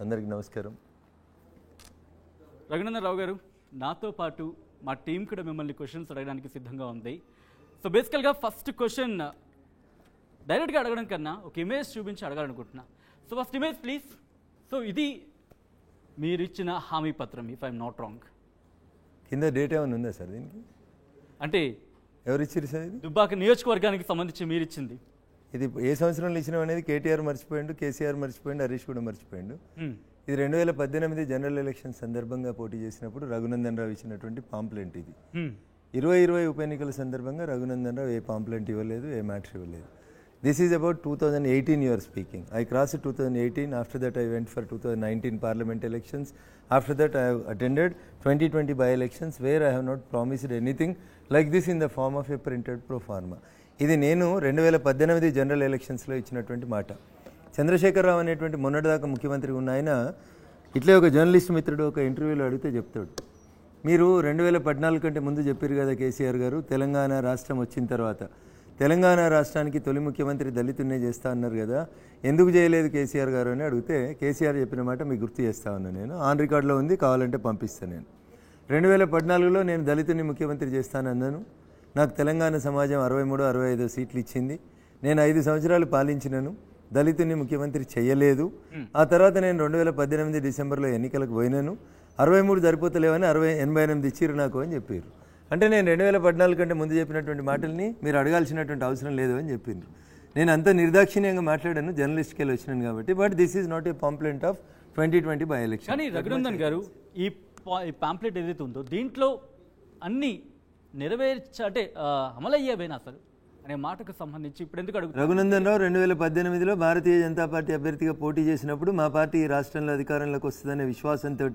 అందరికీ నమస్కారం. రఘునందన్ రావు గారు, నాతో పాటు మా టీం కూడా మిమ్మల్ని క్వశ్చన్స్ అడగడానికి సిద్ధంగా ఉంది. సో బేసికల్గా ఫస్ట్ క్వశ్చన్ డైరెక్ట్గా అడగడం కన్నా ఒక ఇమేజ్ చూపించి అడగాలనుకుంటున్నా. So first image please. So ఇది మీరు ఇచ్చిన హామీ పత్రం, ఇఫ్ ఐఎమ్ నాట్ రాంగ్. కింద డేట్ ఏమైనా ఉందా సార్ దీనికి? అంటే ఎవరు ఇచ్చారు సార్? ఇది దుబ్బాక నియోజకవర్గానికి సంబంధించి మీరు ఇచ్చింది. ఇది ఏ సంవత్సరంలో ఇచ్చినాం అనేది కేటీఆర్ మర్చిపోయిండు, కేసీఆర్ మర్చిపోయిండు, హరీష్ కూడా మర్చిపోయిండు. ఇది 2018 జనరల్ ఎలక్షన్ సందర్భంగా పోటీ చేసినప్పుడు రఘునందన్ రావు ఇచ్చినటువంటి పాంప్లెంట్. ఇది 2020 ఉప ఎన్నికల సందర్భంగా రఘునందన్ రావు ఏ పాంప్లెంట్ ఇవ్వలేదు, ఏ మ్యాటర్ ఇవ్వలేదు. This is about 2018 you are speaking. I crossed 2018. After that I went for 2019 parliament elections. After that I have attended 2020 by-elections where I have not promised anything like this in the form of a printed pro forma. ఇది నేను 2018 general ఎలక్షన్స్లో ఇచ్చినటువంటి మాట. చంద్రశేఖరరావు అనేటువంటి మొన్నటిదాకా ముఖ్యమంత్రి ఉన్న ఆయన ఇట్లే ఒక జర్నలిస్ట్ మిత్రుడు ఒక ఇంటర్వ్యూలో అడిగితే చెప్తాడు, మీరు 2014 కంటే ముందు చెప్పారు కదా కేసీఆర్ గారు, తెలంగాణ రాష్ట్రం వచ్చిన తర్వాత తెలంగాణ రాష్ట్రానికి తొలి ముఖ్యమంత్రి దళితున్నే చేస్తా అన్నారు కదా, ఎందుకు చేయలేదు కేసీఆర్ గారు అని అడిగితే కేసీఆర్ చెప్పిన మాట మీకు గుర్తు చేస్తా ఉన్నా. నేను ఆన్ రికార్డులో ఉంది, కావాలంటే పంపిస్తాను. నేను 2014లో నేను దళితుని ముఖ్యమంత్రి చేస్తానన్నాను. నాకు తెలంగాణ సమాజం 63-65 సీట్లు ఇచ్చింది. నేను 5 సంవత్సరాలు పాలించినను, దళితుని ముఖ్యమంత్రి చేయలేదు. ఆ తర్వాత నేను 2018 డిసెంబర్లో ఎన్నికలకు పోయినాను, 63 సరిపోతలేవని 88 ఇచ్చిర్రు నాకు అని చెప్పారు. అంటే నేను 2014 కంటే ముందు చెప్పినటువంటి మాటల్ని మీరు అడగాల్సినటువంటి అవసరం లేదు అని చెప్పిండ్రు. నేను అంత నిర్దాక్షిణ్యంగా మాట్లాడాను, జర్నలిస్ట్కి వెళ్ళి వచ్చినాను కాబట్టి. But this is not a pamphlet of 2020 by election. కానీ రఘునందన్ గారు, ఈ పాంప్లెట్ ఏదైతే ఉందో దీంట్లో అన్ని అంటే అమలయ్యేవేనా అసలు అనే మాటకు సంబంధించి ఇప్పుడు ఎందుకు అడుగు? రఘునందన్ రావు 2018లో భారతీయ జనతా పార్టీ అభ్యర్థిగా పోటీ చేసినప్పుడు మా పార్టీ రాష్ట్రంలో అధికారంలోకి వస్తుందనే విశ్వాసంతో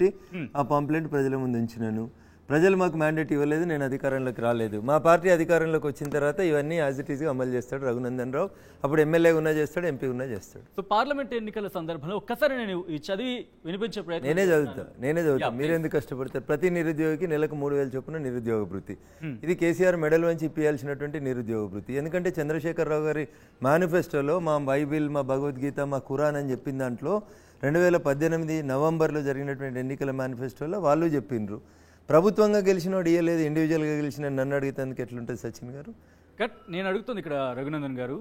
ఆ పాంప్లెట్ ప్రజల ముందు ఉంచినాను. ప్రజలు మాకు మ్యాండేట్ ఇవ్వలేదు, నేను అధికారంలోకి రాలేదు. మా పార్టీ అధికారంలోకి వచ్చిన తర్వాత ఇవన్నీ యాజ్ ఇట్ ఈస్గా అమలు చేస్తాడు రఘునందన్ రావు. అప్పుడు ఎమ్మెల్యే ఉన్నా చేస్తాడు, ఎంపీ ఉన్నా చేస్తాడు. సో పార్లమెంట్ ఎన్నికల సందర్భంలో ఒక్కసారి నేను ఈ చదివి వినిపించే ప్రయత్నం నేనే చదువుతా. మీరెందుకు కష్టపడతారు? ప్రతి నిరుద్యోగికి నెలకు 3,000 చొప్పున నిరుద్యోగ వృత్తి. ఇది కేసీఆర్ మెడల్ వంచి ఇప్పియాల్సినటువంటి నిరుద్యోగ వృత్తి. ఎందుకంటే చంద్రశేఖరరావు గారి మేనిఫెస్టోలో మా బైబిల్, మా భగవద్గీత, మా ఖురాన్ అని చెప్పిన దాంట్లో 2018 నవంబర్లో జరిగినటువంటి ఎన్నికల మేనిఫెస్టోలో వాళ్ళు చెప్పిండ్రు ప్రభుత్వంగా గెలిచినోడు ఇయ్యలేదు, ఇండివిజువల్గా గెలిచిన నన్ను అడిగితే ఎట్లుంటుంది సచిన్ గారు? కట్ నేను అడుగుతుంది ఇక్కడ రఘునందన్ గారు,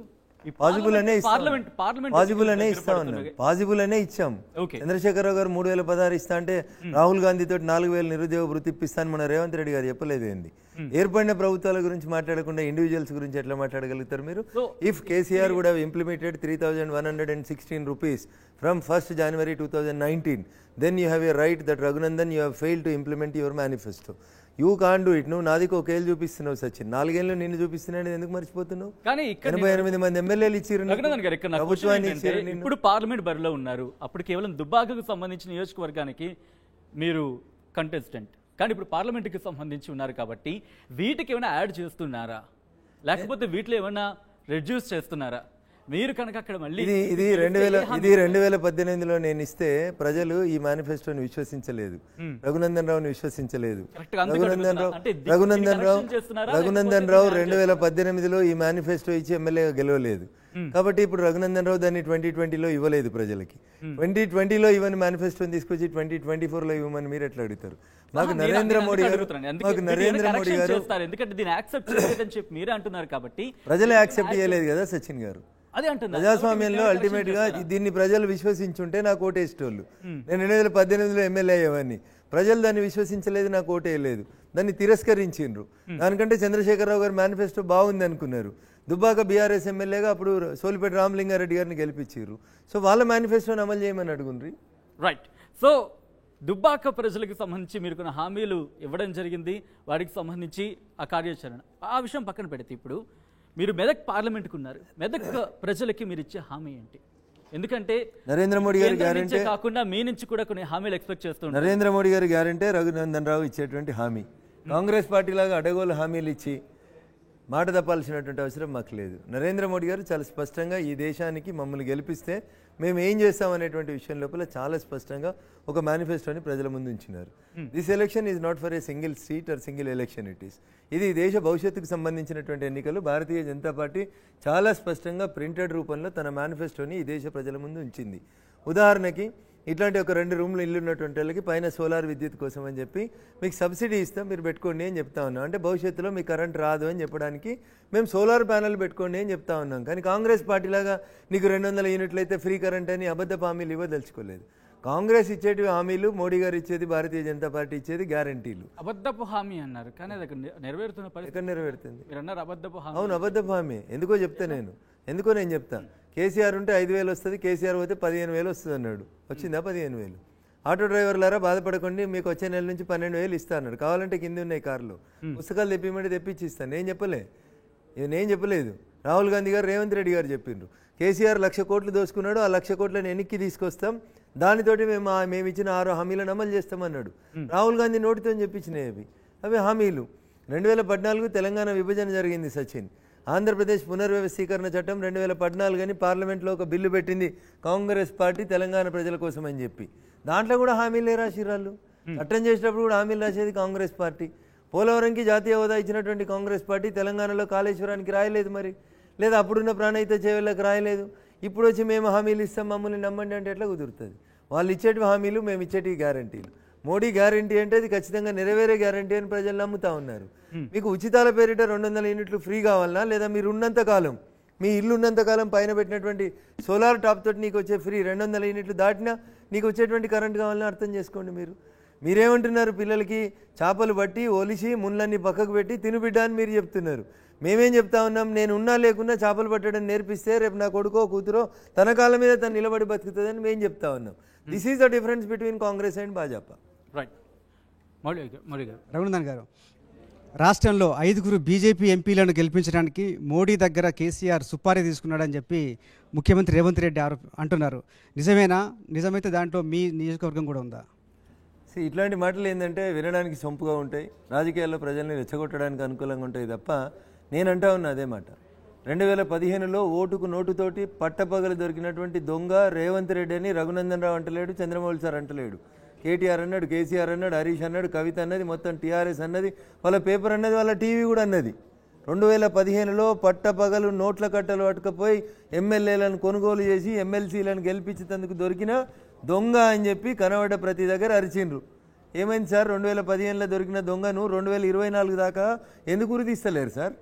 పాజిబుల్ అనే ఇస్తా ఉన్నాం, పాజిబుల్ అనే ఇచ్చాం. చంద్రశేఖరరావు గారు 3,016 ఇస్తా అంటే రాహుల్ గాంధీతో 4,000 నిరుద్యోగ వృత్తి ఇప్పిస్తాను మన రేవంత్ రెడ్డి గారు చెప్పలేదు. ఏంది ఏర్పడిన ప్రభుత్వాల గురించి మాట్లాడకుండా ఇండివిజువల్స్ గురించి ఎట్లా మాట్లాడగలుగుతారు మీరు? If KCR would have implemented 3,116 rupees from 1st January 2019, then you have a right that Raghunandan you have failed to implement your manifesto. You can do it. నువ్వు నాదికి ఒకేళ్ళు చూపిస్తున్నావు సచిన్, 4 ఏళ్ళు నిన్ను చూపిస్తున్నాడు, ఎందుకు మర్చిపోతున్నావు? 88 మంది ఎమ్మెల్యేలు ఇచ్చారు, ఇప్పుడు పార్లమెంట్ బరిలో ఉన్నారు. అప్పుడు కేవలం దుబ్బాకకు సంబంధించిన నియోజకవర్గానికి మీరు కంటెస్టెంట్, కానీ ఇప్పుడు పార్లమెంట్కి సంబంధించి ఉన్నారు కాబట్టి వీటికి ఏమైనా యాడ్ చేస్తున్నారా, లేకపోతే వీటిలో ఏమైనా రెడ్యూస్ చేస్తున్నారా? మీరు కనుక అక్కడ మళ్ళీ ఇది 2018లో నేను ఇస్తే ప్రజలు ఈ మేనిఫెస్టోని విశ్వసించలేదు, రఘునందన్ రావుని విశ్వసించలేదు. రఘునందన్ రావు 2018లో ఈ మేనిఫెస్టో ఇచ్చి ఎమ్మెల్యేగా గెలవలేదు. కాబట్టి ఇప్పుడు రఘునందన్ రావు దాన్ని 2020లో ఇవ్వలేదు ప్రజలకి. 2020లో ఇవ్వని మేనిఫెస్టోని తీసుకొచ్చి 2024లో ఇవ్వమని మీరు ఎట్లా అడుగుతారు? మాకు నరేంద్ర మోడీ గారు ఎందుకంటే దీన్ని యాక్సెప్ట్ చేయలేదని చెప్పి మీరే అంటున్నారు కాబట్టి ప్రజలు యాక్సెప్ట్ చేయలేదు కదా సచిన్ గారు. ప్రజాస్వామ్యంలో అల్టిమేట్ గా దీన్ని ప్రజలు విశ్వసించుంటే నాకు ఓటేసేటోళ్ళు. నేను 2018లో ఎమ్మెల్యే అయ్యేవాడిని. ప్రజలు దాన్ని విశ్వసించలేదు, నాకు ఓటేయలేదు, దాన్ని తిరస్కరించిండ్రు. దానికంటే చంద్రశేఖరరావు గారి మేనిఫెస్టో బాగుంది అనుకున్నారు. దుబ్బాక బీఆర్ఎస్ ఎమ్మెల్యేగా అప్పుడు సోలిపేట రామలింగారెడ్డి గారిని గెలిపించారు. సో వాళ్ళ మేనిఫెస్టోని అమలు చేయమని అడుగుండ్రి. రైట్. సో దుబ్బాక ప్రజలకు సంబంధించి మీరు కొన్ని హామీలు ఇవ్వడం జరిగింది, వాటికి సంబంధించి ఆ కార్యాచరణ ఆ విషయం పక్కన పెడితే ఇప్పుడు మీరు మెదక్ పార్లమెంట్కు ఉన్నారు. మెదక్ ప్రజలకి మీరు ఇచ్చే హామీ ఏంటి? ఎందుకంటే నరేంద్ర మోడీ గారి గ్యారెంటీ కాకుండా మీ నుంచి కూడా కొన్ని హామీలు ఎక్స్పెక్ట్ చేస్తున్నారు. నరేంద్ర మోడీ గారి గ్యారెంటీ రఘునందన్ రావు ఇచ్చేటువంటి హామీ. కాంగ్రెస్ పార్టీ లాగా అడగోలు హామీలు ఇచ్చి మాట తప్పాల్సినటువంటి అవసరం మాకు లేదు. నరేంద్ర మోడీ గారు చాలా స్పష్టంగా ఈ దేశానికి మమ్మల్ని గెలిపిస్తే మేము ఏం చేస్తామనేటువంటి విషయం లోపల చాలా స్పష్టంగా ఒక మేనిఫెస్టోని ప్రజల ముందు ఉంచినారు. This election is not for a single seat or single election, it is ఇది దేశ భవిష్యత్తుకు సంబంధించినటువంటి ఎన్నికలు. భారతీయ జనతా పార్టీ చాలా స్పష్టంగా ప్రింటెడ్ రూపంలో తన మేనిఫెస్టోని ఈ దేశ ప్రజల ముందు ఉంచింది. ఉదాహరణకి ఇట్లాంటి ఒక 2 రూమ్లు ఇల్లు ఉన్నటువంటి వాళ్ళకి పైన సోలార్ విద్యుత్ కోసం అని చెప్పి మీకు సబ్సిడీ ఇస్తాం, మీరు పెట్టుకోండి అని చెప్తా ఉన్నాం. అంటే భవిష్యత్తులో మీకు కరెంట్ రాదు అని చెప్పడానికి మేము సోలార్ ప్యానెల్ పెట్టుకోండి అని చెప్తా ఉన్నాం. కానీ కాంగ్రెస్ పార్టీలాగా నీకు 200 యూనిట్లు అయితే ఫ్రీ కరెంట్ అని అబద్ధపు హామీలు ఇవ్వదలుచుకోలేదు. కాంగ్రెస్ ఇచ్చేటివి హామీలు, మోడీ గారు ఇచ్చేది, భారతీయ జనతా పార్టీ ఇచ్చేది గ్యారంటీలు. అబద్ధపు హామీ అన్నారు, కానీ అది నెరవేరుతున్న పరిస్థితి ఎక్కడ నెరవేరుతుంది? మీరు అన్నారు అబద్ధపు హామీ. అవును, అబద్ధపు హామీ. ఎందుకో చెప్తా నేను చెప్తా. కేసీఆర్ ఉంటే 5,000 వస్తుంది, కేసీఆర్ పోతే 15,000 వస్తుంది అన్నాడు. వచ్చిందా 15,000? ఆటో డ్రైవర్లారా బాధపడకండి, మీకు వచ్చే నెల నుంచి 12,000 ఇస్తా అన్నాడు. కావాలంటే కింద ఉన్నాయి కార్లు, పుస్తకాలు తెప్పిమంటే తెప్పించి ఇస్తాను. నేను చెప్పలేదు. రాహుల్ గాంధీ గారు, రేవంత్ రెడ్డి గారు చెప్పిండ్రు. కేసీఆర్ 1,00,000 కోట్లు దోసుకున్నాడు, ఆ 1,00,000 కోట్లను వెనక్కి తీసుకొస్తాం, దానితోటి మేము ఇచ్చిన 6 హామీలను అమలు చేస్తామన్నాడు. రాహుల్ గాంధీ నోటితో చెప్పించినవి అవి హామీలు. 2014 తెలంగాణ విభజన జరిగింది సచిన్. ఆంధ్రప్రదేశ్ పునర్వ్యవస్థీకరణ చట్టం 2014 అని పార్లమెంట్లో ఒక బిల్లు పెట్టింది కాంగ్రెస్ పార్టీ తెలంగాణ ప్రజల కోసం అని చెప్పి. దాంట్లో కూడా హామీలే రాసిరాళ్ళు. చట్టం చేసేటప్పుడు కూడా హామీలు రాసేది కాంగ్రెస్ పార్టీ. పోలవరంకి జాతీయ హోదా ఇచ్చినటువంటి కాంగ్రెస్ పార్టీ తెలంగాణలో కాళేశ్వరానికి రాయలేదు మరి, లేదా అప్పుడున్న ప్రాణహిత చేవెళ్ళకి రాయలేదు. ఇప్పుడు వచ్చి మేము హామీలు ఇస్తాం, మమ్మల్ని నమ్మండి అంటే ఎట్లా కుదురుతుంది? వాళ్ళు ఇచ్చేటివి హామీలు, మేము ఇచ్చేటివి గ్యారంటీలు. మోడీ గ్యారంటీ అంటే అది ఖచ్చితంగా నెరవేరే గ్యారంటీ అని ప్రజలు నమ్ముతా ఉన్నారు. మీకు ఉచితాల పేరిట 200 యూనిట్లు ఫ్రీ కావాలన్నా, లేదా మీరు ఉన్నంతకాలం, మీ ఇల్లు ఉన్నంతకాలం పైన పెట్టినటువంటి సోలార్ టాప్ తోటి నీకు వచ్చే ఫ్రీ 200 యూనిట్లు దాటినా నీకు వచ్చేటువంటి కరెంట్ కావాలని అర్థం చేసుకోండి. మీరేమంటున్నారు? పిల్లలకి చేపలు పట్టి ఒలిసి ముళ్ళన్నీ పక్కకు పెట్టి తినుబిడ్డ అని మీరు చెప్తున్నారు. మేమేం చెప్తా ఉన్నాం? నేను ఉన్నా లేకున్నా చేపలు పట్టడం నేర్పిస్తే రేపు నా కొడుకో కూతురో తన కాళ్ళ మీద తను నిలబడి బతుకుతుందని మేము చెప్తా ఉన్నాం. This is the difference between Congress and Bhajapa. Right. Mouli గారు, రఘునందన్ గారు, రాష్ట్రంలో 5 బీజేపీ ఎంపీలను గెలిపించడానికి మోడీ దగ్గర కేసీఆర్ సుపారీ తీసుకున్నాడని చెప్పి ముఖ్యమంత్రి రేవంత్ రెడ్డి అంటున్నారు. నిజమేనా? నిజమైతే దాంట్లో మీ నియోజకవర్గం కూడా ఉందా? ఇట్లాంటి మాటలు ఏంటంటే వినడానికి సొంపుగా ఉంటాయి, రాజకీయాల్లో ప్రజల్ని రెచ్చగొట్టడానికి అనుకూలంగా ఉంటాయి తప్ప నేను అంటా ఉన్నా అదే మాట. 2015లో ఓటుకు నోటుతోటి పట్టపగలు దొరికినటువంటి దొంగ రేవంత్ రెడ్డి అని రఘునందన్ రావు అంటలేడు, చంద్రమౌళి సార్ అంటలేడు. కేటీఆర్ అన్నాడు, కేసీఆర్ అన్నాడు, హరీష్ అన్నాడు, కవిత అన్నది, మొత్తం టీఆర్ఎస్ అన్నది, వాళ్ళ పేపర్ అన్నది, వాళ్ళ టీవీ కూడా అన్నది. 2015లో పట్టపగలు నోట్ల కట్టలు పట్టుకపోయి ఎమ్మెల్యేలను కొనుగోలు చేసి ఎమ్మెల్సీలను గెలిపించేందుకు దొరికిన దొంగ అని చెప్పి కనబడ్డ ప్రతి దగ్గర అరిచిండ్రు. ఏమైంది సార్? 2015లో దొరికిన దొంగను 2024 దాకా ఎందుకు గుర్తిస్తలేరు సార్?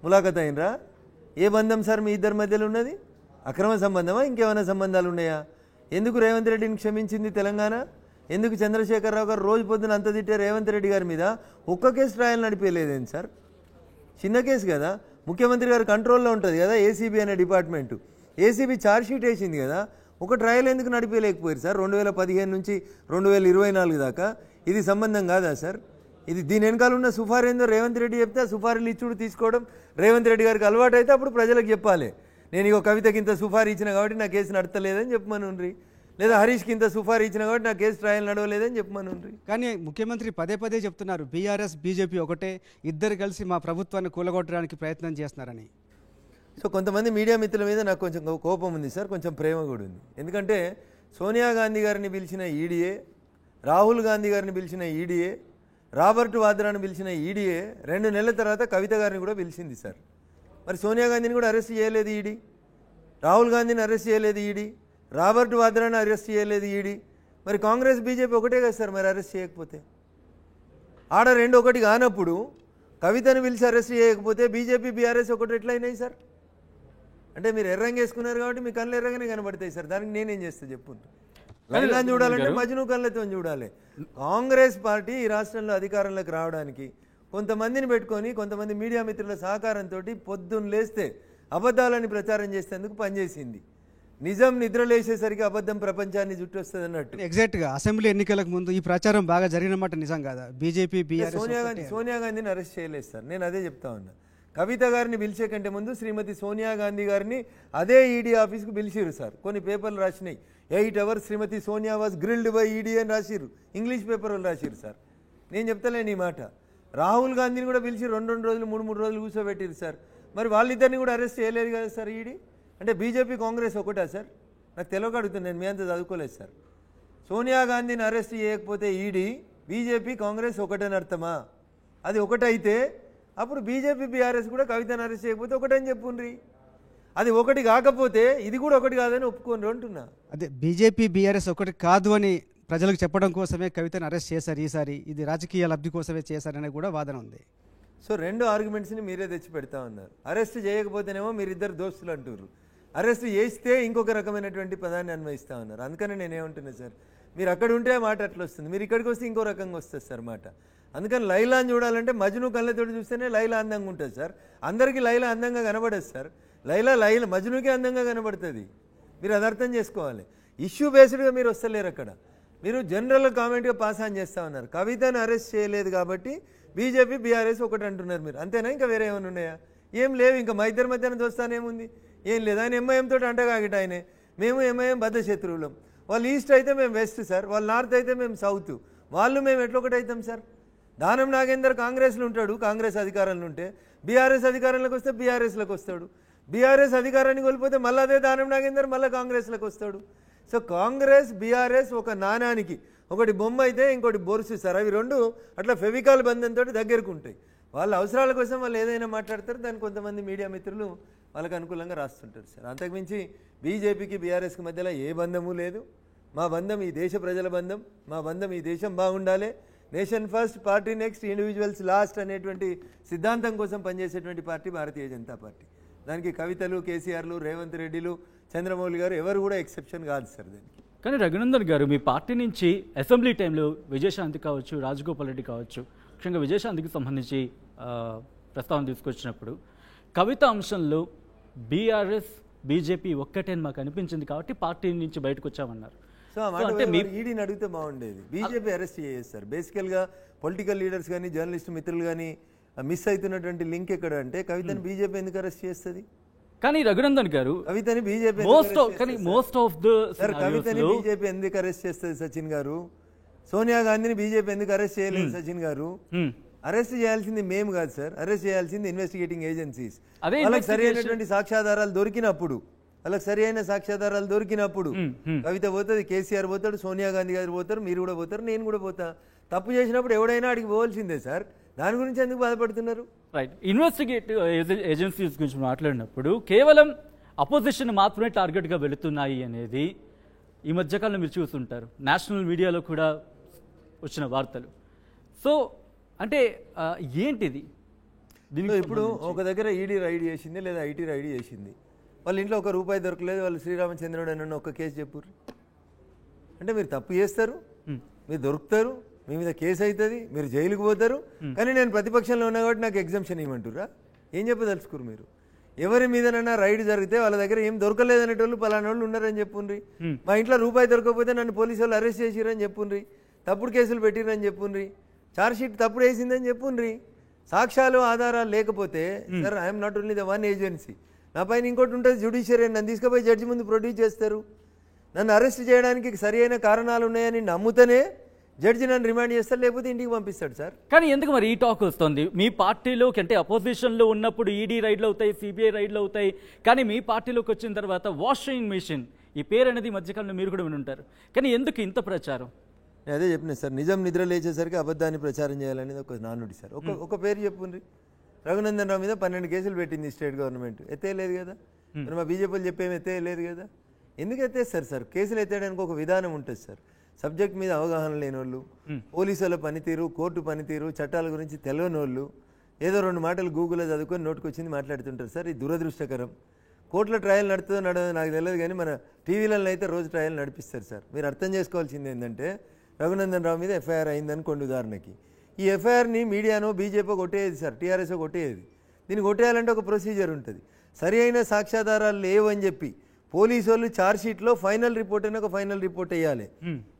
ములాఖత్ అయినరా? ఏ బంధం సార్ మీ ఇద్దరి మధ్యలో ఉన్నది? అక్రమ సంబంధమా, ఇంకేమైనా సంబంధాలు ఉన్నాయా? ఎందుకు రేవంత్ రెడ్డిని క్షమించింది తెలంగాణ? ఎందుకు చంద్రశేఖరరావు గారు రోజు పొద్దున అంత తిట్టే రేవంత్ రెడ్డి గారి మీద ఒక్క కేసు ట్రయల్ నడిపేయలేదేంటి సార్? చిన్న కేసు కదా, ముఖ్యమంత్రి గారి కంట్రోల్లో ఉంటుంది కదా ఏసీబీ అనే డిపార్ట్మెంటు. ఏసీబీ ఛార్జ్షీట్ వేసింది కదా, ఒక ట్రయల్ ఎందుకు నడిపేయలేకపోయారు సార్ 2015 నుంచి 2024 దాకా? ఇది సంబంధం కాదా సార్? ఇది దీని వెనకాల ఉన్న సుఫారీ ఏందో రేవంత్ రెడ్డి చెప్తే సుఫారీలు ఇచ్చుడు తీసుకోవడం రేవంత్ రెడ్డి గారికి అలవాటు అయితే అప్పుడు ప్రజలకు చెప్పాలి. నేను ఇక కవితకి ఇంత సుఫారీ ఇచ్చిన కాబట్టి నా కేసు నడతలేదని చెప్పమనుండ్రి, లేదా హరీష్కి ఇంత సుఫారీ ఇచ్చిన కాబట్టి నా కేసు ట్రయల్ నడవలేదని చెప్పమనుండ్రి. కానీ ముఖ్యమంత్రి పదే చెప్తున్నారు బీఆర్ఎస్ బీజేపీ ఒకటే, ఇద్దరు కలిసి మా ప్రభుత్వాన్ని కూలగొట్టడానికి ప్రయత్నం చేస్తున్నారని. సో కొంతమంది మీడియా మిత్రుల మీద నాకు కొంచెం కోపం ఉంది సార్, కొంచెం ప్రేమ కూడా ఉంది. ఎందుకంటే సోనియా గాంధీ గారిని పిలిచిన ఈడీఏ, రాహుల్ గాంధీ గారిని పిలిచిన ఈడీఏ, రాబర్ట్ వాద్రాను పిలిచిన ఈడీఏ 2 నెలల తర్వాత కవిత గారిని కూడా పిలిచింది సార్. మరి సోనియా గాంధీని కూడా అరెస్ట్ చేయలేదు ఈడీ, రాహుల్ గాంధీని అరెస్ట్ చేయలేదు ఈడీ, రాబర్ట్ వాద్రాను అరెస్ట్ చేయలేదు ఈడీ. మరి కాంగ్రెస్ బీజేపీ ఒకటే కదా సార్ మరి అరెస్ట్ చేయకపోతే? ఆడ 2 ఒకటి కానప్పుడు కవితను పిలిచి అరెస్ట్ చేయకపోతే బీజేపీ బీఆర్ఎస్ ఒకటి ఎట్లయినాయి సార్? అంటే మీరు ఎర్రంగేసుకున్నారు కాబట్టి మీ కళ్ళు ఎర్రగానే కనబడతాయి సార్. దానికి నేనేం చేస్తా చెప్పు? లైలాన్ని చూడాలంటే మజ్ను కళ్ళతో చూడాలి. కాంగ్రెస్ పార్టీ ఈ రాష్ట్రంలో అధికారంలోకి రావడానికి కొంతమందిని పెట్టుకొని కొంతమంది మీడియా మిత్రుల సహకారంతో పొద్దున్న లేస్తే అబద్ధాలని ప్రచారం చేసేందుకు పనిచేసింది. నిజం నిద్రలేసేసరికి అబద్ధం ప్రపంచాన్ని చుట్టొస్తుంది అన్నట్టు. ఎగ్జాక్ట్గా అసెంబ్లీ ఎన్నికలకు ముందు ఈ ప్రచారం బాగా జరిగినమాట నిజం కాదా? బీజేపీ సోనియా గాంధీని అరెస్ట్ చేయలేదు సార్, నేను అదే చెప్తా ఉన్నా. కవిత గారిని పిలిచే కంటే ముందు శ్రీమతి సోనియా గాంధీ గారిని అదే ఈడీ ఆఫీస్కు పిలిచిరు సార్. కొన్ని పేపర్లు రాసినాయి 8 hours Shrimati Sonia was grilled by ED అని రాసిరు, ఇంగ్లీష్ పేపర్ వాళ్ళు రాసిరు సార్. నేను చెప్తలేను ఈ మాట. రాహుల్ గాంధీని కూడా పిలిచి 2 రోజులు 3 రోజులు కూర్చోబెట్టిరు సార్. మరి వాళ్ళిద్దరిని కూడా అరెస్ట్ చేయలేదు కదా సార్ ఈడీ? అంటే బీజేపీ కాంగ్రెస్ ఒకటా సార్? నాకు తెలియక అడుగుతుంది, నేను మీ అంతా చదువుకోలేదు సార్. సోనియా గాంధీని అరెస్ట్ చేయకపోతే ఈడీ, బీజేపీ కాంగ్రెస్ ఒకటని అర్థమా? అది ఒకటైతే అప్పుడు బీజేపీ బీఆర్ఎస్ కూడా కవితను అరెస్ట్ చేయకపోతే ఒకటని చెప్పుండ్రి. అది ఒకటి కాకపోతే ఇది కూడా ఒకటి కాదని ఒప్పుకోండి అంటున్నా. అదే బీజేపీ బీఆర్ఎస్ ఒకటి కాదు అని ప్రజలకు చెప్పడం కోసమే కవితను అరెస్ట్ చేశారు ఈసారి, ఇది రాజకీయ లబ్ధి కోసమే చేశారనే కూడా వాదన ఉంది. సో 2 ఆర్గ్యుమెంట్స్ని మీరే తెచ్చి పెడతా ఉన్నారు. అరెస్ట్ చేయకపోతేనేమో మీరిద్దరు దోస్తులు అంటారు, అరెస్ట్ చేస్తే ఇంకొక రకమైనటువంటి పదాన్ని అన్వయిస్తూ ఉన్నారు. అందుకని నేనేమంటున్నా సార్, మీరు అక్కడ ఉంటే మాట అట్లా వస్తుంది, మీరు ఇక్కడికి వస్తే ఇంకో రకంగా వస్తుంది సార్ మాట. అందుకని లైలాని చూడాలంటే మజ్ను కళ్ళతోటి చూస్తేనే లైలా అందంగా ఉంటుంది సార్. అందరికీ లైలా అందంగా కనబడదు సార్. లైలా మజ్నుకే అందంగా కనబడుతుంది. మీరు అది అర్థం చేసుకోవాలి. ఇష్యూ బేస్డ్గా మీరు వస్తలేరు. అక్కడ మీరు జనరల్ కామెంట్గా పాస్ ఆన్ చేస్తూ ఉన్నారు. కవితను అరెస్ట్ చేయలేదు కాబట్టి బీజేపీ బీఆర్ఎస్ ఒకటి అంటున్నారు మీరు, అంతేనా? ఇంకా వేరే ఏమైనా ఉన్నాయా? ఏం లేవు. ఇంకా మా ఇద్దరి మధ్యన చూస్తానేముంది? ఏం లేదు. ఆయన ఎంఐఎం తోటి అంటగాగిట ఆయనే. మేము ఎంఐఎం బద్ద శత్రువులం. వాళ్ళు ఈస్ట్ అయితే మేము వెస్ట్ సార్, వాళ్ళు నార్త్ అయితే మేము సౌత్. వాళ్ళు మేము ఎట్లొకటి అవుతాం సార్? దానం నాగేందర్ కాంగ్రెస్లో ఉంటాడు, కాంగ్రెస్ అధికారంలో ఉంటే. బీఆర్ఎస్ అధికారంలోకి వస్తే బీఆర్ఎస్లోకి వస్తాడు. బీఆర్ఎస్ అధికారాన్ని కోల్పోతే మళ్ళీ అదే దానం నాగేందర్ మళ్ళీ కాంగ్రెస్లోకి వస్తాడు. సో కాంగ్రెస్ బీఆర్ఎస్ ఒక నాణానికి ఒకటి బొమ్మ అయితే ఇంకోటి బొరుసు సార్. అవి రెండు అట్లా ఫెవికాల్ బంధంతో దగ్గరకు ఉంటాయి. వాళ్ళ అవసరాల కోసం వాళ్ళు ఏదైనా మాట్లాడతారు, దాన్ని కొంతమంది మీడియా మిత్రులు వాళ్ళకి అనుకూలంగా రాస్తుంటారు సార్. అంతకుమించి బీజేపీకి బీఆర్ఎస్కి మధ్యలో ఏ బంధము లేదు. మా బంధం ఈ దేశ ప్రజల బంధం. మా బంధం ఈ దేశం బాగుండాలి, nation first, party next, individuals last అనేటువంటి సిద్ధాంతం కోసం పనిచేసేటువంటి పార్టీ భారతీయ జనతా పార్టీ. దానికి కవితలు, కేసీఆర్లు, రేవంత్ రెడ్డిలు, చంద్రమౌళి గారు ఎవరు కూడా ఎక్సెప్షన్ కాదు సార్ దానికి. కానీ రఘునందన్ గారు, మీ పార్టీ నుంచి అసెంబ్లీ టైంలో విజయశాంతి కావచ్చు, రాజగోపాల్ రెడ్డి కావచ్చు, ముఖ్యంగా విజయశాంతికి సంబంధించి ప్రస్తావన తీసుకొచ్చినప్పుడు కవిత అంశంలో బీఆర్ఎస్ బీజేపీ ఒక్కటే అని మాకు అనిపించింది కాబట్టి పార్టీ నుంచి బయటకు వచ్చామన్నారు. సో ఆ మాట ఈడీని అడిగితే బాగుండేది. బీజేపీ అరెస్ట్ చేస్తారు. బేసికల్గా పొలిటికల్ లీడర్స్ కానీ జర్నలిస్ట్ మిత్రులు కానీ మిస్ అవుతున్నటువంటి లింక్ ఎక్కడ అంటే, కవితని బీజేపీ ఎందుకు అరెస్ట్ చేస్తుంది? కానీ రఘునందన్ గారు, కవితని బీజేపీ కవితని బీజేపీ ఎందుకు అరెస్ట్ చేస్తుంది సచిన్ గారు? సోనియా గాంధీని బీజేపీ ఎందుకు అరెస్ట్ చేయలేదు సచిన్ గారు? అరెస్ట్ చేయాల్సింది మేము కాదు సార్, అరెస్ట్ చేయాల్సింది ఇన్వెస్టిగేటింగ్ ఏజెన్సీస్. వాళ్ళకి సరి అయినటువంటి సాక్ష్యాధారాలు దొరికినప్పుడు కవిత పోతుంది, కేసీఆర్ పోతాడు, సోనియా గాంధీ గారు పోతారు, మీరు కూడా పోతారు, నేను కూడా పోతా. తప్పు చేసినప్పుడు ఎవడైనా అడిగి పోవాల్సిందే సార్. దాని గురించి ఎందుకు బాధపడుతున్నారు? రైట్. ఇన్వెస్టిగేటివ్ ఏజెన్సీస్ గురించి మాట్లాడినప్పుడు కేవలం అపోజిషన్ మాత్రమే టార్గెట్గా వెళుతున్నాయి అనేది ఈ మధ్యకాలంలో మీరు చూస్తుంటారు, నేషనల్ మీడియాలో కూడా వచ్చిన వార్తలు. సో అంటే ఏంటిది? దీనిలో ఇప్పుడు ఒక దగ్గర ఈడీ రైడ్ చేసింది లేదా ఐటీ రైడ్ చేసింది, వాళ్ళ ఇంట్లో ₹1 దొరకలేదు, వాళ్ళు శ్రీరామచంద్రుడు అని ఒక కేసు చెప్పుర్రు అంటే మీరు తప్పు చేస్తారు, మీరు దొరుకుతారు, మీ మీద కేసు అవుతుంది, మీరు జైలుకు పోతారు. కానీ నేను ప్రతిపక్షంలో ఉన్నా కాబట్టి నాకు ఎగ్జామ్షన్ ఇవ్వమంటురా? ఏం చెప్పదలుచుకోరు మీరు? ఎవరి మీదనన్నా రైడ్ జరిగితే వాళ్ళ దగ్గర ఏం దొరకలేదనేటోళ్ళు పలానా వాళ్ళు ఉన్నారని చెప్పుండ్రి. మా ఇంట్లో ₹1 దొరకకపోతే నన్ను పోలీసు వాళ్ళు అరెస్ట్ చేసిరని చెప్పుండ్రి, తప్పుడు కేసులు పెట్టిరని చెప్పుండ్రి, ఛార్జ్షీట్ తప్పుడు వేసిందని చెప్పుండ్రి. సాక్ష్యాలు ఆధారాలు లేకపోతే sir, I'm not only the one agency, నా పైన ఇంకోటి ఉంటుంది జ్యుడిషియరీ. నన్ను తీసుకుపోయి జడ్జి ముందు ప్రొడ్యూస్ చేస్తారు. నన్ను అరెస్ట్ చేయడానికి సరి అయిన కారణాలు ఉన్నాయని నమ్ముతూనే జడ్జి నన్ను రిమాండ్ చేస్తారు, లేకపోతే ఇంటికి పంపిస్తాడు సార్. కానీ ఎందుకు మరి ఈ టాక్ వస్తుంది? మీ పార్టీలోకి అంటే అపోజిషన్లో ఉన్నప్పుడు ఈడీ రైడ్లు అవుతాయి, సిబిఐ రైడ్లు అవుతాయి, కానీ మీ పార్టీలోకి వచ్చిన తర్వాత వాషింగ్ మెషిన్ ఈ పేరు అనేది మధ్యకాలంలో మీరు కూడా వినుంటారు. కానీ ఎందుకు ఇంత ప్రచారం? నేను అదే చెప్పిన సార్, నిజం నిద్ర లేచేసరికి అబద్ధాన్ని ప్రచారం చేయాలనేది ఒక నానుడి సార్. ఒక పేరు చెప్పుండ్రి. రఘునందన్ రావు మీద 12 కేసులు పెట్టింది స్టేట్ గవర్నమెంట్, ఎత్తేయలేదు కదా. మరి మా బీజేపీలు చెప్పేమి ఎత్తేయలేదు కదా. ఎందుకు ఎత్తేస్తారు సార్? కేసులు ఎత్తేయడానికి ఒక విధానం ఉంటుంది సార్. సబ్జెక్ట్ మీద అవగాహన లేని వాళ్ళు, పోలీసుల పనితీరు, కోర్టు పనితీరు, చట్టాల గురించి తెలియని వాళ్ళు ఏదో 2 మాటలు గూగుల్లో చదువుకొని నోటుకొచ్చింది మాట్లాడుతుంటారు సార్. ఇది దురదృష్టకరం. కోర్టులో ట్రయల్ నడుతుందో నడదో నాకు తెలియదు, కానీ మన టీవీలలో అయితే రోజు ట్రయల్ నడిపిస్తారు సార్. మీరు అర్థం చేసుకోవాల్సింది ఏంటంటే, రఘునందన్ రావు మీద ఎఫ్ఐఆర్ అయిందనుకోండి ఉదాహరణకి, ఈ ఎఫ్ఐఆర్ని మీడియానో బీజేపీ కొట్టేది సార్, టీఆర్ఎస్ కొట్టేది. దీన్ని కొట్టేయాలంటే ఒక ప్రొసీజర్ ఉంటుంది. సరి అయిన సాక్ష్యాధారాలు లేవు అని చెప్పి పోలీసు వాళ్ళు ఛార్జ్షీట్లో ఫైనల్ రిపోర్ట్ అయినా ఒక ఫైనల్ రిపోర్ట్ వేయాలి.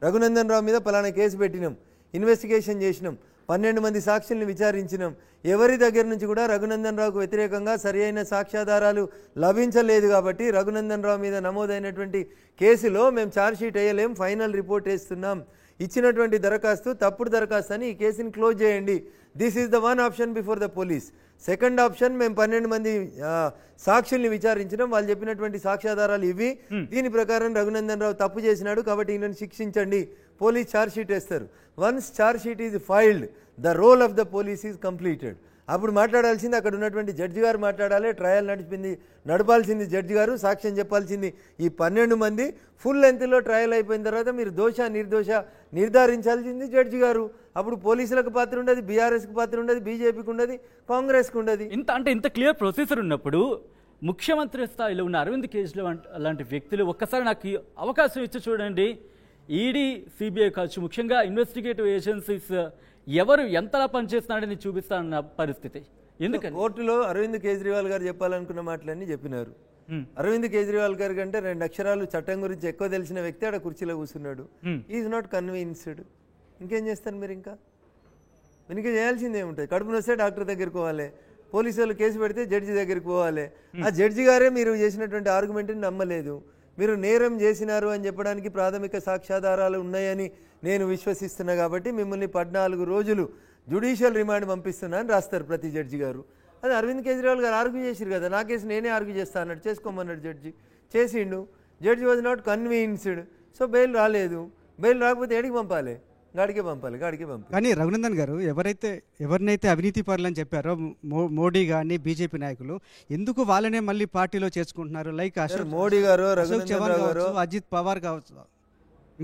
రఘునందన్ రావు మీద పలానా కేసు పెట్టినాం, ఇన్వెస్టిగేషన్ చేసినాం, 12 మంది సాక్షుల్ని విచారించినాం, ఎవరి దగ్గర నుంచి కూడా రఘునందన్ రావుకు వ్యతిరేకంగా సరి అయిన సాక్ష్యాధారాలు లభించలేదు కాబట్టి రఘునందన్ రావు మీద నమోదైనటువంటి కేసులో మేము ఛార్జ్షీట్ వేయలేం, ఫైనల్ రిపోర్ట్ వేస్తున్నాం, ఇచ్చినటువంటి దరఖాస్తు తప్పుడు దరఖాస్తు అని ఈ కేసుని క్లోజ్ చేయండి. This is the one option before the police. Second option, మేము 12 మంది సాక్షుల్ని విచారించడం, వాళ్ళు చెప్పినటువంటి సాక్ష్యాధారాలు ఇవి, దీని ప్రకారం రఘునందన్ రావు తప్పు చేసినాడు కాబట్టి ఈయనను శిక్షించండి, పోలీస్ ఛార్జ్షీట్ వేస్తారు. Once chargesheet is filed, the role of the police is completed. అప్పుడు మాట్లాడాల్సింది అక్కడ ఉన్నటువంటి జడ్జి గారు మాట్లాడాలి, ట్రయల్ నడపాల్సింది జడ్జి గారు, సాక్ష్యం చెప్పాల్సింది ఈ 12 మంది. ఫుల్ లెంత్లో ట్రయల్ అయిపోయిన తర్వాత మీరు దోష నిర్దోష నిర్ధారించాల్సింది జడ్జి గారు. అప్పుడు పోలీసులకు పాత్ర ఉండదు, బీఆర్ఎస్కి పాత్ర ఉండదు, బీజేపీకి ఉండదు, కాంగ్రెస్కి ఉండదు. ఇంత క్లియర్ ప్రొసీజర్ ఉన్నప్పుడు ముఖ్యమంత్రి స్థాయిలో ఉన్న అరవింద్ కేజ్రీవాల్ లాంటి వ్యక్తులు ఒక్కసారి నాకు ఈ అవకాశం ఇచ్చి చూడండి, ఈడీ సిబిఐ కావచ్చు, ముఖ్యంగా ఇన్వెస్టిగేటివ్ ఏజెన్సీస్ ఎవరు ఎంతలా పనిచేస్తున్నాడని చూపిస్తానన్న పరిస్థితి. ఎందుకని కోర్టులో అరవింద్ కేజ్రీవాల్ గారు చెప్పాలనుకున్న మాటలన్నీ చెప్పినారు. అరవింద్ కేజ్రీవాల్ గారి కంటే 2 అక్షరాలు చట్టం గురించి ఎక్కువ తెలిసిన వ్యక్తి ఆడ కుర్చీలో కూర్చున్నాడు. Is not convinced. ఇంకేం చేస్తారు మీరు? ఇంకా చేయాల్సింది ఏముంటుంది? కడుపు నొస్తే డాక్టర్ దగ్గరికి పోవాలి, పోలీసు వాళ్ళు కేసు పెడితే జడ్జి దగ్గరికి పోవాలి. ఆ జడ్జి గారే మీరు చేసినటువంటి ఆర్గ్యుమెంట్ని నమ్మలేదు. మీరు నేరం చేసినారు అని చెప్పడానికి ప్రాథమిక సాక్ష్యాధారాలు ఉన్నాయని నేను విశ్వసిస్తున్నా కాబట్టి మిమ్మల్ని 14 రోజులు జ్యుడిషియల్ రిమాండ్ పంపిస్తున్నా అని రాస్తారు ప్రతి జడ్జి గారు. అది అరవింద్ కేజ్రీవాల్ గారు ఆర్గ్యూ చేసిరు కదా, నా కేసు నేనే ఆర్గ్యూ చేస్తా అన్నాడు, చేసుకోమన్నాడు జడ్జి, చేసిండు. Judge was not convinced. So bail రాలేదు. బెయిల్ రాకపోతే ఏడికి పంపాలి? గాడికే పంపాలి. కానీ రఘునందన్ గారు ఎవరినైతే అవినీతి పరులని చెప్పారో మోడీ కానీ బీజేపీ నాయకులు, ఎందుకు వాళ్ళనే మళ్ళీ పార్టీలో చేర్చుకుంటున్నారు? లైక్ మోడీ గారు, అశోక్ చవాన్ కావచ్చు, అజిత్ పవార్ కావచ్చు,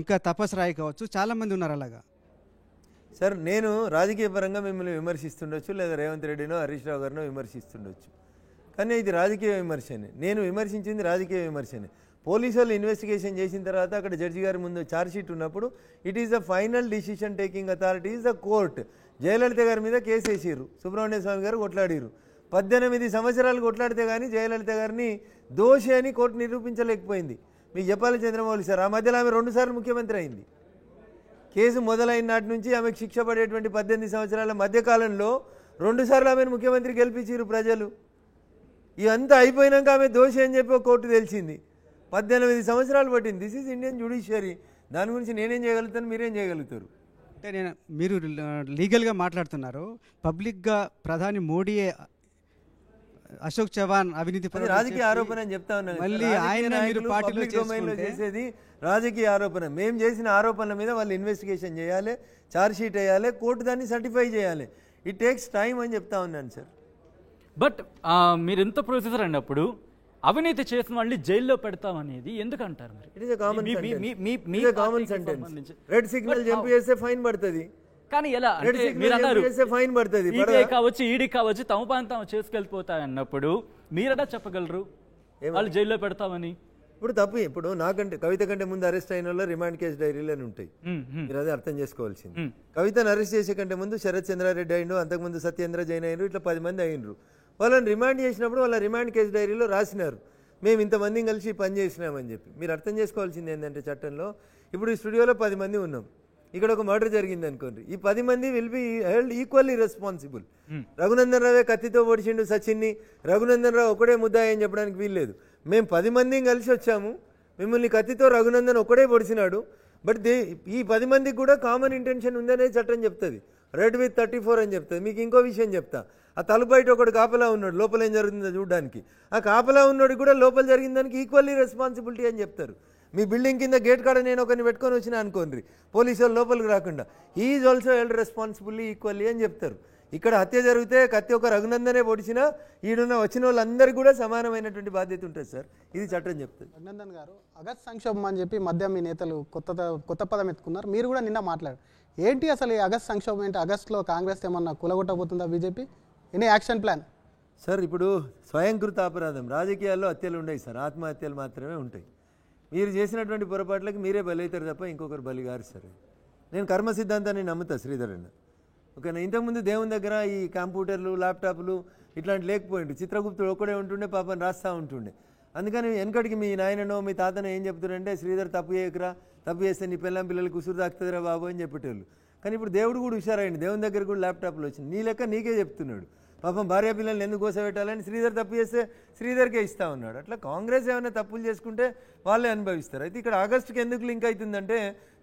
ఇంకా తపస్ రాయ్ కావచ్చు, చాలా మంది ఉన్నారు అలాగా. సార్, నేను రాజకీయ పరంగా మిమ్మల్ని విమర్శిస్తుండొచ్చు, లేదా రేవంత్ రెడ్డినో హరీష్ రావు గారినో విమర్శిస్తుండొచ్చు, కానీ ఇది రాజకీయ విమర్శనే. నేను విమర్శించింది రాజకీయ విమర్శనే. పోలీసు వాళ్ళు ఇన్వెస్టిగేషన్ చేసిన తర్వాత అక్కడ జడ్జి గారి ముందు ఛార్జ్షీట్ ఉన్నప్పుడు it is the final decision taking authority is the court. Jayalalitha గారి మీద కేసు వేసిర్రు, సుబ్రహ్మణ్య స్వామి గారు కొట్లాడిరు. 18 సంవత్సరాలు కొట్లాడితే కానీ జయలలిత గారిని దోషి అని కోర్టు నిరూపించలేకపోయింది. మీకు చెప్పాలి చంద్రమౌళి సార్, ఆ మధ్యలో ఆమె 2 సార్లు ముఖ్యమంత్రి అయింది. కేసు మొదలైన నాటి నుంచి ఆమెకు శిక్ష పడేటువంటి 18 సంవత్సరాల మధ్యకాలంలో 2 సార్లు ఆమెను ముఖ్యమంత్రి గెలిపించారు ప్రజలు. ఇదంతా అయిపోయినాక ఆమె దోషి అని చెప్పి కోర్టు తెలిసింది. 18 సంవత్సరాలు పట్టింది. This is Indian judiciary. దాని గురించి నేనేం చేయగలుగుతాను, మీరేం చేయగలుగుతారు? అంటే మీరు లీగల్గా మాట్లాడుతున్నారు, పబ్లిక్గా ప్రధాని మోడీయే అశోక్ చవాన్ అవినీతి రాజకీయ ఆరోపణ అని చెప్తా ఉన్నాను. మళ్ళీ ఆయన మీరు పార్టీలో చేసేది రాజకీయ ఆరోపణ. మేము చేసిన ఆరోపణల మీద వాళ్ళు ఇన్వెస్టిగేషన్ చేయాలి, ఛార్జ్షీట్ వేయాలి, కోర్టు దాన్ని సర్టిఫై చేయాలి. ఇట్ టేక్స్ టైం అని చెప్తా ఉన్నాను సార్. బట్ మీరు ఎంత ప్రొసీజర్ అన్నప్పుడు అవినీతి చేసిన వాళ్ళని జైల్లో పెడతామనేది ఎందుకంటారు? It is common sentence. Red signal jump చేస్తే ఫైన్ పడుతుంది. కానీ ఎలా ఫైన్ పడుతుంది. కావచ్చు, ఈడీ కావచ్చు, తమ పని తాము చేసుకెళ్ళిపోతాయి అన్నప్పుడు మీరలా చెప్పగలరు వాళ్ళు జైల్లో పెడతామని? ఇప్పుడు తప్పు. ఇప్పుడు నాకంటే కవిత కంటే ముందు అరెస్ట్ అయిన వాళ్ళు రిమాండ్ కేసు డైరీలు అని ఉంటాయి. మీరు అదే అర్థం చేసుకోవాల్సింది. కవితను అరెస్ట్ చేసే కంటే ముందు శరత్ చంద్రారెడ్డి అయిండు, అంతకుముందు సత్యేంద్ర జైన్ అయినరు, ఇట్లా 10 మంది అయినరు. వాళ్ళని రిమాండ్ చేసినప్పుడు వాళ్ళ రిమాండ్ కేసు డైరీలో రాసినారు, మేము ఇంతమందిని కలిసి పని చేసినామని చెప్పి. మీరు అర్థం చేసుకోవాల్సింది ఏంటంటే చట్టంలో ఇప్పుడు ఈ స్టూడియోలో 10 మంది ఉన్నాం, ఇక్కడ ఒక మర్డర్ జరిగింది అనుకోండి, ఈ 10 మంది will be held equally responsible. Raghunandan రావే కత్తితో పొడిచిండు సచిన్ని, రఘునందన్ రావు ఒకడే ముద్దాయి అని చెప్పడానికి వీల్లేదు. మేము 10 మందిని కలిసి వచ్చాము, మిమ్మల్ని కత్తితో రఘునందన్ ఒకడే పొడిచినాడు, బట్ ఈ 10 మందికి కూడా కామన్ ఇంటెన్షన్ ఉందనే చట్టం చెప్తుంది. రెడ్ విత్ 34 అని చెప్తుంది. మీకు ఇంకో విషయం చెప్తా, ఆ తలుపు బయట ఒకడు కాపలా ఉన్నాడు, లోపల ఏం జరుగుతుందో చూడడానికి. ఆ కాపలా ఉన్నాడు కూడా లోపల జరిగిన దానికి ఈక్వల్లీ రెస్పాన్సిబిలిటీ అని చెప్తారు. మీ బిల్డింగ్ కింద గేట్ కాడ నేను ఒకరిని పెట్టుకొని వచ్చినా అనుకోండి, పోలీసు వాళ్ళు లోపలికి రాకుండా, is also held responsibility equally అని చెప్తారు. ఇక్కడ హత్య జరిగితే కత్తి ఒక రఘునందనే పొడిచినా ఈడున్న వచ్చిన వాళ్ళందరికీ కూడా సమానమైనటువంటి బాధ్యత ఉంటుంది సార్. ఇది చట్టం చెప్తుంది. రఘునందన్ గారు, ఆగస్ట్ సంక్షోభం అని చెప్పి మధ్య మీ నేతలు కొత్త పదం ఎత్తుకున్నారు, మీరు కూడా నిన్న మాట్లాడారు. ఏంటి అసలు ఈ ఆగస్ట్ సంక్షోభం ఏంటి? ఆగస్టులో కాంగ్రెస్ ఏమన్నా కూలగొట్టబోతుందా BJP? Any action plan? Sir, ఇప్పుడు స్వయంకృత అపరాధం రాజకీయాల్లో హత్యలు ఉండవు సార్, ఆత్మహత్యలు మాత్రమే ఉంటాయి. మీరు చేసినటువంటి పొరపాట్లకి మీరే బలి అవుతారు తప్ప ఇంకొకరు బలి గారు సార్. నేను కర్మ సిద్ధాంతాన్ని నమ్ముతా శ్రీధర్ అన్న. ఓకేనా? ఇంతకుముందు దేవుని దగ్గర ఈ కంప్యూటర్లు, ల్యాప్టాప్లు ఇట్లాంటి లేకపోయింది. చిత్రగుప్తుడు ఒక్కడే ఉంటుండే, పాపని రాస్తూ ఉంటుండే. అందుకని వెనకడికి మీ నాయననో మీ తాతనో ఏం చెప్తారంటే, శ్రీధర్ తప్పు చేయకురా, తప్పు చేస్తే నీ పిల్లం పిల్లలకి ఉసురు తాకుతుందిరా బాబు అని చెప్పేటోళ్ళు. కానీ ఇప్పుడు దేవుడు కూడా హుషారైంది, దేవుని దగ్గర కూడా ల్యాప్టాప్లు వచ్చింది. నీ లెక్క నీకే చెప్తున్నాడు, పాపం భార్య పిల్లల్ని ఎందుకు కోసపెట్టాలని. శ్రీధర్ తప్పు చేస్తే శ్రీధర్కే ఇస్తూ ఉన్నాడు. అట్లా కాంగ్రెస్ ఏమైనా తప్పులు చేసుకుంటే వాళ్ళే అనుభవిస్తారు. అయితే ఇక్కడ ఆగస్టుకి ఎందుకు లింక్ అవుతుందంటే,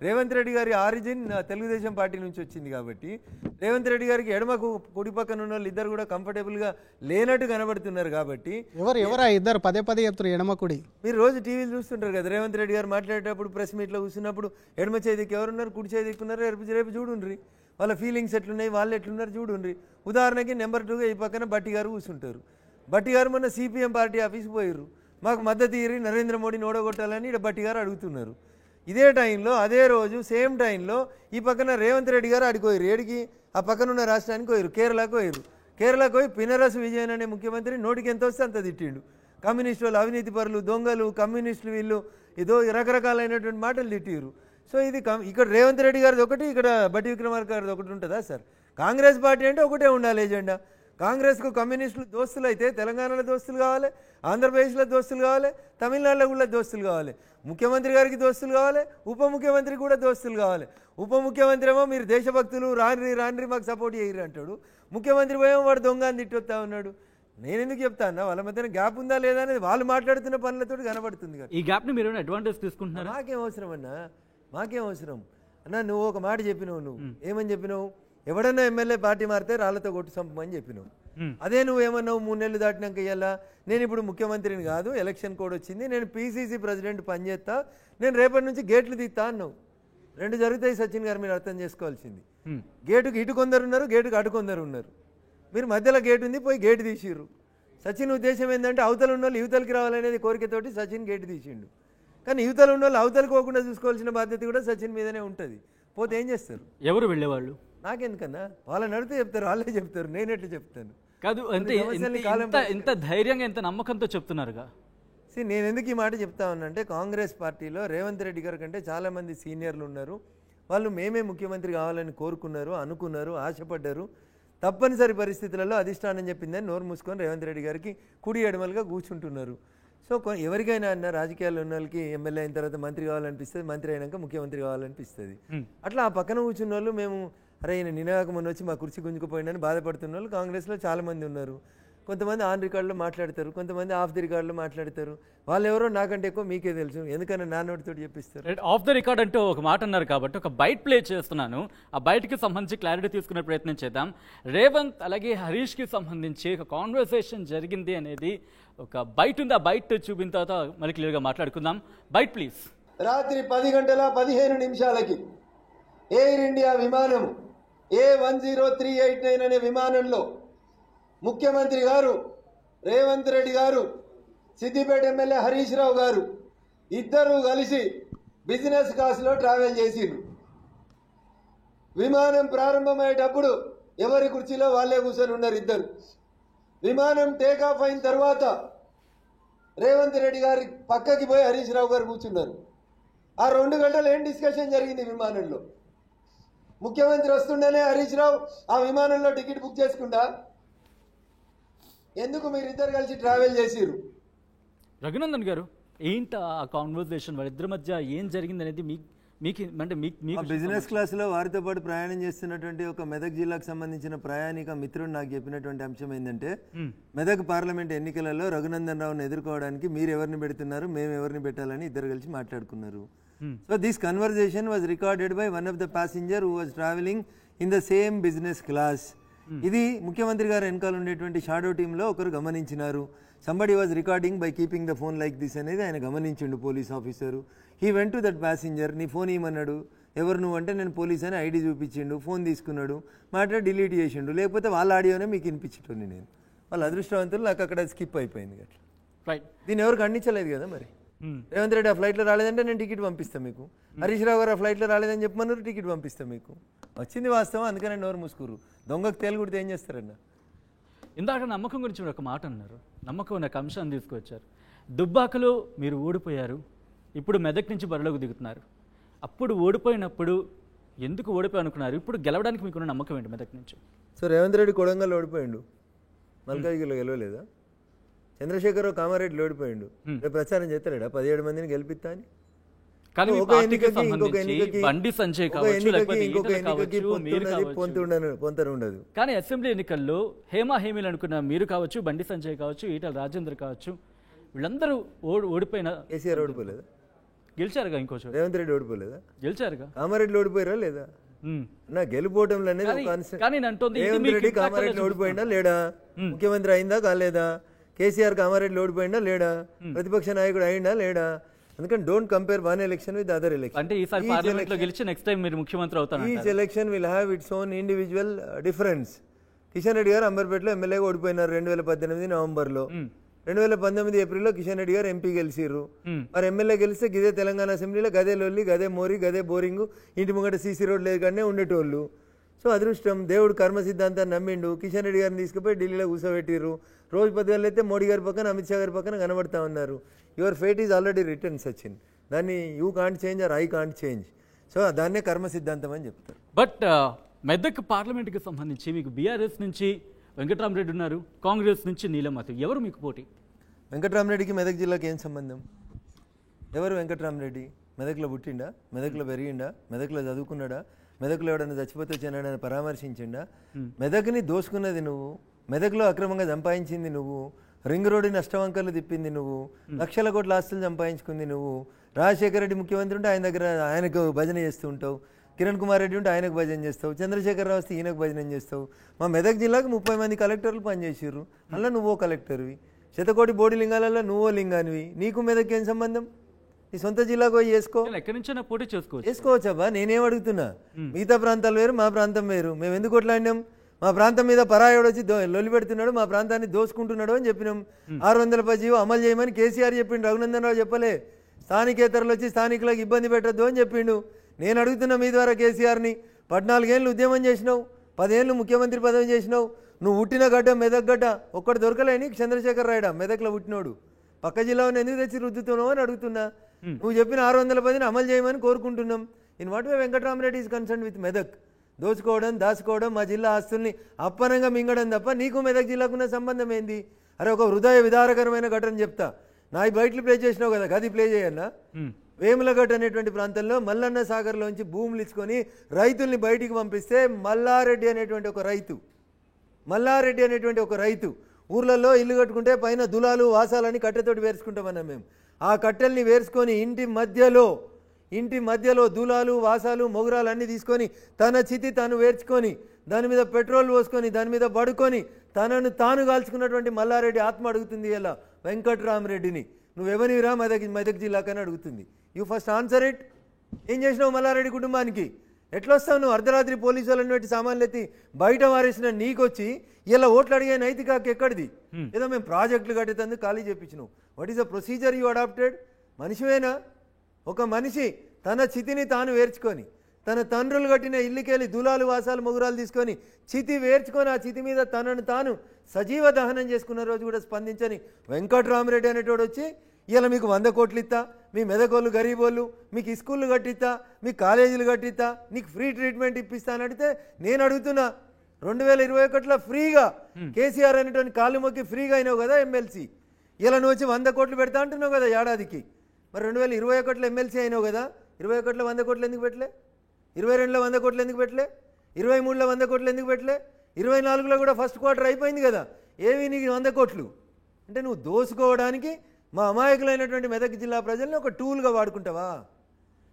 రేవంత్ రెడ్డి గారి ఆరిజిన్ తెలుగుదేశం పార్టీ నుంచి వచ్చింది కాబట్టి రేవంత్ రెడ్డి గారికి ఎడమకు కుడి పక్కన ఉన్న వాళ్ళు ఇద్దరు కూడా కంఫర్టబుల్గా లేనట్టు కనబడుతున్నారు కాబట్టి. ఎవరా ఇద్దరు పదే చెప్తారు ఎడమ కుడి? మీరు రోజు టీవీలు చూస్తుంటారు కదా, రేవంత్ రెడ్డి గారు మాట్లాడేటప్పుడు ప్రెస్ మీట్లో కూర్చున్నప్పుడు ఎడమ చేతికి ఎవరున్నారు, కుడి చేతికి ఉన్నారు, రేపు చూడుండ్రి. వాళ్ళ ఫీలింగ్స్ ఎట్లున్నాయి, వాళ్ళు ఎట్లున్నారు చూడండి. ఉదాహరణకి నెంబర్ 2గా ఈ పక్కన బట్టి గారు కూర్చుంటారు. బట్టి గారు మొన్న సిపిఎం పార్టీ ఆఫీస్కి పోయారు, మాకు మద్దతు ఇరి నరేంద్ర మోడీని ఓడగొట్టాలని ఇక్కడ బట్టి గారు అడుగుతున్నారు. ఇదే టైంలో అదే రోజు సేమ్ టైంలో ఈ పక్కన రేవంత్ రెడ్డి గారు అడిగిపోయారు. ఏడికి ఆ పక్కన ఉన్న రాష్ట్రానికి పోయారు, కేరళకు పోయారు. కేరళకు పోయి పినరసు విజయన్ అనే ముఖ్యమంత్రి నోటికి ఎంత వస్తే అంత తిట్టిండు. కమ్యూనిస్టు వాళ్ళు అవినీతి పరులు, దొంగలు, కమ్యూనిస్టులు, వీళ్ళు ఏదో రకరకాలైనటువంటి మాటలు తిట్టిరు. సో ఇది ఇక్కడ రేవంత్ రెడ్డి గారిది ఒకటి, ఇక్కడ బట్టి విక్రమార్క గారిది ఒకటి ఉంటుందా సార్? కాంగ్రెస్ పార్టీ అంటే ఒకటే ఉండాలి ఎజెండా. కాంగ్రెస్కు కమ్యూనిస్టులు దోస్తులు అయితే తెలంగాణలో దోస్తులు కావాలి, ఆంధ్రప్రదేశ్లో దోస్తులు కావాలి, తమిళనాడులో కూడా దోస్తులు కావాలి. ముఖ్యమంత్రి గారికి దోస్తులు కావాలి, ఉప ముఖ్యమంత్రికి కూడా దోస్తులు కావాలి. ఉప ముఖ్యమంత్రి ఏమో మీరు దేశభక్తులు రాండ్రి మాకు సపోర్ట్ చేయరు అంటాడు, ముఖ్యమంత్రి పోయేమో వాడు దొంగ అని తిట్టొస్తా ఉన్నాడు. నేను ఎందుకు చెప్తా అన్న, వాళ్ళ మధ్యన గ్యాప్ ఉందా లేదా అనేది వాళ్ళు మాట్లాడుతున్న పనులతో కనబడుతుంది కదా. ఈ గ్యాప్ని మీరు అడ్వాంటేజ్ తీసుకుంటున్నారు. మాకేం అవసరం అన్నా, మాకేం అవసరం అన్నా? నువ్వు ఒక మాట చెప్పినావు, నువ్వు ఏమని చెప్పినావు? ఎవడన్నా ఎమ్మెల్యే పార్టీ మారితే రాళ్లతో కొట్టు చంపమని చెప్పినావు. అదే నువ్వు ఏమన్నావు 3 నెలలు దాటినాక ఇయ్యాలా, నేను ఇప్పుడు ముఖ్యమంత్రిని కాదు, ఎలక్షన్ కోడ్ వచ్చింది, నేను పీసీసీ ప్రెసిడెంట్ పనిచేస్తా, నేను రేపటి నుంచి గేట్లు తీస్తా అన్నావు. 2 జరుగుతాయి సచిన్ గారు, మీరు అర్థం చేసుకోవాల్సింది. గేటుకి ఇటు కొందరు ఉన్నారు, గేటుకి అటు కొందరు ఉన్నారు. మీరు మధ్యలో గేటు ఉంది, పోయి గేటు తీసిర్రు. సచిన్ ఉద్దేశం ఏంటంటే అవతల ఉన్న వాళ్ళు యువతలకి రావాలనేది కోరికతోటి సచిన్ గేటు తీసిండు. కానీ యువతలు ఉన్న వాళ్ళు అవతలకు పోకుండా చూసుకోవాల్సిన బాధ్యత కూడా సచిన్ మీదనే ఉంటుంది. పోతే ఏం చేస్తారు? ఎవరు వెళ్ళేవాళ్ళు? నాకెందుకన్నా, వాళ్ళని అడిగితే చెప్తారు, వాళ్ళే చెప్తారు, నేనెట్లు చెప్తాను? కాదు, ఎంత ధైర్యంగా ఎంత నమ్మకంతో చెప్తున్నారుగా. నేను ఎందుకు ఈ మాట చెప్తా ఉన్నానంటే, కాంగ్రెస్ పార్టీలో రేవంత్ రెడ్డి గారి కంటే చాలామంది సీనియర్లు ఉన్నారు. వాళ్ళు మేమే ముఖ్యమంత్రి కావాలని కోరుకున్నారు, అనుకున్నారు, ఆశపడ్డారు. తప్పనిసరి పరిస్థితులలో అధిష్టానం చెప్పిందని నోరు మూసుకొని రేవంత్ రెడ్డి గారికి కుడి ఎడమలుగా కూర్చుంటున్నారు. సో ఎవరికైనా అన్న రాజకీయాల్లో ఉన్న వాళ్ళకి ఎమ్మెల్యే అయిన తర్వాత మంత్రి కావాలనిపిస్తుంది, మంత్రి అయినాక ముఖ్యమంత్రి కావాలనిపిస్తుంది. అట్లా ఆ పక్కన కూర్చున్న వాళ్ళు మేము అరే ఈయన నినాక మొన్న వచ్చి మా కుర్చీ గుంజుకుపోయిందని బాధపడుతున్న వాళ్ళు కాంగ్రెస్లో చాలామంది ఉన్నారు. కొంతమంది ఆన్ రికార్డులో మాట్లాడతారు, కొంతమంది ఆఫ్ ది రికార్డులో మాట్లాడతారు. వాళ్ళు ఎవరో నాకంటే ఎక్కువ మీకే తెలుసు, ఎందుకన్నా నా నోటితో చెప్పిస్తారు. ఆఫ్ ద రికార్డ్ అంటూ ఒక మాట అన్నారు కాబట్టి ఒక బైట్ ప్లే చేస్తున్నాను. ఆ బయటకి సంబంధించి క్లారిటీ తీసుకునే ప్రయత్నం చేద్దాం. రేవంత్ అలాగే హరీష్కి సంబంధించి ఒక కాన్వర్సేషన్ జరిగింది అనేది ఒక బైట్ ఉంది. ఆ బైట్ చూపిన తర్వాత మళ్ళీ క్లియర్గా మాట్లాడుకుందాం. Byte please. రాత్రి 10:15 ఎయిర్ ఇండియా విమానం A10389 అనే విమానంలో ముఖ్యమంత్రి గారు, రేవంత్ రెడ్డి గారు, సిద్దిపేట ఎమ్మెల్యే హరీష్ రావు గారు ఇద్దరూ కలిసి బిజినెస్ క్లాస్లో ట్రావెల్ చేసిండ్రు. విమానం ప్రారంభమయ్యేటప్పుడు ఎవరి కుర్చీలో వాళ్ళే కూర్చొని ఉన్నారు ఇద్దరు. విమానం టేకాఫ్ అయిన తర్వాత రేవంత్ రెడ్డి గారి పక్కకి పోయి హరీష్ రావు గారు కూర్చున్నారు. ఆ 2 గంటలు ఏం డిస్కషన్ జరిగింది విమానంలో? ముఖ్యమంత్రి వస్తుండేనే హరీష్ రావు ఆ విమానంలో టికెట్ బుక్ చేసుకుంటా ఎందుకు మీరిద్దరు కలిసి ట్రావెల్ చేసిరు? రఘునందన్ గారు, ఏంటి ఆ కాన్వర్సేషన్, వాళ్ళిద్దరి మధ్య ఏం జరిగింది అనేది మీకు బిజినెస్ క్లాస్లో వారితో పాటు ప్రయాణం చేస్తున్నటువంటి ఒక మెదక్ జిల్లాకు సంబంధించిన ప్రయాణిక మిత్రుడు నాకు చెప్పినటువంటి అంశం ఏంటంటే, మెదక్ పార్లమెంట్ ఎన్నికలలో రఘునందన్ రావును ఎదుర్కోవడానికి మీరు ఎవరిని పెడుతున్నారు, మేము ఎవరిని పెట్టాలని ఇద్దరు కలిసి మాట్లాడుకున్నారు. So this conversation was recorded by one of the passenger who was travelling in the same business class. ఇది ముఖ్యమంత్రి గారు వెనకాల ఉండేటువంటి షాడో టీంలో ఒకరు గమనించినారు. Somebody was recording by keeping the phone like this అనేది ఆయన గమనించిండు, police officer. He went to that passenger, నీ ఫోన్ ఇవ్వమన్నాడు. ఎవరు నువ్వు అంటే నేను పోలీస్ అని ఐడి చూపించిండు, ఫోన్ తీసుకున్నాడు, మాట్లాడి డిలీట్ చేసిండు. లేకపోతే వాళ్ళ ఆడియోనే మీకు వినిపించేటోని నేను. వాళ్ళ అదృష్టవంతులు, నాకు అక్కడ స్కిప్ అయిపోయింది అట్లా. రైట్, దీన్ని ఎవరు ఖండించలేదు కదా మరి. రేవంత్ రెడ్డి ఆ ఫ్లైట్లో రాలేదంటే నేను టికెట్ పంపిస్తాను మీకు, హరీష్ రావు గారు ఆ ఫ్లైట్లో రాలేదని చెప్పమన్నారు, టికెట్ పంపిస్తాను మీకు. వచ్చింది వాస్తవం, అందుకనే నోరు మూసుకురు. దొంగకు తేలుగుడితే ఏం చేస్తారన్న? ఇందాక నమ్మకం గురించి ఒక మాట అన్నారు, నమ్మకం నాకు అంశాన్ని తీసుకొచ్చారు. దుబ్బాకలో మీరు ఓడిపోయారు, ఇప్పుడు మెదక్ నుంచి బరిలోకి దిగుతున్నారు. అప్పుడు ఓడిపోయినప్పుడు ఎందుకు ఓడిపోయి అనుకున్నారు, ఇప్పుడు గెలవడానికి మీకున్న నమ్మకం ఏంటి మెదక్ నుంచి? సో రేవంత్ రెడ్డి కొడంగల్ ఓడిపోయిండు, మల్కాజ్గిరిలో గెలవలేదా? చంద్రశేఖరరావు కామారెడ్డిలో ఓడిపోయిండు, రేపు ప్రచారం చేస్తాడా 17 మందిని గెలిపిస్తా అని? కానీ ఒక ఎన్నికకి ఇంకొక ఎన్నికకి పొంతన ఉండదు. కానీ అసెంబ్లీ ఎన్నికల్లో హేమీలు అనుకున్న మీరు కావచ్చు, బండి సంజయ్ కావచ్చు, ఈటల రాజేందర్ కావచ్చు, వీళ్ళందరూ ఓడిపోయిన. కేసీఆర్ ఓడిపోలేదా? గెలిచారుగా. ఇంకో చోట రేవంత్ రెడ్డి ఓడిపోలేదా? గెలిచారుగా. కామారెడ్డిలో ఓడిపోయారా లేదా? నా గెలుపోవటం అనేది రేవంత్ రెడ్డి కామారెడ్డిలో ఓడిపోయిందా లేడా? ముఖ్యమంత్రి అయిందా కాలేదా? కేసీఆర్ కామారెడ్డిలో ఓడిపోయిందా లేడా? ప్రతిపక్ష నాయకుడు అయిందా లేడా? అందుకని don't compare one election with other election. అంటే ఈసారి పార్లమెంట్ లో గెలిచి నెక్స్ట్ టైం మీరు ముఖ్యమంత్రి అవుతారు. Each election will have its own individual difference. Kishan Reddy గారు అంబర్పేటలో ఎమ్మెల్యేగా ఓడిపోయినారు 2018 నవంబర్లో. 2019 ఏప్రిల్లో కిషన్ రెడ్డి గారు ఎంపీ గెలిచిర్రు. మరి ఎమ్మెల్యే గెలిస్తే గదే తెలంగాణ అసెంబ్లీలో గదే లొల్లి, గదే మోరీ, గదే బోరింగ్, ఇంటి ముంగట సీసీ రోడ్ లేకనే ఉండేటోళ్ళు. సో అదృష్టం, దేవుడు కర్మ సిద్ధాంతాన్ని నమ్మిండు. కిషన్ రెడ్డి గారిని తీసుకుపోయి ఢిల్లీలో కూర్చోబెట్టిర్రు. రోజు పద్యాలు అయితే మోడీ గారి పక్కన, అమిత్ షా గారి పక్కన కనబడతా ఉన్నారు. Your fate is already return Sachin. దాన్ని you can't change or I can't change. So దాన్నే కర్మ సిద్ధాంతం అని చెప్తారు. బట్ మెదక్ పార్లమెంట్కి సంబంధించి మీకు బీఆర్ఎస్ నుంచి వెంకట్రామరెడ్డి ఉన్నారు, కాంగ్రెస్ నుంచి నీలం మధు. ఎవరు మీకు పోటీ? వెంకట్రామరెడ్డికి మెదక్ జిల్లాకి ఏం సంబంధం? ఎవరు వెంకట్రామరెడ్డి? మెదక్లో పుట్టిండా? మెదక్లో పెరిగిండా? మెదక్లో చదువుకున్నాడా? మెదక్లో ఎవడన్నా చచ్చిపోతే వచ్చానని పరామర్శించిండా? మెదక్ని దోసుకున్నది నువ్వు, మెదక్లో అక్రమంగా సంపాదించింది నువ్వు, రింగ్ రోడ్డుని అష్టవంకర్లు తిప్పింది నువ్వు, లక్షల కోట్ల ఆస్తులు సంపాదించుకుంది నువ్వు. రాజశేఖర రెడ్డి ముఖ్యమంత్రి ఉంటే ఆయన దగ్గర ఆయనకు భజన చేస్తూ ఉంటావు, కిరణ్ కుమార్ రెడ్డి ఉంటే ఆయనకు భజన చేస్తావు, చంద్రశేఖరరావు వస్తే ఈయనకు భజన చేస్తావు. మా మెదక్ జిల్లాకు 30 మంది కలెక్టర్లు పనిచేసిర్రు, అలా నువ్వో కలెక్టర్వి. శతకోటి బోడి లింగాలలో నువ్వో లింగానివి. నీకు మెదక్ ఏం సంబంధం? నీ సొంత జిల్లాకు పోయి చేసుకో. ఎక్కడి నుంచైనా పోటీ చేసుకోవచ్చబ్బా. నేనేం అడుగుతున్నా, మిగతా ప్రాంతాలు వేరు, మా ప్రాంతం వేరు. మేము ఎందుకు కొట్లాడినాం? మా ప్రాంతం మీద పరాయోడు వచ్చి లొల్లి పెడుతున్నాడు, మా ప్రాంతాన్ని దోసుకుంటున్నాడు అని చెప్పినాం. 600 జీవో అమలు చేయమని కేసీఆర్ చెప్పిండు, రఘునందన్ రావు చెప్పలే. స్థానికేతరులు వచ్చి స్థానికులకు ఇబ్బంది పెట్టద్దు అని చెప్పిండు. నేను అడుగుతున్నా మీ ద్వారా కేసీఆర్ని, 14 ఏళ్ళు ఉద్యమం చేసినావు, 10 ఏళ్ళు ముఖ్యమంత్రి పదవి చేసినావు. నువ్వు పుట్టిన గడ్డ మెదక్ గడ్డ, ఒక్కటి దొరకలేని చంద్రశేఖర్ రాయడా మెదక్లో పుట్టినోడు. పక్క జిల్లాను ఎందుకు తెచ్చి రుద్దుతున్నావు అని అడుగుతున్నా. నువ్వు చెప్పిన 610ని అమలు చేయమని కోరుకుంటున్నాం. In what way Venkatramareddy is concern with Medak? దోచుకోవడం, దాచుకోవడం, మా జిల్లా ఆస్తుల్ని అప్పనంగా మింగడం తప్ప నీకు మెదక్ జిల్లాకున్న సంబంధం ఏంది? అరే ఒక హృదయ విదారకరమైన ఘటన చెప్తా. నా బయటలు ప్లే చేసినావు కదా, గది ప్లే చేయన్నా. వేములగడ్డ అనేటువంటి ప్రాంతంలో మల్లన్న సాగర్లోంచి భూములు ఇచ్చుకొని రైతుల్ని బయటికి పంపిస్తే మల్లారెడ్డి అనేటువంటి ఒక రైతు ఊర్లలో ఇల్లు కట్టుకుంటే పైన దులాలు వాసాలని కట్టెతోటి వేర్చుకుంటామన్నాం మేము. ఆ కట్టెల్ని వేర్చుకొని ఇంటి మధ్యలో దులాలు వాసాలు మొగురాలు అన్నీ తీసుకొని తన చితి తాను వేర్చుకొని దాని మీద పెట్రోల్ పోసుకొని దాని మీద పడుకొని తనను తాను కాల్చుకున్నటువంటి మల్లారెడ్డి ఆత్మ అడుగుతుంది ఇలా వెంకట్రామరెడ్డిని, నువ్వెవనివిరా మెదక్ జిల్లాకని అడుగుతుంది. You first answer it. ఏం చేసినావు మల్లారెడ్డి కుటుంబానికి? ఎట్లొస్తావు నువ్వు? అర్ధరాత్రి పోలీసు వాళ్ళని పెట్టి సామాన్లు ఎత్తి బయట వారేసిన నీకొచ్చి ఇలా ఓట్లు అడిగే నైతిక హక్కు ఎక్కడిది? ఏదో మేము ప్రాజెక్టులు కట్టేందుకు ఖాళీ చేయించినావు. What is the procedure you adapted? మనిషివేనా? ఒక మనిషి తన చితిని తాను వేర్చుకొని తన తండ్రులు కట్టిన ఇల్లుకెళ్ళి దులాలు వాసాలు మొగురాలు తీసుకొని చితి వేర్చుకొని ఆ చితి మీద తనను తాను సజీవ దహనం చేసుకున్న రోజు కూడా స్పందించని వెంకట్రామరెడ్డి అనేటోడు వచ్చి ఇలా మీకు 100 కోట్లు ఇస్తా, మీ మెదకోళ్ళు గరీబోళ్ళు, మీకు స్కూళ్ళు కట్టిస్తా, మీ కాలేజీలు కట్టిస్తా, నీకు ఫ్రీ ట్రీట్మెంట్ ఇప్పిస్తా అని అడిగితే నేను అడుగుతున్నా, 2021లో ఫ్రీగా కేసీఆర్ అనేటువంటి కాళ్ళు మొక్కి ఫ్రీగా అయినావు కదా ఎమ్మెల్సీ. ఇలా నువ్వు వచ్చి 100 కోట్లు పెడతా అంటున్నావు కదా ఏడాదికి. మరి 2021లో ఎమ్మెల్సీ అయినావు కదా, 21లో 100 కోట్లు ఎందుకు పెట్టలే? 22లో 100 కోట్లు ఎందుకు పెట్టలే? 23లో 100 కోట్లు ఎందుకు పెట్టలే? 24లో కూడా ఫస్ట్ క్వార్టర్ అయిపోయింది కదా, ఏవి నీకు 100 కోట్లు? అంటే నువ్వు దోసుకోవడానికి మా అమాయకులైనటువంటి మెదక్ జిల్లా ప్రజల్ని ఒక టూల్గా వాడుకుంటావా?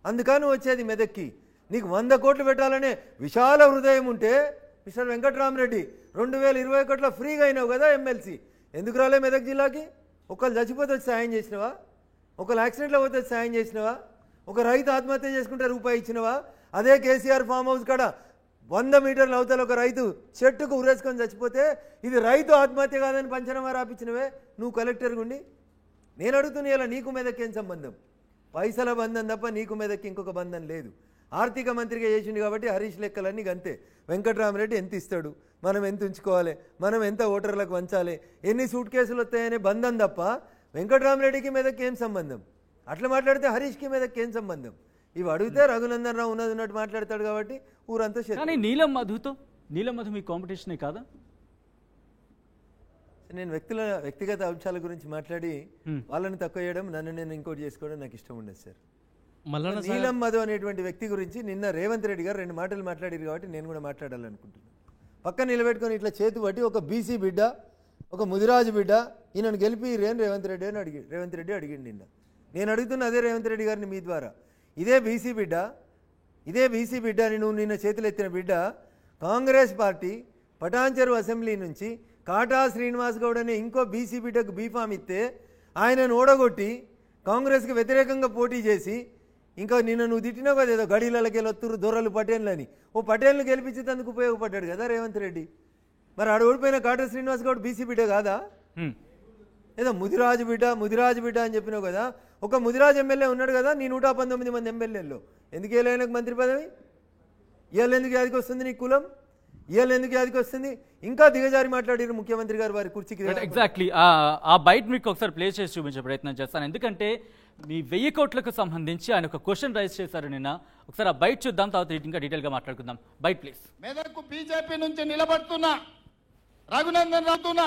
అందుకని వచ్చేది మెదక్కి. నీకు 100 కోట్లు పెట్టాలనే విశాల హృదయం ఉంటే మిస్టర్ వెంకట్రామరెడ్డి 2021లో ఫ్రీగా అయినావు కదా ఎమ్మెల్సీ, ఎందుకు రాలే మెదక్ జిల్లాకి? ఒకళ్ళు చచ్చిపోతే వచ్చి సాయం చేసినవా? ఒకళ్ళు యాక్సిడెంట్లో పోతే సాయం చేసినవా? ఒక రైతు ఆత్మహత్య చేసుకుంటే రూపాయి ఇచ్చినవా? అదే కేసీఆర్ ఫామ్ హౌస్ కాడ 100 మీటర్ల అవతల ఒక రైతు చెట్టుకు ఉరేసుకొని చచ్చిపోతే ఇది రైతు ఆత్మహత్య కాదని పంచనామా రాపించినవే నువ్వు కలెక్టర్ గుండి. నేను అడుగుతున్నా ఇలా నీకు మెదక్కి ఏం సంబంధం? పైసల బంధం తప్ప నీకు మెదక్కి ఇంకొక బంధం లేదు. ఆర్థిక మంత్రిగా చేసిండు కాబట్టి హరీష్ లెక్కలన్నీ అంతే. వెంకట్రామరెడ్డి ఎంత ఇస్తాడు, మనం ఎంత ఉంచుకోవాలి, మనం ఎంత ఓటర్లకు వంచాలి, ఎన్ని సూట్ కేసులు వస్తాయనే బంధం తప్ప వెంకట్రామరెడ్డికి మెదక్కి ఏం సంబంధం? అట్లా మాట్లాడితే హరీష్కి మెదక్కి ఏం సంబంధం? ఇవి అడిగితే రఘునందన్ రావు ఉన్నట్టు మాట్లాడతాడు కాబట్టి ఊరంతా. కానీ నీలం మధు మీ కాంపిటీషనే కాదా? నేను వ్యక్తిగత అంశాల గురించి మాట్లాడి వాళ్ళని తక్కువ చేయడం, నన్ను నేను ఇంకోటి చేసుకోవడం నాకు ఇష్టం ఉండదు సార్. నీలం మధు అనేటువంటి వ్యక్తి గురించి నిన్న రేవంత్ రెడ్డి గారు 2 మాటలు మాట్లాడారు కాబట్టి నేను కూడా మాట్లాడాలనుకుంటున్నాను. పక్కన నిలబెట్టుకొని ఇట్లా చేతి పట్టి ఒక బీసీ బిడ్డ, ఒక ముదిరాజు బిడ్డ, ఈయనను గెలిపి రేవంత్ రెడ్డి అడిగిండు నిన్న. నేను అడుగుతున్న అదే రేవంత్ రెడ్డి గారిని మీ ద్వారా, ఇదే బీసీ బిడ్డ అని నువ్వు నిన్న చేతులు ఎత్తిన బిడ్డ కాంగ్రెస్ పార్టీ పటాన్చెరు అసెంబ్లీ నుంచి కాటా శ్రీనివాస్ గౌడ్ అనే ఇంకో బీసీ బిడ్డకు బీఫామ్ ఇస్తే ఆయనను ఓడగొట్టి కాంగ్రెస్కి వ్యతిరేకంగా పోటీ చేసి ఇంకా నిన్న నువ్వు తిట్టినావు కదా ఏదో గడీలకి వెళ్ళొత్తురు దొరలు పటేళ్ళని ఓ పటేల్ని గెలిపించేందుకు ఉపయోగపడ్డాడు కదా రేవంత్ రెడ్డి. మరి ఆడ ఓడిపోయిన కాటా శ్రీనివాస్ గౌడ్ బీసీ బిడ్డ కాదా? ఏదో ముదిరాజు బిడ్డ అని చెప్పినావు కదా. ఒక ముదిరాజు ఎమ్మెల్యే ఉన్నాడు కదా నీ 119 మంది ఎమ్మెల్యేల్లో. ఎందుకు వెళ్ళాయనకు మంత్రి పదవి? ఇవాళ ఎందుకు యాదికి వస్తుంది నీ కులం? ఇవాళ ఎందుకు యాదికి వస్తుంది? ఇంకా దిగజారి మాట్లాడారు ముఖ్యమంత్రి గారు వారి కుర్చీకి. ఎగ్జాక్ట్లీ ఆ బైట్ మీకు ఒకసారి ప్లే చేసి చూపించే ప్రయత్నం చేస్తాను. ఎందుకంటే మీ 1000 కోట్లకు సంబంధించి ఆయన ఒక క్వశ్చన్ రైజ్ చేశారు నిన్న. ఒకసారి ఆ బైట్ చూద్దాం, తర్వాత ఇంకా డీటెయిల్గా మాట్లాడుకుందాం. Byte please. మెదక్కు బీజేపీ నుంచి నిలబడుతున్నా రఘునందన్ రావుతున్నా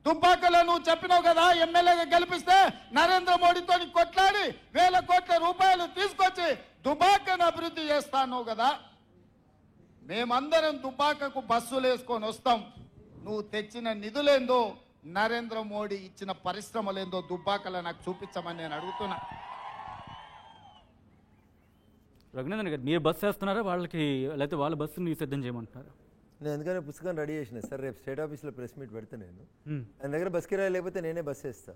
దుబ్బాకలో నువ్వు చెప్పినావు కదా ఎమ్మెల్యేగా గెలిపిస్తే నరేంద్ర మోడీతో కొట్లాడి 1000 కోట్ల రూపాయలు తీసుకొచ్చి దుబ్బాకను అభివృద్ధి చేస్తాను కదా. మేమందరం దుబ్బాకకు బస్సులు వేసుకొని వస్తాం. నువ్వు తెచ్చిన నిధులేందో నరేంద్ర మోడీ ఇచ్చిన పరిశ్రమలేందో దుబ్బాకలో నాకు చూపించమని నేను అడుగుతున్నా. రఘునందన్ గారు మీరు బస్సు వేస్తున్నారా వాళ్ళకి, లేకపోతే వాళ్ళ బస్సుని సిద్ధం చేయమంటున్నారా? నేను ఎందుకని పుస్తకం రెడీ చేసిన సార్. రేపు స్టేట్ ఆఫీస్లో ప్రెస్ మీట్ పెడతా. నేను ఆయన దగ్గర బస్ కిరాయి లేకపోతే నేనే బస్ వేస్తా.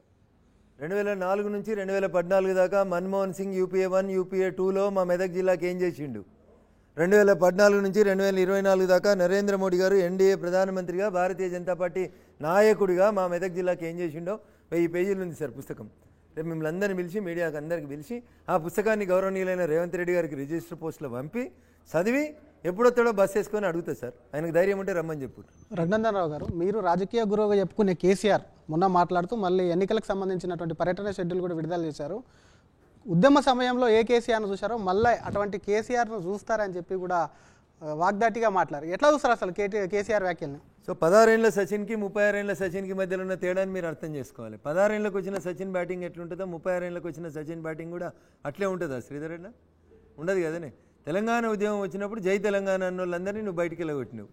2004 నుంచి 2014 దాకా మన్మోహన్ సింగ్ UPA 1 UPA 2లో మా మెదక్ జిల్లాకి ఏం చేసిండు? 2014 నుంచి 2024 దాకా నరేంద్ర మోడీ గారు NDA ప్రధానమంత్రిగా భారతీయ జనతా పార్టీ నాయకుడిగా మా మెదక్ జిల్లాకి ఏం చేసిండో 1000 పేజీలు ఉంది సార్ పుస్తకం. రేపు మిమ్మల్ని అందరినీ పిలిచి మీడియాకి అందరికి పిలిచి ఆ పుస్తకాన్ని గౌరవనీయులైన రేవంత్ రెడ్డి గారికి రిజిస్టర్ పోస్టులో పంపి చదివి ఎప్పుడొస్తాడో బస్ వేసుకొని అడుగుతా సార్. ఆయనకు ధైర్యం ఉంటే రమ్మని చెప్పు. రఘునందన్ రావు గారు, మీరు రాజకీయ గురువుగా చెప్పుకునే కేసీఆర్ మొన్న మాట్లాడుతూ మళ్ళీ ఎన్నికలకు సంబంధించినటువంటి పర్యటన షెడ్యూల్ కూడా విడుదల చేశారు. ఉద్యమ సమయంలో ఏ కేసీఆర్ను చూశారో మళ్ళీ అటువంటి కేసీఆర్ను చూస్తారని చెప్పి కూడా వాగ్దాటిగా మాట్లాడారు. ఎట్లా చూస్తారు అసలు కేసీఆర్ వ్యాఖ్యల్ని? సో 16 ఏళ్ల సచిన్కి 36 ఏళ్ల సచిన్కి మధ్యలో ఉన్న తేడాని మీరు అర్థం చేసుకోవాలి. 16 ఏళ్ళకి వచ్చిన సచిన్ బ్యాటింగ్ ఎట్లుంటుందో 36 ఏళ్ళకి వచ్చిన సచిన్ బ్యాటింగ్ కూడా అట్లే ఉంటుందా శ్రీధర్ అన్న? ఉండదు కదనే. తెలంగాణ ఉద్యమం వచ్చినప్పుడు జై తెలంగాణ అన్న వాళ్ళందరినీ నువ్వు బయటికి వెళ్ళగొట్టినావు.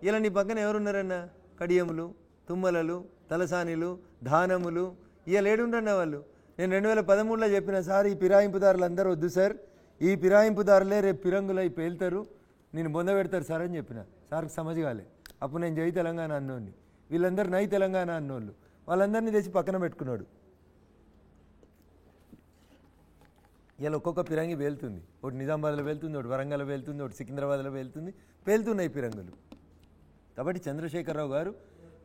ఇలా నీ పక్కన ఎవరున్నారన్నా? కడియములు, తుమ్మలలు, తలసానిలు, దానములు, ఇలా ఏడుండన్న వాళ్ళు. నేను 2013లో చెప్పిన సార్ ఈ పిరాయింపుదారులు అందరూ వద్దు సార్, ఈ పిరాయింపుదారులే రేపు పిరంగులై పేలుతారు, నేను బొంద పెడతారు సార్ అని చెప్పిన. సార్కి సమజ్ కాలే. అప్పుడు నేను జై తెలంగాణ అన్నోడిని, వీళ్ళందరూ నై తెలంగాణ అన్నోళ్ళు. వాళ్ళందరినీ తెచ్చి పక్కన పెట్టుకున్నాడు. ఇలా ఒక్కొక్క పిరంగి పేలుతుంది. ఒకటి నిజామాబాద్లో పేలుతుంది, ఒకటి వరంగల్లో పేలుతుంది, ఒకటి సికింద్రాబాద్లో పేలుతుంది. పేలుతున్నాయి పిరంగులు. కాబట్టి చంద్రశేఖరరావు గారు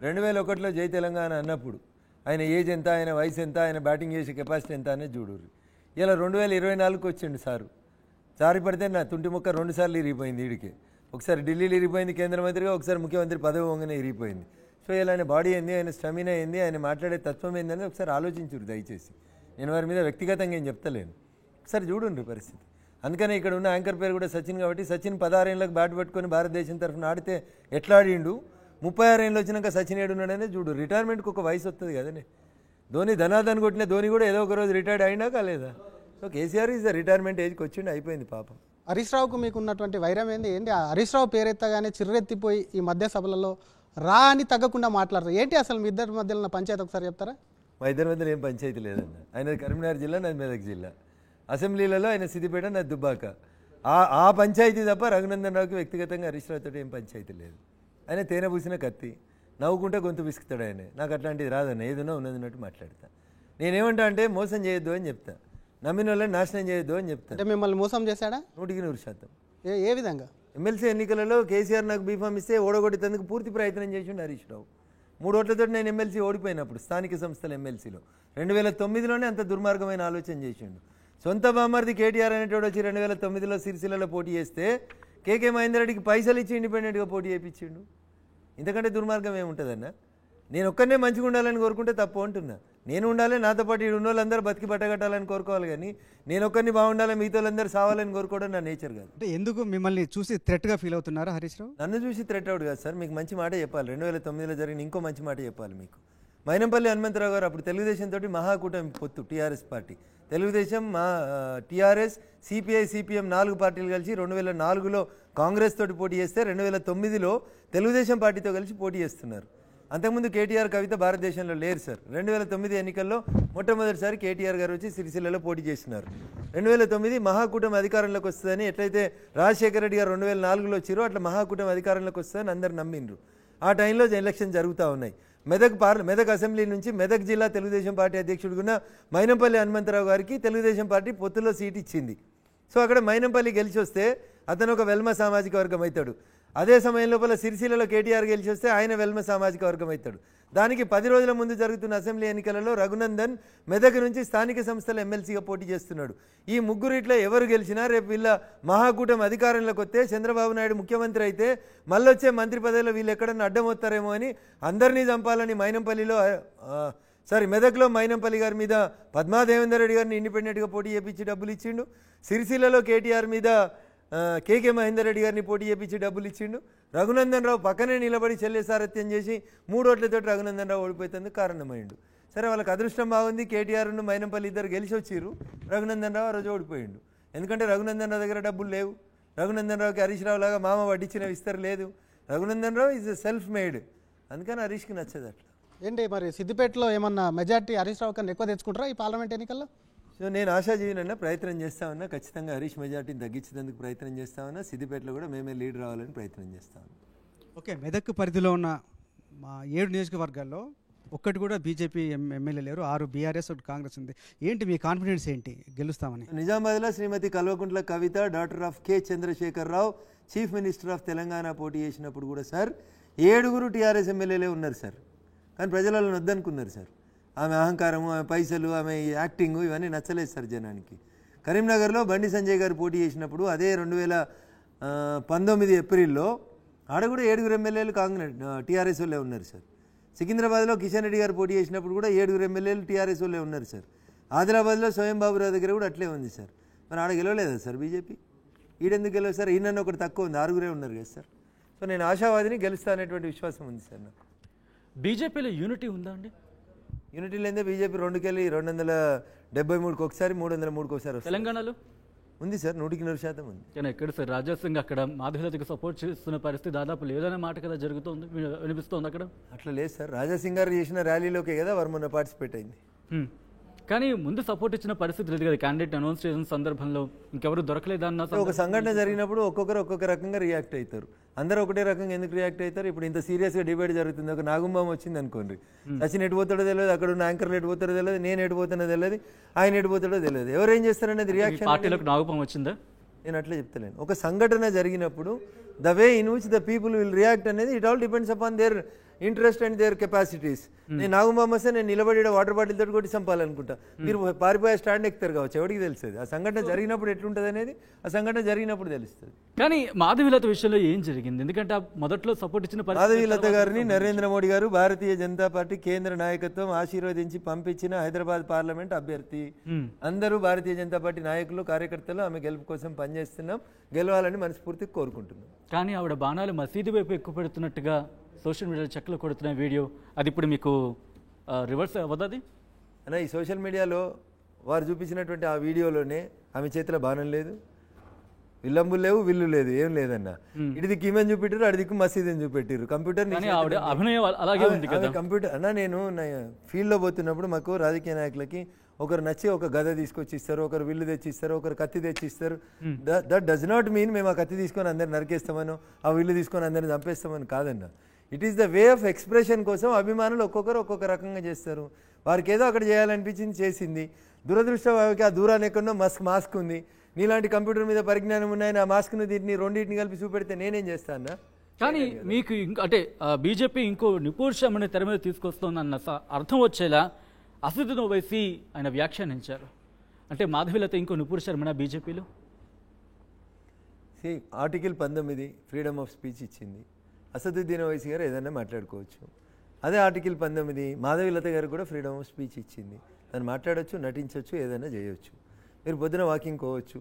2001లో జై తెలంగాణ అన్నప్పుడు ఆయన ఏజ్ ఎంత, ఆయన వయసు ఎంత, ఆయన బ్యాటింగ్ చేసే కెపాసిటీ ఎంత అనేది చూడరు. ఇలా 2024కి వచ్చిండు సారు. జారి పడితే నా తుంటి మొక్క 2 సార్లు ఇరిగిపోయింది. ఈడికి ఒకసారి ఢిల్లీలో ఇరిగిపోయింది కేంద్ర మంత్రిగా, ఒకసారి ముఖ్యమంత్రి పదవి వంగనే ఇరిగిపోయింది. సో ఇలా ఆయన బాడీ ఏంది, ఆయన స్టామినా ఏంది, ఆయన మాట్లాడే తత్వం ఏందని ఒకసారి ఆలోచించురు దయచేసి. నేను వారి మీద వ్యక్తిగతంగా ఏం చెప్తలేను, ఒకసారి చూడండి పరిస్థితి. అందుకనే ఇక్కడ ఉన్న యాంకర్ పేరు కూడా సచిన్ కాబట్టి సచిన్ 16 ఏళ్ళకి బ్యాట్ పట్టుకొని భారతదేశం తరఫున ఆడితే ఎట్లా ఆడిండు, 36 ఏళ్ళు వచ్చినాక సచిన్ ఏడున్నాడనే చూడు. రిటైర్మెంట్కి ఒక వయసు వస్తుంది కదనే. ధోని ధనాధన్ కొట్టిన ధోని కూడా ఏదో ఒక రోజు రిటైర్డ్ అయినా కాలేదా? So KCR is the retirement ఏజ్కి వచ్చిండు, అయిపోయింది పాపం. హరీష్ రావుకు మీకు ఉన్నటువంటి వైరం ఏంది? హరీష్ రావు పేరెత్తగానే చిర్రెత్తిపోయి ఈ మధ్య సభలలో రా అని తగ్గకుండా మాట్లాడతారు. ఏంటి అసలు మీ ఇద్దరి మధ్యలో ఉన్న పంచాయతీ ఒకసారి చెప్తారా? మా ఇద్దరి మధ్యలో ఏం పంచాయతీ లేదన్న. ఆయనది కరీంనగర్ జిల్లా, నాది మెదక్ జిల్లా. అసెంబ్లీలలో ఆయన సిద్దిపేట, నాది దుబ్బాక. ఆ పంచాయతీ తప్ప రఘునందన్ రావుకి వ్యక్తిగతంగా హరీష్ రావుతో ఏం పంచాయతీ లేదు. ఆయన తేనె పూసిన కత్తి, నవ్వుకుంటే గొంతు పిసుకుతాడు ఆయన. నాకు అట్లాంటిది రాదన్న, ఏదైనా ఉన్నదిన్నట్టు మాట్లాడతా. నేనేమంటా అంటే మోసం చేయొద్దు అని చెప్తా, నమ్మిన వాళ్ళని నాశనం చేయొద్దు అని చెప్తా. అంటే మిమ్మల్ని మోసం చేశాడా? 100% ఏ విధంగా? ఎమ్మెల్సీ ఎన్నికలలో కేసీఆర్ నాకు బీఫామ్ ఇస్తే ఓడగొట్టేందుకు పూర్తి ప్రయత్నం చేసిండు హరీష్ రావు. 3 ఓట్లతో నేను ఎమ్మెల్సీ ఓడిపోయినప్పుడు స్థానిక సంస్థల ఎమ్మెల్సీలో 2009లోనే అంత దుర్మార్గమైన ఆలోచన చేసిండు. సొంత బామ్మర్ది కేటీఆర్ అనేటోడు వచ్చి 2009లో సిరిసిల్లలో పోటీ చేస్తే కేకే మహేందర్ రెడ్డికి పైసలు ఇచ్చి ఇండిపెండెంట్గా పోటీ చేయించిండు. ఇంతకంటే దుర్మార్గం ఏముంటుందన్న? నేను ఒక్కనే మంచిగా ఉండాలని కోరుకుంటే తప్పు అంటున్నా. నేను ఉండాలి, నాతో పాటు ఉన్న వాళ్ళందరూ బతికి పట్టగట్టాలని కోరుకోవాలి, కానీ నేను ఒక్కరిని బాగుండాలి మిగతా వాళ్ళందరూ సావాలని కోరుకోవడం నా నేచర్ కాదు. అంటే ఎందుకు మిమ్మల్ని చూసి థ్రెట్గా ఫీల్ అవుతున్నారా హరీష్ రావు? నన్ను చూసి థ్రెట్ అవుట్ కాదు సార్, మీకు మంచి మాట చెప్పాలి. 2009లో జరిగిన ఇంకో మంచి మాట చెప్పాలి మీకు. మైనంపల్లి హనుమంతరావు గారు అప్పుడు తెలుగుదేశం తోటి మహాకూటమి పొత్తు, TRS party, Telugu Desam, TRS, CPI, CPM 4 పార్టీలు కలిసి 2004లో కాంగ్రెస్ తోటి పోటీ చేస్తే 2009లో తెలుగుదేశం పార్టీతో కలిసి పోటీ చేస్తున్నారు. అంతకుముందు కేటీఆర్, కవిత భారతదేశంలో లేరు సార్. 2009 ఎన్నికల్లో మొట్టమొదటిసారి కేటీఆర్ గారు వచ్చి సిరిసిల్లలో పోటీ చేస్తున్నారు. 2009 మహాకూటమి అధికారంలోకి వస్తుందని, ఎట్లయితే రాజశేఖర రెడ్డి గారు 2004లో వచ్చిరో అట్లా మహాకూటమి అధికారంలోకి వస్తుందని అందరు నమ్మిండ్రు. ఆ టైంలో ఎలక్షన్ జరుగుతూ ఉన్నాయి. మెదక్ అసెంబ్లీ నుంచి మెదక్ జిల్లా తెలుగుదేశం పార్టీ అధ్యక్షుడుగా మైనంపల్లి హనుమంతరావు గారికి తెలుగుదేశం పార్టీ పొత్తులో సీట్ ఇచ్చింది. సో అక్కడ మైనంపల్లి గెలిచి వస్తే అతను ఒక వెల్మ సామాజిక వర్గం అవుతాడు. అదే సమయం లోపల సిరిసిల్లలో కేటీఆర్ గెలిచి వస్తే ఆయన వెల్మ సామాజిక వర్గం అవుతాడు. దానికి 10 రోజుల ముందు జరుగుతున్న అసెంబ్లీ ఎన్నికలలో రఘునందన్ మెదక్ నుంచి స్థానిక సంస్థల ఎమ్మెల్సీగా పోటీ చేస్తున్నాడు. ఈ ముగ్గురిట్లో ఎవరు గెలిచినా రేపు వీళ్ళ మహాకూటమి అధికారంలోకి వస్తే చంద్రబాబు నాయుడు ముఖ్యమంత్రి అయితే మళ్ళొచ్చే మంత్రి పదవిలో వీళ్ళు ఎక్కడన్నా అడ్డమవుతారేమో అని అందరినీ చంపాలని మెదక్లో మైనంపల్లి గారి మీద పద్మాదేవేందర్ రెడ్డి గారిని ఇండిపెండెంట్గా పోటీ చేపించి డబ్బులు ఇచ్చిండు. సిరిసిల్లలో కేటీఆర్ మీద కేకే మహేందర్ రెడ్డి గారిని పోటీ చేపించి డబ్బులు ఇచ్చిండు. రఘునందన్ రావు పక్కనే నిలబడి చెల్లె సారథ్యం చేసి 3 ఓట్లతో రఘునందన్ రావు ఓడిపోయేందుకు కారణమైండు. సరే, వాళ్ళకి అదృష్టం బాగుంది, కేటీఆర్ను మైనంపల్లి ఇద్దరు గెలిచి వచ్చిర్రు. రఘునందన్ రావు ఆ రోజు ఓడిపోయిండు. ఎందుకంటే రఘునందన్ రావు దగ్గర డబ్బులు లేవు. రఘునందన్ రావుకి హరీష్ రావు లాగా మామ వడ్డించిన విస్తరు లేదు. Raghunandan Rao is self made, అందుకని హరీష్కి నచ్చదు అట్లా. ఏంటి మరి సిద్దిపేటలో ఏమన్నా మెజార్టీ హరీష్ రావు కన్నా ఎక్కువ తెచ్చుకుంటారా ఈ పార్లమెంట్ ఎన్నికల్లో? సో నేను ఆశాజీవినన్నా ప్రయత్నం చేస్తా ఉన్నా. ఖచ్చితంగా హరీష్ మెజార్టీని తగ్గించేందుకు ప్రయత్నం చేస్తా ఉన్నా. సిద్దిపేటలో కూడా మేమే లీడ్ రావాలని ప్రయత్నం చేస్తా ఉన్నాం. ఓకే, మెదక్ పరిధిలో ఉన్న మా 7 నియోజకవర్గాల్లో ఒక్కటి కూడా బీజేపీ ఎమ్మెల్యే లేరు, 6 బీఆర్ఎస్, 1 కాంగ్రెస్ ఉంది. ఏంటి మీ కాన్ఫిడెన్స్ ఏంటి గెలుస్తామని? నిజామాబాద్లో Shrimati Kalvakuntla Kavitha, daughter of K Chandrashekar Rao, chief minister of Telangana పోటీ చేసినప్పుడు కూడా సార్ 7 టీఆర్ఎస్ ఎమ్మెల్యేలే ఉన్నారు సార్. కానీ ప్రజలను వద్దనుకున్నారు సార్. ఆమె అహంకారము, ఆమె పైసలు, ఆమె యాక్టింగు ఇవన్నీ నచ్చలేదు సార్ జనానికి. కరీంనగర్లో బండి సంజయ్ గారు పోటీ చేసినప్పుడు అదే 2019 ఏప్రిల్లో ఆడ కూడా 7 ఎమ్మెల్యేలు కాంగ్రెస్ టీఆర్ఎస్ వాళ్ళే ఉన్నారు సార్. సికింద్రాబాద్లో కిషన్ రెడ్డి గారు పోటీ చేసినప్పుడు కూడా 7 ఎమ్మెల్యేలు టీఆర్ఎస్ వాళ్ళే ఉన్నారు సార్. ఆదిలాబాద్లో స్వయం బాబురావు దగ్గర కూడా అట్లే ఉంది సార్. మరి ఆడ గెలవలేదా సార్ బీజేపీ? ఈడెందుకు గెలవు సార్? ఈయన ఒకటి తక్కువ ఉంది, 6 ఉన్నారు కదా సార్. సో నేను ఆశావాదిని, గెలుస్తా అనేటువంటి విశ్వాసం ఉంది సార్ నాకు. బీజేపీలో యూనిటీ ఉందా అండి? యూనిటీ లేదే బీజేపీ 2కెళ్ళి 273కి ఒకసారి, 303కి ఒకసారి వస్తుంది. తెలంగాణలో ఉంది సార్, 100% ఉంది. కానీ ఎక్కడ సార్ రాజా సింగ్ అక్కడ మాధవీలతకు సపోర్ట్ చేస్తున్న పరిస్థితి దాదాపు లేదనే మాట కదా జరుగుతుంది, వినిపిస్తోంది అక్కడ. అట్లా లేదు సార్, రాజా సింగ్ గారు చేసిన ర్యాలీలోకే కదా వారు మొన్న పార్టిసిపేట్ అయింది. కానీ ముందు సపోర్ట్ ఇచ్చిన పరిస్థితి లేదు కదా, క్యాండిడేట్ అనౌన్స్ చేసిన సందర్భంలో ఇంకెవరు దొరకలేదన్న ఒక సంఘటన జరిగినప్పుడు ఒక్కొక్క రకంగా రియాక్ట్ అవుతారు. అందరూ ఒకటే రకంగా ఎందుకు రియాక్ట్ అవుతారు? ఇప్పుడు ఇంత సీరియస్గా డిబేట్ జరుగుతుంది, ఒక నాగుంబం వచ్చింది అనుకోండి, సచిన్ ఎడిపోతాడో తెలియదు, అక్కడ ఉన్న యాంకర్లు ఎడిపోతాడో తెలియదు, నేను ఎడిపోతానో తెలియదు, ఆయన ఎడిపోతాడో తెలియదు, ఎవరు ఏం చేస్తారనేది రియాక్షన్. పార్టీలకు నాగుంబం వచ్చిందా? నేను అట్లా చెప్తలేను. ఒక సంఘటన జరిగినప్పుడు the way in which the people will react అనేది it all depends upon their interest and their capacities. నేను నాగుంబమ్మ వస్తే నేను నిలబడి వాటర్ బాటిల్ తోటి కొట్టి చంపాలనుకుంటా, మీరు పారిపోయే స్టాండ్ ఎక్కుతారు కావచ్చు, ఎవరికి తెలుస్తుంది? ఆ సంఘటన జరిగినప్పుడు ఎట్లుంటుంది అనేది ఆ సంఘటన జరిగినప్పుడు తెలుస్తుంది. కానీ మాధవీలత విషయంలో ఏం జరిగింది? ఎందుకంటే మొదట్లో సపోర్ట్ ఇచ్చిన మాధవీలత గారిని నరేంద్ర మోడీ గారు భారతీయ జనతా పార్టీ కేంద్ర నాయకత్వం ఆశీర్వదించి పంపించిన హైదరాబాద్ పార్లమెంట్ అభ్యర్థి. అందరూ భారతీయ జనతా పార్టీ నాయకులు, కార్యకర్తలు ఆమె గెలుపు కోసం పనిచేస్తున్నాం, గెలవాలని మనస్ఫూర్తిగా కోరుకుంటున్నాం. కానీ ఆవిడ బాణాలు మసీదు వైపు ఎక్కువ పెడుతున్నట్టుగా సోషల్ మీడియాలో చెక్కలు కొడుతున్న వీడియో, అది ఇప్పుడు మీకు రివర్స్ అవ్వదు? అన్న, ఈ సోషల్ మీడియాలో వారు చూపించినటువంటి ఆ వీడియోలోనే ఆమె చేతిలో బాణం లేదు, విల్లంబులు లేవు, విల్లు లేదు, ఏం లేదన్న. ఇటు దిక్కు చూపెట్టారు, అటు దిక్కు మసీదుని చూపెట్టారు. కంప్యూటర్ కంప్యూటర్ అన్న, నేను ఫీల్డ్లో పోతున్నప్పుడు మాకు రాజకీయ నాయకులకి ఒకరు నచ్చి ఒక గద తీసుకొచ్చి ఇస్తారు, ఒకరు విల్లు తెచ్చిస్తారు, ఒకరు కత్తి తెచ్చిస్తారు. దట్ డస్ నాట్ మీన్ మేము ఆ కత్తి తీసుకొని అందరిని నరికేస్తామను, ఆ విల్లు తీసుకొని అందరిని చంపేస్తామని కాదన్న. It is the way of expression కోసం అభిమానులు ఒక్కొక్కరు ఒక్కొక్క రకంగా చేస్తారు. వారికి ఏదో అక్కడ చేయాలనిపించింది, చేసింది. దురదృష్టం ఆ దూరాన్ని ఎక్కడో మాస్క్ ఉంది, నీలాంటి కంప్యూటర్ మీద పరిజ్ఞానం ఉన్నాయని ఆ మాస్క్ను దీన్ని రెండింటిని కలిపి చూపెడితే నేనేం చేస్తాను? కానీ మీకు అంటే బీజేపీ ఇంకో నిపూర్షమని తెర మీద తీసుకొస్తుందన్న అర్థం వచ్చేలా అసదుద్దీన్ ఓవైసీ ఆయన వ్యాఖ్యానించారు. అంటే మాధవీలత ఇంకో నిపూర్షమన బీజేపీలో? ఆర్టికల్ 19 ఫ్రీడమ్ ఆఫ్ స్పీచ్ ఇచ్చింది. అసదుద్దీన్ ఓవైసీ గారు ఏదైనా మాట్లాడుకోవచ్చు. అదే ఆర్టికల్ 19 మాధవీలత గారు కూడా ఫ్రీడమ్ ఆఫ్ స్పీచ్ ఇచ్చింది. దాన్ని మాట్లాడవచ్చు, నటించవచ్చు, ఏదైనా చేయవచ్చు. మీరు పొద్దున వాకింగ్ పోవచ్చు,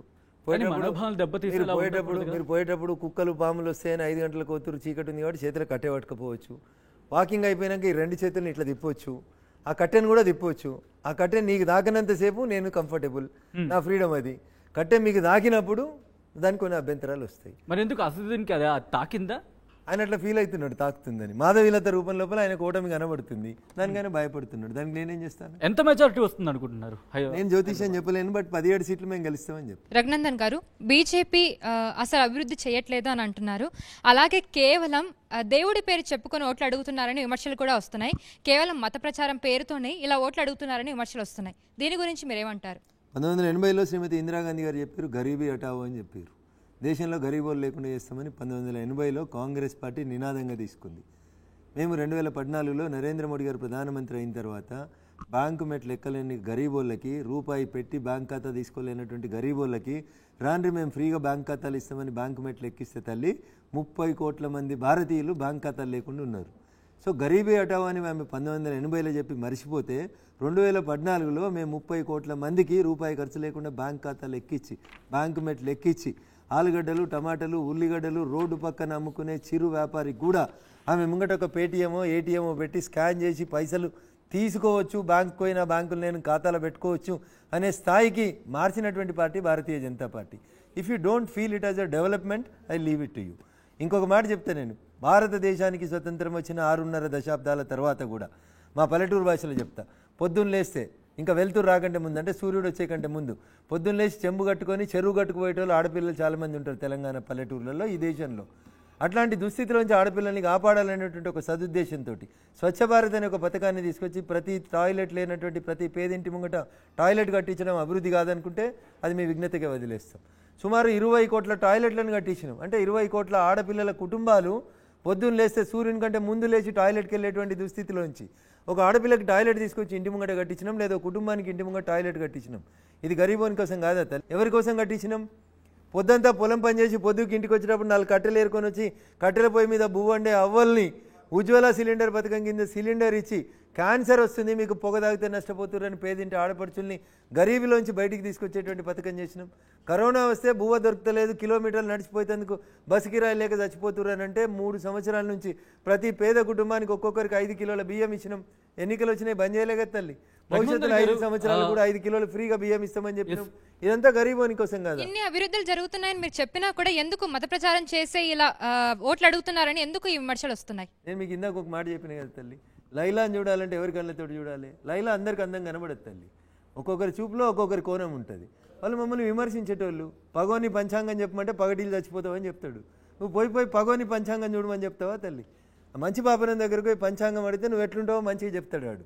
మీరు పోయేటప్పుడు కుక్కలు పాములు వస్తాయని 5 గంటలకు పోతురు, చీకటి ఉంది కాబట్టి చేతులు కట్టె పట్టుకపోవచ్చు. వాకింగ్ అయిపోయినాక ఈ 2 చేతులను ఇట్లా తిప్పవచ్చు, ఆ కట్టెను కూడా తిప్పవచ్చు. ఆ కట్టె నీకు దాకినంతసేపు నేను కంఫర్టబుల్, నా ఫ్రీడమ్ అది. కట్టె మీకు దాకినప్పుడు దానికి కొన్ని అభ్యంతరాలు వస్తాయి. మరి ఎందుకు అసదుద్దీన్కి అది తాకిందా? ఆయన అట్లా ఫీల్ అవుతున్నాడు తాకుతుందని. మాధవీలత రూపం లోపల ఆయన ఓటమి కనబడుతుంది, దానికైనా భయపడుతున్నాడు. దానికి నేనేం చేస్తాను? ఎంత మెజారిటీ వస్తుంది అనుకుంటున్నారు? నేను జ్యోతిష్యం చెప్పలేను, బట్ 17 సీట్లు మేము గెలుస్తామని చెప్పి. రఘునందన్ గారు, బీజేపీ అసలు అభివృద్ధి చేయట్లేదు అని అంటున్నారు. అలాగే కేవలం దేవుడి పేరు చెప్పుకొని ఓట్లు అడుగుతున్నారని విమర్శలు కూడా వస్తున్నాయి. కేవలం మత ప్రచారం పేరుతోనే ఇలా ఓట్లు అడుగుతున్నారని విమర్శలు వస్తున్నాయి. దీని గురించి మీరేమంటారు? 1980లో శ్రీమతి ఇందిరాగాంధీ గారు చెప్పారు గరీబీ హటావో అని చెప్పారు. దేశంలో గరీబోలు లేకుండా చేస్తామని 1980లో కాంగ్రెస్ పార్టీ నినాదంగా తీసుకుంది. మేము 2014లో నరేంద్ర మోడీ గారు ప్రధానమంత్రి అయిన తర్వాత బ్యాంకు మెట్లు ఎక్కలేని గరీబోళ్ళకి, రూపాయి పెట్టి బ్యాంక్ ఖాతా తీసుకోలేనటువంటి గరీబోళ్ళకి రాండ్రి మేము ఫ్రీగా బ్యాంక్ ఖాతాలు ఇస్తామని బ్యాంకు మెట్లు ఎక్కిస్తే తల్లి 30 కోట్ల మంది భారతీయులు బ్యాంక్ ఖాతాలు లేకుండా ఉన్నారు. సో గరీబీ హటావో అని మేము 1980లో చెప్పి మర్చిపోతే 2014లో మేము 30 కోట్ల మందికి రూపాయి ఖర్చు లేకుండా బ్యాంక్ ఖాతాలు ఎక్కించి, బ్యాంకు మెట్లు ఎక్కించి, ఆలుగడ్డలు, టమాటాలు, ఉల్లిగడ్డలు రోడ్డు పక్కన అమ్ముకునే చిరు వ్యాపారికి కూడా ఆమె ముంగట ఒక పేటీఎమో ఏటీఎమో పెట్టి స్కాన్ చేసి పైసలు తీసుకోవచ్చు, బ్యాంకు పోయినా బ్యాంకులు నేను ఖాతాలో పెట్టుకోవచ్చు అనే స్థాయికి మార్చినటువంటి party Bharatiya Janata Party. If you don't feel it as a development, I leave it to you. ఇంకొక మాట చెప్తే, నేను భారతదేశానికి స్వతంత్రం వచ్చిన 6.5 దశాబ్దాల తర్వాత కూడా మా పల్లెటూరు భాషలో చెప్తా, పొద్దున్న లేస్తే ఇంకా వెళ్తూ రాకంటే ముందు, అంటే సూర్యుడు వచ్చే కంటే ముందు పొద్దున్న లేచి చెంబు కట్టుకొని చెరువు కట్టుకుపోయేటోళ్ళు ఆడపిల్లలు చాలామంది ఉంటారు తెలంగాణ పల్లెటూర్లలో, ఈ దేశంలో. అట్లాంటి దుస్థితిలోంచి ఆడపిల్లల్ని కాపాడాలనేటువంటి ఒక సదుద్దేశంతో స్వచ్ఛ భారత్ అనే ఒక పథకాన్ని తీసుకొచ్చి ప్రతి టాయిలెట్ లేనటువంటి ప్రతి పేదింటి ముంగట టాయిలెట్ కట్టించడం అభివృద్ధి కాదనుకుంటే అది మీ విజ్ఞతగా వదిలేస్తాం. సుమారు 20 కోట్ల టాయిలెట్లను కట్టించినాం. అంటే 20 కోట్ల ఆడపిల్లల కుటుంబాలు పొద్దున్న లేస్తే సూర్యుని కంటే ముందు లేచి టాయిలెట్కి వెళ్ళేటువంటి దుస్థితిలోంచి ఒక ఆడపిల్లకి టాయిలెట్ తీసుకొచ్చి ఇంటి ముంగట కట్టించినాం, లేదా కుటుంబానికి ఇంటి ముంగట టాయిలెట్ కట్టించినాం. ఇది గరీబోని కోసం కాదా తల్లి? ఎవరి కోసం కట్టించినాం? పొద్దంతా పొలం పనిచేసి పొద్దుకి ఇంటికి వచ్చేటప్పుడు 4 కట్టెలు ఏరుకొని వచ్చి కట్టెల పొయ్యి మీద బువ్వండే అవ్వల్ని ఉజ్వల సిలిండర్ పథకం కింద సిలిండర్ ఇచ్చి క్యాన్సర్ వస్తుంది మీకు పొగ తాగితే నష్టపోతుర్రని పేదింటి ఆడపడుచుల్ని గరీబీలోంచి బయటికి తీసుకొచ్చేటువంటి పథకం చేసినాం. కరోనా వస్తే బువ్వ దొరకలేదు, కిలోమీటర్లు నడిచిపోయేందుకు బస్సు కిరాయి లేక చచ్చిపోతుర్రనంటే 3 సంవత్సరాల నుంచి ప్రతి పేద కుటుంబానికి ఒక్కొక్కరికి 5 కిలోల బియ్యం ఇచ్చినాం. ఎన్నికలు వచ్చినాయి, బంద్ చేయలేక తల్లి. భవిష్యత్తులో 5 సంవత్సరాలు కూడా 5 కిలోలు ఫ్రీగా బియ్యం ఇస్తామని చెప్పినాం. ఇదంతా గరీబోని కోసం కాదు. ఇన్ని అభివృద్ధులు జరుగుతున్నాయని మీరు చెప్పినా కూడా ఎందుకు మత ప్రచారం చేసే ఇలా ఓట్లు అడుగుతున్నారని ఎందుకు ఈ విమర్శలు వస్తున్నాయి? నేను మీకు ఇందాక ఒక మాట చెప్పిన కదా తల్లి, లైలాని చూడాలంటే ఎవరి కళ్ళతో చూడాలి? లైలా అందరికి అందం కనబడదు తల్లి. ఒక్కొక్కరి చూపులో ఒక్కొక్కరి కోణం ఉంటుంది. వాళ్ళు మమ్మల్ని విమర్శించేటోళ్ళు పగోని పంచాంగం చెప్పమంటే పగటిలు చచ్చిపోతావని చెప్తాడు. నువ్వు పోయి పగోని పంచాంగం చూడమని చెప్తావా తల్లి? మంచి పాపనం దగ్గరకు పోయి పంచాంగం అడిగితే నువ్వు ఎట్లుంటావో మంచిగా చెప్తాడు వాడు.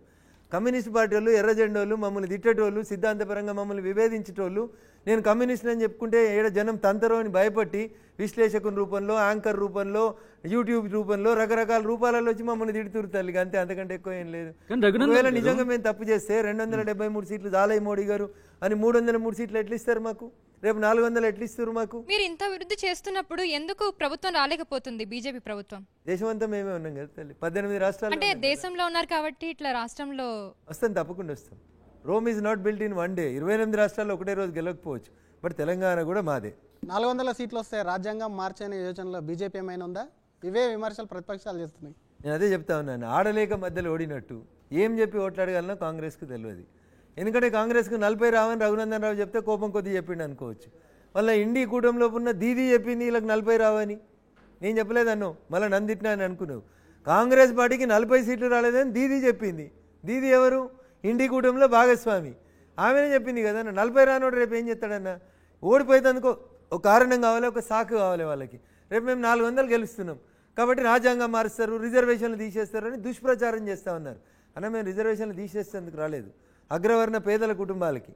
కమ్యూనిస్ట్ పార్టీ వాళ్ళు, ఎర్రజెండోళ్ళు, మమ్మల్ని తిట్టేటోళ్ళు, సిద్ధాంతపరంగా మమ్మల్ని విభేదించేటోళ్ళు, నేను కమ్యూనిస్ట్ అని చెప్పుకుంటే ఏడ జనం తంతరో అని భయపట్టి విశ్లేషకుని రూపంలో, యాంకర్ రూపంలో, యూట్యూబ్ రూపంలో రకరకాల రూపాలలో వచ్చి మమ్మల్ని తిడుతురు తల్లిగా, అంతే, అంతకంటే ఎక్కువ ఏం లేదు. ఒకవేళ నిజంగా మేము తప్పు చేస్తే 273 సీట్లు జాలయ్య మోడీ గారు అని 303 సీట్లు ఎట్లా ఇస్తారు మాకు? రేపు 400 ఎట్లా ఇస్తారు మాకు? మీరు ఇంత అభివృద్ధి చేస్తున్నప్పుడు ఎందుకు ప్రభుత్వం రాలేకపోతుంది? బీజేపీ ప్రభుత్వం దేశమంతా మేమే ఉన్నాం కదా తల్లి, 18 రాష్ట్రాలు. అంటే దేశంలో ఉన్నారు కాబట్టి ఇట్లా రాష్ట్రంలో వస్తాం, తప్పకుండా వస్తాం. Rome is not built in one day. 28 రాష్ట్రాల్లో ఒకటే రోజు గెలవకపోవచ్చు, బట్ తెలంగాణ కూడా మాదే. 400 సీట్లు వస్తే రాజ్యాంగం మార్చనే యోచనలో బీజేపీ ఏమైనా ఉందా? ఇవే విమర్శలు ప్రతిపక్షాలు చేస్తున్నాయి. నేను అదే చెప్తా ఉన్నాను, ఆడలేక మధ్యలో ఓడినట్టు ఏం చెప్పి ఓట్లాడగలనో కాంగ్రెస్కు తెలియదు. ఎందుకంటే కాంగ్రెస్కు 40 రావని రఘునందన్ రావు చెప్తే కోపం కొద్ది చెప్పిండు అనుకోవచ్చు. మళ్ళీ ఇండి కూటమిలో ఉన్న దీదీ చెప్పింది వీళ్ళకి 40 రావని. నేను చెప్పలేదన్నో, మళ్ళీ నన్ను తిట్టినా అని అనుకున్నావు. కాంగ్రెస్ పార్టీకి 40 సీట్లు రాలేదని దీదీ చెప్పింది. దీదీ ఎవరు? ఇండి కూటమిలో భాగస్వామి, ఆమెనే చెప్పింది కదా. 40 రానోడు రేపు ఏం చేస్తాడన్నా? ఓడిపోయేందుకు ఒక కారణం కావాలి, ఒక సాకు కావాలి వాళ్ళకి. రేపు మేము 400 గెలుస్తున్నాం కాబట్టి రాజ్యాంగం మారుస్తారు, రిజర్వేషన్లు తీసేస్తారు అని దుష్ప్రచారం చేస్తూ ఉన్నారు. అన్న, మేము రిజర్వేషన్లు తీసేసేందుకు రాలేదు. అగ్రవర్ణ పేదల కుటుంబాలకి,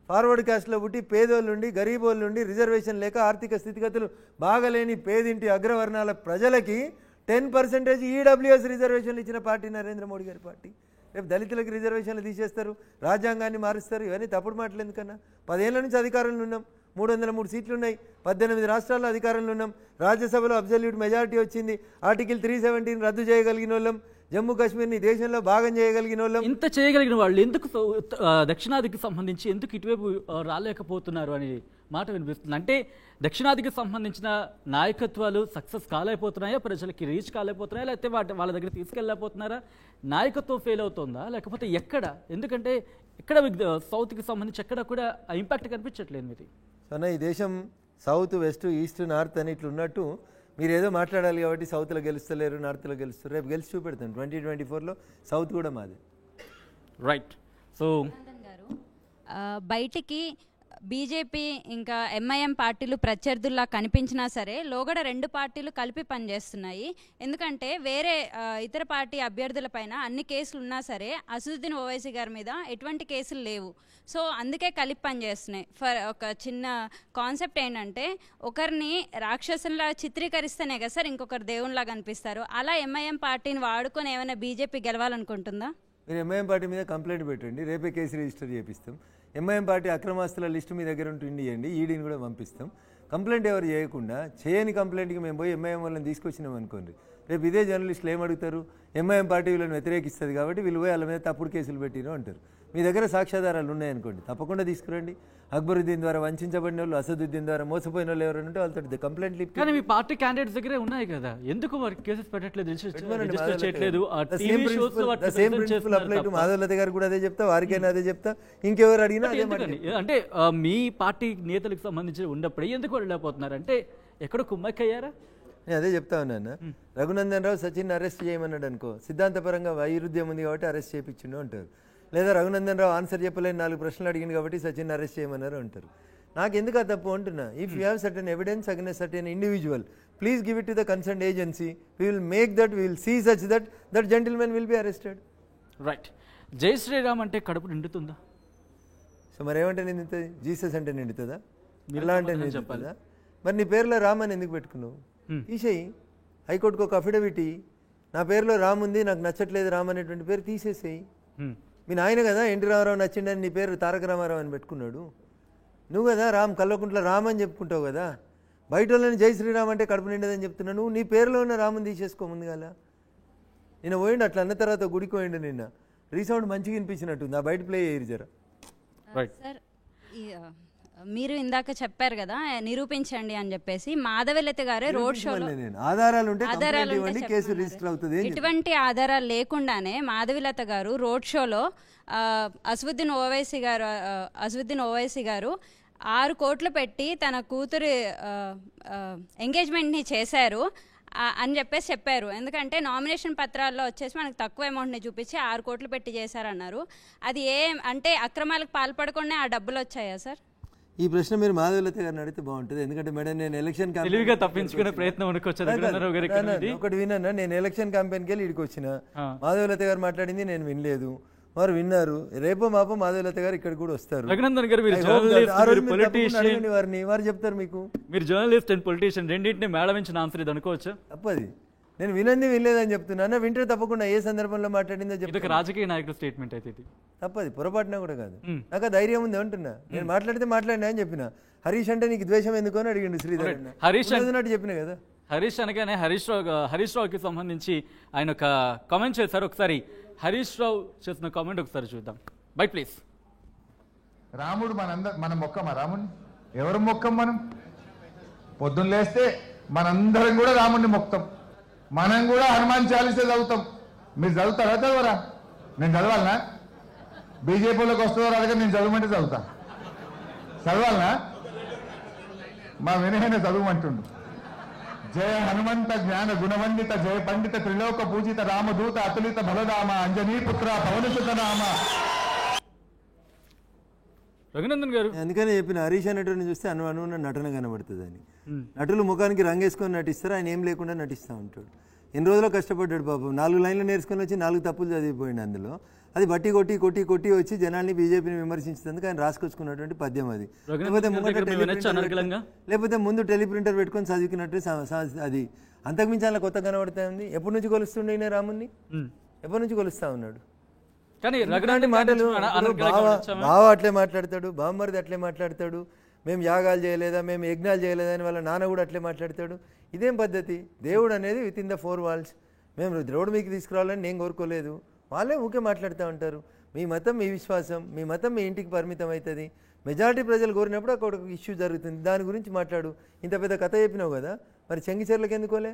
ఫార్వర్డ్ కాస్ట్లో పుట్టి పేదోళ్ళుండి గరీబోళ్ళుండి రిజర్వేషన్ లేక ఆర్థిక స్థితిగతులు బాగలేని పేదింటి అగ్రవర్ణాల ప్రజలకి 10% ఈడబ్ల్యూఎస్ రిజర్వేషన్లు ఇచ్చిన పార్టీ నరేంద్ర మోడీ గారి పార్టీ. రేపు దళితులకు రిజర్వేషన్లు తీసేస్తారు, రాజ్యాంగాన్ని మారుస్తారు. ఇవన్నీ తప్పుడు మాటలు ఎందుకన్నా? 10 ఏళ్ల నుంచి అధికారంలో ఉన్నాం, 303 సీట్లు ఉన్నాయి, 18 రాష్ట్రాల్లో అధికారంలో ఉన్నాం, రాజ్యసభలో అబ్సల్యూట్ మెజారిటీ వచ్చింది, ఆర్టికల్ 317 రద్దు చేయగలిగిన వాళ్ళం, జమ్మూ కాశ్మీర్ని దేశంలో భాగం చేయగలిగిన వాళ్ళం. ఇంత చేయగలిగిన వాళ్ళు ఎందుకు దక్షిణాదికి సంబంధించి ఎందుకు ఇటువైపు రాలేకపోతున్నారు అనే మాట వినిపిస్తుంది. అంటే దక్షిణాదికి సంబంధించిన నాయకత్వాలు సక్సెస్ కాలేకపోతున్నాయా, ప్రజలకి రీచ్ కాలేకపోతున్నాయా, లేకపోతే వాళ్ళ దగ్గర తీసుకెళ్ళలేకపోతున్నారా? నాయకత్వం ఫెయిల్ అవుతుందా, లేకపోతే ఎక్కడ? ఎందుకంటే ఎక్కడ సౌత్కి సంబంధించి ఎక్కడ కూడా ఇంపాక్ట్ కనిపించట్లేదు మీది. సన్న, ఈ దేశం సౌత్, వెస్ట్, ఈస్ట్, నార్త్ అని ఇట్లా ఉన్నట్టు మీరు ఏదో మాట్లాడాలి కాబట్టి సౌత్లో గెలుస్తలేరు, నార్త్లో గెలుస్తారు. రేపు గెలిచి చూపెడతాను. 2024లో సౌత్ కూడా మాదే. రైట్. సో గారు బయటికి బీజేపీ ఇంకా ఎంఐఎం పార్టీలు ప్రత్యర్థుల్లా కనిపించినా సరే లోగడ రెండు పార్టీలు కలిపి పనిచేస్తున్నాయి. ఎందుకంటే వేరే ఇతర పార్టీ అభ్యర్థులపైన అన్ని కేసులు ఉన్నా సరే అసదుద్దీన్ ఓవైసీ గారి మీద ఎటువంటి కేసులు లేవు. సో అందుకే కలిపి పనిచేస్తున్నాయి. ఫర్ ఒక చిన్న కాన్సెప్ట్ ఏంటంటే ఒకరిని రాక్షసుల్లా చిత్రీకరిస్తేనే కదా సార్ ఇంకొకరు దేవునిలా కనిపిస్తారు. అలా ఎంఐఎం పార్టీని వాడుకొని ఏమైనా బీజేపీ గెలవాలనుకుంటుందా? మీరు ఎంఐఎం పార్టీ మీద కంప్లైంట్ పెట్టండి, రేపే కేసు రిజిస్టర్ చేపిస్తాం. ఎంఐఎం పార్టీ అక్రమాస్తుల లిస్టు మీ దగ్గర ఉంటుండి ఇవ్వండి, ఈడీని కూడా పంపిస్తాం. కంప్లైంట్ ఎవరు చేయకుండా చేయని కంప్లైంట్కి మేము పోయి ఎంఐఎం వాళ్ళని తీసుకొచ్చినాం అనుకోండి, రేపు ఇదే జర్నలిస్టులు ఏమడుగుతారు? ఎంఐఎం పార్టీ వీళ్ళని వ్యతిరేకిస్తుంది కాబట్టి వీళ్ళు పోయి వాళ్ళ మీద తప్పుడు కేసులు పెట్టినో అంటారు. మీ దగ్గర సాక్ష్యాధారాలు ఉన్నాయనుకోండి, తప్పకుండా తీసుకురండి. అక్బరుద్దీన్ ద్వారా వంచబడిన వాళ్ళు, అసదుద్దీన్ ద్వారా మోసపోయిన వాళ్ళు ఎవరైనా ఉంటే వాళ్ళతో కంప్లైంట్ లిప్. కానీ మీ పార్టీ క్యాండిడేట్స్ దగ్గరే ఉన్నాయి కదా, ఎందుకు వారికి కేసెస్ పెట్టట్లేదు, రిజిస్టర్ చేయట్లేదు? మాధవలత గారు కూడా అదే చెప్తా, వారికైనా అదే చెప్తా, ఇంకెవరు అడిగినా అదే మాట. అంటే మీ పార్టీ నేతలకు సంబంధించి ఉన్నప్పుడు ఎందుకు వెళ్ళలేకపోతున్నారు? అంటే ఎక్కడ కుమ్మక్కయ్యారా? నేను అదే చెప్తా ఉన్నాను. రఘునందన్ రావు సచిన్ అరెస్ట్ చేయమన్నాడు అనుకో, సిద్ధాంతపరంగా వైరుధ్యం ఉంది కాబట్టి అరెస్ట్ చేయించిండు అంటారు. లేదా రఘునందన్ రావు ఆన్సర్ చెప్పలేని 4 ప్రశ్నలు అడిగింది కాబట్టి సచిన్ అరెస్ట్ చేయమన్నారు అంటారు. నాకు ఎందుకు ఆ తప్పు అంటున్నా? If you have certain evidence against certain individual, please give it to the concerned agency. We will make that, we will see such that gentlemen will be arrested. Right. జై శ్రీరామ్ అంటే కడుపు నిండుతుందా? సో మరి ఏమంటే నిండుతుంది? జీసస్ అంటే నిండుతుందా? ఎలా అంటే నిండుతుందా? మరి నీ పేరులో రామ్ అని ఎందుకు పెట్టుకున్నావు? తీసేయి. హైకోర్టుకు ఒక అఫిడవిట్, నా పేరులో రామ్ ఉంది, నాకు నచ్చట్లేదు రామ్ అనేటువంటి పేరు తీసేసేయి. మీ నాయన కదా ఎన్టీ రామారావు నచ్చిండని నీ పేరు తారక రామారావు అని పెట్టుకున్నాడు. నువ్వు కదా రామ్ కల్వకుంట్ల రామ్ అని చెప్పుకుంటావు కదా. బయట వాళ్ళని జై శ్రీరామ్ అంటే కడుపు నిండదని చెప్తున్నావు. నువ్వు నీ పేరులో ఉన్న రాముని తీసేసుకో ముందు కదా. నిన్న పోయిండు, అట్లా అన్న తర్వాత గుడికి పోయిండు. నిన్న రీసౌండ్ మంచిగా వినిపించినట్టుంది, ఆ బయట ప్లే చేయరు జర. సార్ మీరు ఇందాక చెప్పారు కదా నిరూపించండి అని చెప్పేసి, మాధవలత గారే రోడ్ షోలో ఎటువంటి ఆధారాలు లేకుండానే మాధవలత గారు రోడ్ షోలో అసదుద్దీన్ ఓవైసీ గారు 6 కోట్లు పెట్టి తన కూతురు ఎంగేజ్మెంట్ని చేశారు అని చెప్పేసి చెప్పారు. ఎందుకంటే నామినేషన్ పత్రాల్లో వచ్చేసి మనకు తక్కువ అమౌంట్ని చూపించి 6 కోట్లు పెట్టి చేశారన్నారు. అది అంటే అక్రమాలకు పాల్పడకుండా ఆ డబ్బులు వచ్చాయా సార్? ఈ ప్రశ్న మీరు మాధవలత గారిని అడిగితే బాగుంటుంది. ఎందుకంటే మేడం నేను ఎలక్షన్ తప్పించుకునే ప్రయత్నం ఒకటి విన్నా. నేను ఎలక్షన్ క్యాంపెయిన్కి వెళ్ళి ఇక్కడికి వచ్చిన, మాధవలత గారు మాట్లాడింది నేను వినలేదు, వారు విన్నారు. రేపో మాపో మాధవలత గారు ఇక్కడ కూడా వస్తారు. వారిని వారు చెప్తారు మీకు. మీరు జర్నలిస్ట్ అండ్ పొలిటీషియన్ రెండింటిని మేడం నుంచి ఆన్సర్ ఇది అనుకోవచ్చు. తప్పది, నేను వినంది వినలేదని చెప్తున్నా. వింటే తప్పకుండా ఏ సందర్భంలో మాట్లాడిందో చెప్తా. రాజకీయ నాయకుల స్టేట్మెంట్ అయితే తప్పది, పొరపాటున కూడా కాదు. నాకు ధైర్యం ఉంది అంటున్నా. నేను మాట్లాడితే మాట్లాడినా అని చెప్పిన. హరీష్ అంటే నీకు ద్వేషం ఎందుకు అని అడిగిండు శ్రీధర్. హరీష్ అన్నట్టు చెప్పిన కదా. హరీష్ అనగానే హరీష్ రావుకి సంబంధించి ఆయన ఒక కామెంట్ చేశారు. ఒకసారి హరీష్ రావు చేసిన కామెంట్ ఒకసారి చూద్దాం. By please. రాముడు మన మొక్కమా? రాముడిని ఎవరు మొక్కం? మనం పొద్దున్న లేస్తే మనందరం కూడా రాముడిని మొక్తాం. మనం కూడా హనుమాన్ చాలీసే చదువుతాం. మీరు చదువుతారా? చదవరా? నేను చదవాలనా? బీజేపీలోకి వస్తుందో అడగ, నేను చదవమంటే చదువుతా. చదవాలనా? మా వినయన చదువుమంటుండు. జయ హనుమంత జ్ఞాన గుణవందిత జయ పండిత త్రిలోక పూజిత రామదూత అతులిత బలరామ అంజనీపుత్ర పవనసుత నామ. రఘునందన్ గారు అందుకనే చెప్పిన, హరీష్ అనేటువంటి చూస్తే అనువున్న నటన కనబడుతుంది అని. నటులు ముఖానికి రంగేసుకొని నటిస్తారు, ఆయన ఏం లేకుండా నటిస్తూ ఉంటాడు. ఎన్ని రోజుల్లో కష్టపడ్డాడు పాపం. 4 లైన్లు నేర్చుకొని వచ్చి 4 తప్పులు చదివిపోయింది. అందులో అది బట్టి కొట్టి కొట్టి కొట్టి వచ్చి జనాల్ని బీజేపీని విమర్శించేందుకు ఆయన రాసుకొచ్చుకున్నటువంటి పద్యం అది. లేకపోతే ముందు టెలిప్రింటర్ పెట్టుకొని చదువుకున్నట్టు అది. అంతకుమించి అలా కొత్త కనబడతా ఉంది. ఎప్పటి నుంచి కొలుస్తుండే ఈయన రాముని? ఎప్పటి నుంచి కొలుస్తా ఉన్నాడు? కానీ మాటలు బావ అట్లే మాట్లాడతాడు, బామ్మరిది అట్లే మాట్లాడతాడు. మేము యాగాలు చేయలేదా, మేము యజ్ఞాలు చేయలేదా అని వాళ్ళ నాన్న కూడా అట్లే మాట్లాడతాడు. ఇదేం పద్ధతి? దేవుడు అనేది విత్ ఇన్ ద 4 walls. మేము దేవుడు మీకు తీసుకురావాలని నేను కోరుకోలేదు. వాళ్ళే ఊకే మాట్లాడుతూ ఉంటారు. మీ మతం మీ విశ్వాసం, మీ మతం మీ ఇంటికి పరిమితం అవుతుంది. మెజారిటీ ప్రజలు కోరినప్పుడు అక్కడ ఒక ఇష్యూ జరుగుతుంది, దాని గురించి మాట్లాడు. ఇంత పెద్ద కథ చెప్పినావు కదా, మరి చెంగిచెర్లకు ఎందుకోలే?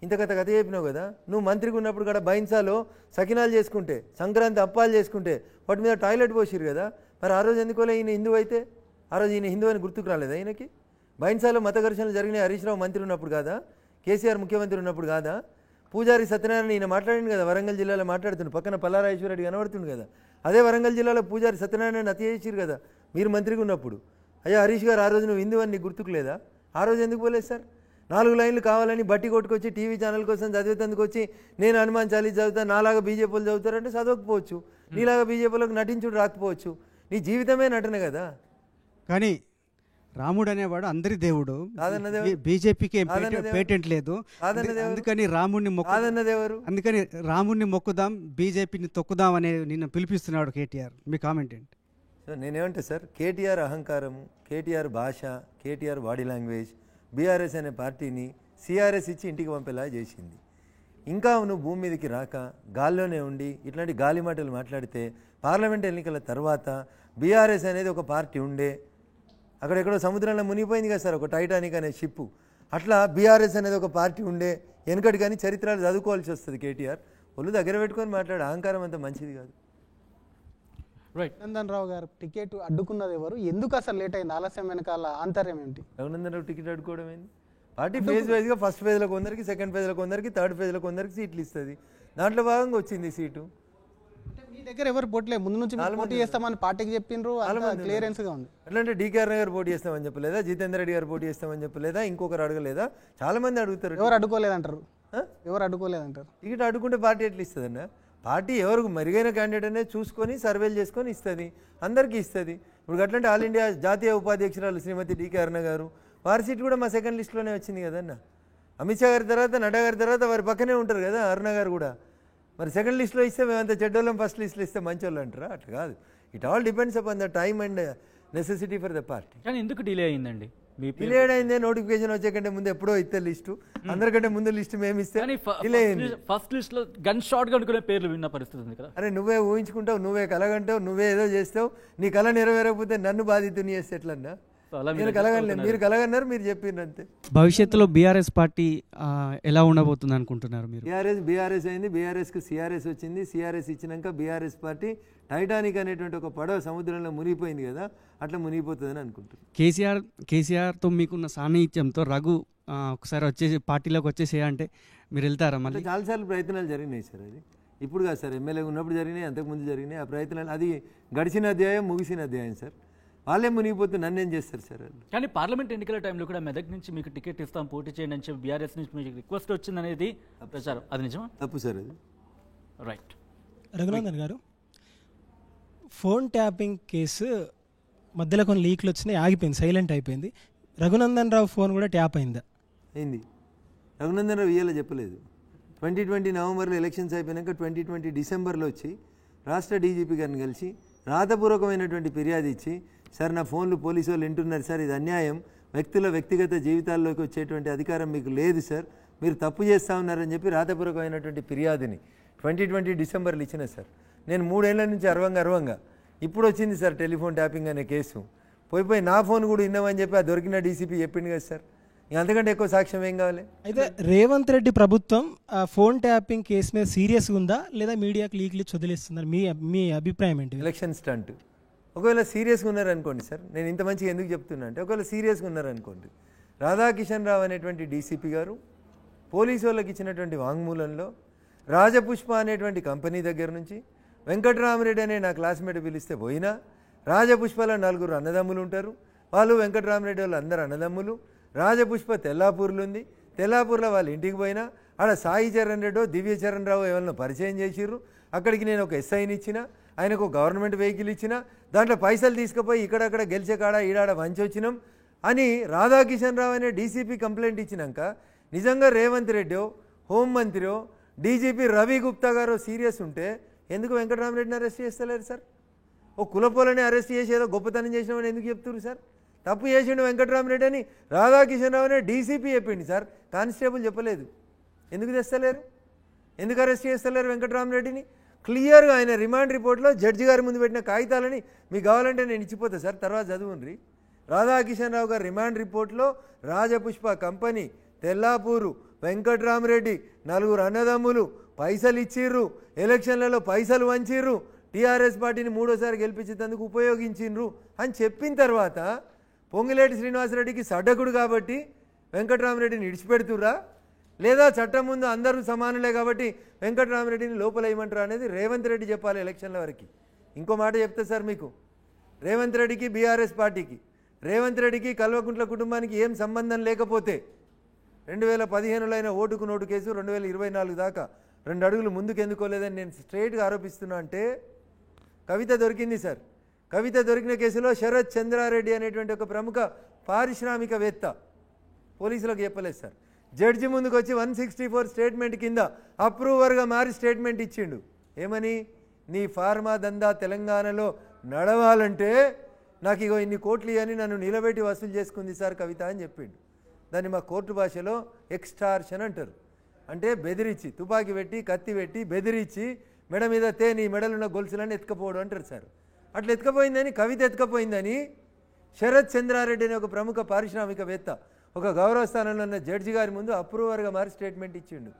ఇంత కథ చెప్పినావు కదా. నువ్వు మంత్రిగా ఉన్నప్పుడు కూడా బైన్సాలో సకినాలు చేసుకుంటే, సంక్రాంతి అప్పాలు చేసుకుంటే వాటి మీద టాయిలెట్ పోసిరు కదా, మరి ఆ రోజు ఎందుకోలే? ఈయన హిందూ అయితే ఆ రోజు ఈయన హిందూ అని గుర్తుకు రాలేదా ఈయనకి? బైన్సాలో మత ఘర్షణలు జరిగినాయి హరీష్ రావు మంత్రి ఉన్నప్పుడు కాదా? కేసీఆర్ ముఖ్యమంత్రి ఉన్నప్పుడు కాదా? పూజారి సత్యనారాయణ ఈయన మాట్లాడింది కదా, వరంగల్ జిల్లాలో మాట్లాడుతుండు, పక్కన పల్లారాజేశ్వరరెడ్డి కనబడుతుంది కదా, అదే వరంగల్ జిల్లాలో పూజారి సత్యనారాయణ హత్య చేసిరు కదా మీరు మంత్రిగా ఉన్నప్పుడు. అయ్యా హరీష్ గారు ఆ రోజు నువ్వు హిందూ అని గుర్తుకు లేదా? ఆ రోజు ఎందుకు పోలేదు సార్? 4 లైన్లు కావాలని బట్టి కొట్టుకొచ్చి టీవీ ఛానల్ కోసం చదివేందుకు వచ్చి నేను హనుమాన్ చాలీసా చదువుతాను, నాలాగా బీజేపీలు చదువుతారంటే చదవకపోవచ్చు, నీలాగా బీజేపీలకు నటించుడు రాకపోవచ్చు, నీ జీవితమే నటన కదా. కానీ రాముడు అనేవాడు అందరి దేవుడు, బీజేపీకి పేటెంట్ లేదు, అందుకని రాముడిని కాదన్నదెవరు? అందుకని రాముడిని మొక్కుదాం, బీజేపీని తొక్కుదాం అనే నిన్న పిలిపిస్తున్నాడు కేటీఆర్. మీ కామెంట్ ఏంటి? నేనేమంటా సార్, కేటీఆర్ అహంకారము, కేటీఆర్ భాష, కేటీఆర్ బాడీ లాంగ్వేజ్ బీఆర్ఎస్ అనే పార్టీని సిఆర్ఎస్ ఇచ్చి ఇంటికి పంపేలా చేసింది. ఇంకా నువ్వు భూమి మీదకి రాక గాల్లోనే ఉండి ఇట్లాంటి గాలి మాటలు మాట్లాడితే పార్లమెంట్ ఎన్నికల తర్వాత బీఆర్ఎస్ అనేది ఒక పార్టీ ఉండే, అక్కడెక్కడో సముద్రంలో మునిగిపోయింది కదా సార్ ఒక టైటానిక్ అనే షిప్పు, అట్లా బీఆర్ఎస్ అనేది ఒక పార్టీ ఉండే వెనకటి, కానీ చరిత్రలు చదువుకోవాల్సి వస్తుంది. కేటీఆర్ ఒళ్ళు దగ్గర పెట్టుకొని మాట్లాడే అహంకారం అంత మంచిది కాదు. రఘునందన్ రావు గారు టికెట్ అడ్డుకున్నది ఎవరు? ఎందుకు అసలు లేట్ అయింది? ఆలస్యం వెనకాల ఆంతర్యం ఏంటి? రఘునందన్ రావు టికెట్ అడ్డుకోవడం ఏంది? పార్టీ ఫేజ్ వైజ్గా ఫస్ట్ ఫేజ్లో కొందరికి, సెకండ్ ఫేజ్లో కొందరికి, థర్డ్ ఫేజ్లో కొందరికి సీట్లు ఇస్తుంది. దాంట్లో భాగంగా వచ్చింది సీటు. మీ దగ్గర ఎవరు పోట్లే, ముందు నుంచి పోటీ చేస్తామని పార్టీకి చెప్పిండ్రు, క్లియరెన్స్ గా ఉంది. అట్లంటే డీకేఆర్ గారు పోటీ చేస్తామని చెప్పలేదా? జితేందర్ రెడ్డి గారు పోటీ చేస్తామని చెప్పలేదా? ఇంకొకరు అడగలేదా? చాలా మంది అడుగుతారు. ఎవరు అడ్డుకోలేదంటారు? ఎవరు అడ్డుకోలేదంటారు? టికెట్ అడ్డుకుంటే పార్టీ ఎట్లా ఇస్తుందన్న? పార్టీ ఎవరికి మెరుగైన క్యాండిడేట్ అనేది చూసుకొని సర్వేలు చేసుకొని ఇస్తుంది, అందరికీ ఇస్తుంది. ఇప్పుడు అట్లంటే ఆల్ ఇండియా జాతీయ ఉపాధ్యక్షురాలు శ్రీమతి డీకే అరుణ గారు, వారి సీట్ కూడా మా సెకండ్ లిస్ట్లోనే వచ్చింది కదన్న. అమిత్ షా గారి తర్వాత, నడ్డా గారి తర్వాత వారి పక్కనే ఉంటారు కదా అరుణ గారు కూడా. మరి సెకండ్ లిస్ట్లో ఇస్తే మేమంతా చెడ్డోళ్ళం, ఫస్ట్ లిస్ట్లో ఇస్తే మంచోళ్ళు అంటారా? అట్లా కాదు. It all depends upon the time and necessity for the party. కానీ ఎందుకు డిలే అయిందండి? డిలే అయిందే, నోటిఫికేషన్ వచ్చే కంటే ముందు ఎప్పుడో ఇస్తే లిస్టు, అందరికంటే ముందు లిస్టు మేము ఇస్తే డిలే అయింది. ఫస్ట్ లిస్ట్ లో గన్ షాట్ గా అనుకునే పేర్లు విన్న పరిస్థితి ఉంది కదా. అరే నువ్వే ఊహించుకుంటావు, నువ్వే కలగంటావు, నువ్వే ఏదో చేస్తావు, నీ కళ నెరవేరకపోతే నన్ను బాధితుని చేస్తే ఎట్లన్నా? నేను కలగలేదు, మీరు కలగన్నారు, మీరు చెప్పిండ్రు అంతే. భవిష్యత్తులో బీఆర్ఎస్ పార్టీ ఎలా ఉండబోతుంది అనుకుంటున్నారు మీరు? బీఆర్ఎస్ అయింది, బీఆర్ఎస్కి సిఆర్ఎస్ వచ్చింది, సిఆర్ఎస్ ఇచ్చినాక బీఆర్ఎస్ పార్టీ టైటానిక్ అనేటువంటి ఒక పడవ సముద్రంలో మునిగిపోయింది కదా, అట్లా మునిగిపోతుందని అనుకుంటున్నాను. కేసీఆర్తో మీకున్న సాన్నిహిత్యంతో రఘు ఒకసారి వచ్చేసి పార్టీలోకి వచ్చేసే అంటే మీరు వెళ్తారా? మళ్ళీ చాలాసార్లు ప్రయత్నాలు జరిగినాయి సార్, అది ఇప్పుడు కాదు సార్, ఎమ్మెల్యే ఉన్నప్పుడు జరిగినాయి, అంతకుముందు జరిగినాయి ఆ ప్రయత్నాలు. అది గడిచిన అధ్యాయం, ముగిసిన అధ్యాయం సార్. వాళ్ళే మునిగిపోతే నన్ను ఏం చేస్తారు సార్ వాళ్ళు? కానీ పార్లమెంట్ ఎన్నికల టైంలో కూడా మెదక్ నుంచి మీకు టికెట్ ఇస్తాం, పోటీ చేయండి అని చెప్పి బీఆర్ఎస్ నుంచి మీకు రిక్వెస్ట్ వచ్చిందనేది ప్రచారం, అది నిజమా? తప్పు సార్ అది. రైట్. రఘునందన్ గారు, ఫోన్ ట్యాపింగ్ కేసు మధ్యలో కొన్ని లీక్లు వచ్చినాయి, ఆగిపోయింది, సైలెంట్ అయిపోయింది. రఘునందన్ రావు ఫోన్ కూడా ట్యాప్ అయిందా? అయింది. రఘునందన్ రావు ఇయ్యాల చెప్పలేదు. 2020 నవంబర్లో ఎలక్షన్స్ అయిపోయినాక 2020 డిసెంబర్లో వచ్చి రాష్ట్ర డీజీపీ గారిని కలిసి రాతపూర్వకమైనటువంటి ఫిర్యాదు ఇచ్చి, సార్ నా ఫోన్లు పోలీసు వాళ్ళు వింటున్నారు సార్, ఇది అన్యాయం, వ్యక్తుల వ్యక్తిగత జీవితాల్లోకి వచ్చేటువంటి అధికారం మీకు లేదు సార్, మీరు తప్పు చేస్తూ ఉన్నారని చెప్పి రాతపూర్వకమైనటువంటి ఫిర్యాదుని 2020 డిసెంబర్లో ఇచ్చిన సార్. నేను 3 ఏళ్ల నుంచి అరవంగా ఇప్పుడు వచ్చింది సార్ టెలిఫోన్ ట్యాపింగ్ అనే కేసు. పోయి నా ఫోన్ కూడా విన్నామని చెప్పి ఆ దొరికిన డీసీపీ చెప్పింది కదా సార్. అంతకంటే ఎక్కువ సాక్ష్యం ఏం కావాలి? అయితే రేవంత్ రెడ్డి ప్రభుత్వం ఆ ఫోన్ ట్యాపింగ్ కేసు మీద సీరియస్గా ఉందా లేదా మీడియాకి లీక్లు వదిలేస్తున్నారు? మీ అభిప్రాయం ఏంటి? Election stunt. ఒకవేళ సీరియస్గా ఉన్నారనుకోండి సార్, నేను ఇంత మంచిగా ఎందుకు చెప్తున్నా అంటే, ఒకవేళ సీరియస్గా ఉన్నారనుకోండి, రాధాకిషన్ రావు అనేటువంటి డీసీపీ గారు పోలీసు వాళ్ళకి ఇచ్చినటువంటి వాంగ్మూలంలో రాజపుష్ప అనేటువంటి కంపెనీ దగ్గర నుంచి వెంకటరామరెడ్డి అనే నా క్లాస్మేట్ పిలిస్తే పోయినా, రాజపుష్పలో 4 అన్నదమ్ములు ఉంటారు, వాళ్ళు వెంకటరామరెడ్డి వాళ్ళు అందరు అన్నదమ్ములు. రాజపుష్ప తెల్లాపూర్లో ఉంది, తెల్లాపూర్లో వాళ్ళ ఇంటికి పోయినా ఆడ సాయి చరణ్ రెడ్డో దివ్యచరణ్ రావు ఎవరినో పరిచయం చేసిర్రు. అక్కడికి నేను ఒక ఎస్ఐని ఇచ్చిన, ఆయనకు గవర్నమెంట్ వెహికల్ ఇచ్చిన, దాంట్లో పైసలు తీసుకుపోయి ఇక్కడక్కడ గెలిచే కాడ ఈడాడ వంచి వచ్చినాం అని రాధాకిషన్ రావు అనే డీసీపీ కంప్లైంట్ ఇచ్చినాక, నిజంగా రేవంత్ రెడ్డో, హోంమంత్రియో, డీజీపీ రవి గుప్తా గారు సీరియస్ ఉంటే ఎందుకు వెంకటరామరెడ్డిని అరెస్ట్ చేస్తలేరు సార్? ఓ కులపోలని అరెస్ట్ చేసి ఏదో గొప్పతనం చేసినామని ఎందుకు చెప్తున్నారు సార్? తప్పు చేసిండు వెంకటరామరెడ్డి అని రాధాకిషన్ రావు అనే డీసీపీ చెప్పింది సార్, కానిస్టేబుల్ చెప్పలేదు. ఎందుకు తెస్తలేరు? ఎందుకు అరెస్ట్ చేస్తలేరు వెంకటరామరెడ్డిని? క్లియర్గా ఆయన రిమాండ్ రిపోర్ట్లో జడ్జి గారి ముందు పెట్టిన కాగితాలని మీకు కావాలంటే నేను ఇచ్చిపోతా సార్, తర్వాత చదువుండ్రి. రాధాకిషన్ రావు గారు రిమాండ్ రిపోర్ట్లో రాజపుష్ప కంపెనీ, తెల్లాపూరు, వెంకటరామరెడ్డి 4 అన్నదమ్ములు పైసలు ఇచ్చిర్రు, ఎలక్షన్లలో పైసలు వంచిర్రు, టీఆర్ఎస్ పార్టీని 3వ సారి గెలిపించేందుకు ఉపయోగించిండ్రు అని చెప్పిన తర్వాత పొంగిలేటి శ్రీనివాసరెడ్డికి సడ్డకుడు కాబట్టి వెంకటరామరెడ్డిని విడిచిపెడుతుర్రా, లేదా చట్టం ముందు అందరూ సమానులే కాబట్టి వెంకటరామరెడ్డిని లోపల వేయమంటారు అనేది రేవంత్ రెడ్డి చెప్పాలి ఎలక్షన్ల వరకు. ఇంకో మాట చెప్తా సార్ మీకు, రేవంత్ రెడ్డికి బీఆర్ఎస్ పార్టీకి, రేవంత్ రెడ్డికి కల్వకుంట్ల కుటుంబానికి ఏం సంబంధం లేకపోతే 2015లో అయిన ఓటుకు నోటు కేసు 2024 దాకా 2 అడుగులు ముందుకు ఎందుకోలేదని నేను స్ట్రైట్గా ఆరోపిస్తున్నా. అంటే కవిత దొరికింది సార్. కవిత దొరికిన కేసులో శరత్ చంద్రారెడ్డి అనేటువంటి ఒక ప్రముఖ పారిశ్రామికవేత్త పోలీసులకు చెప్పలేదు సార్. జడ్జి ముందుకు వచ్చి 164 స్టేట్మెంట్ కింద అప్రూవర్గా మారి స్టేట్మెంట్ ఇచ్చిండు. ఏమని? నీ ఫార్మా దందా తెలంగాణలో నడవాలంటే నాకు ఇగో ఇన్ని కోట్లు ఇవ్వని నన్ను నిలబెట్టి వసూలు చేసుకుంది సార్ కవిత అని చెప్పిండు. దాన్ని మా కోర్టు భాషలో ఎక్స్టార్షన్ అంటారు. అంటే బెదిరించి, తుపాకీ పెట్టి కత్తి పెట్టి బెదిరించి మెడ మీద నీ మెడలున్న గొలుసులని ఎత్తుకపోవడం అంటారు సార్. అట్లా ఎత్తుకపోయిందని, కవిత ఎత్తుకపోయిందని శరత్ చంద్రారెడ్డి అనే ఒక ప్రముఖ పారిశ్రామికవేత్త ఒక గౌరవ స్థానంలో ఉన్న జడ్జి గారి ముందు అప్రూవర్గా మారి స్టేట్మెంట్ ఇచ్చిండు.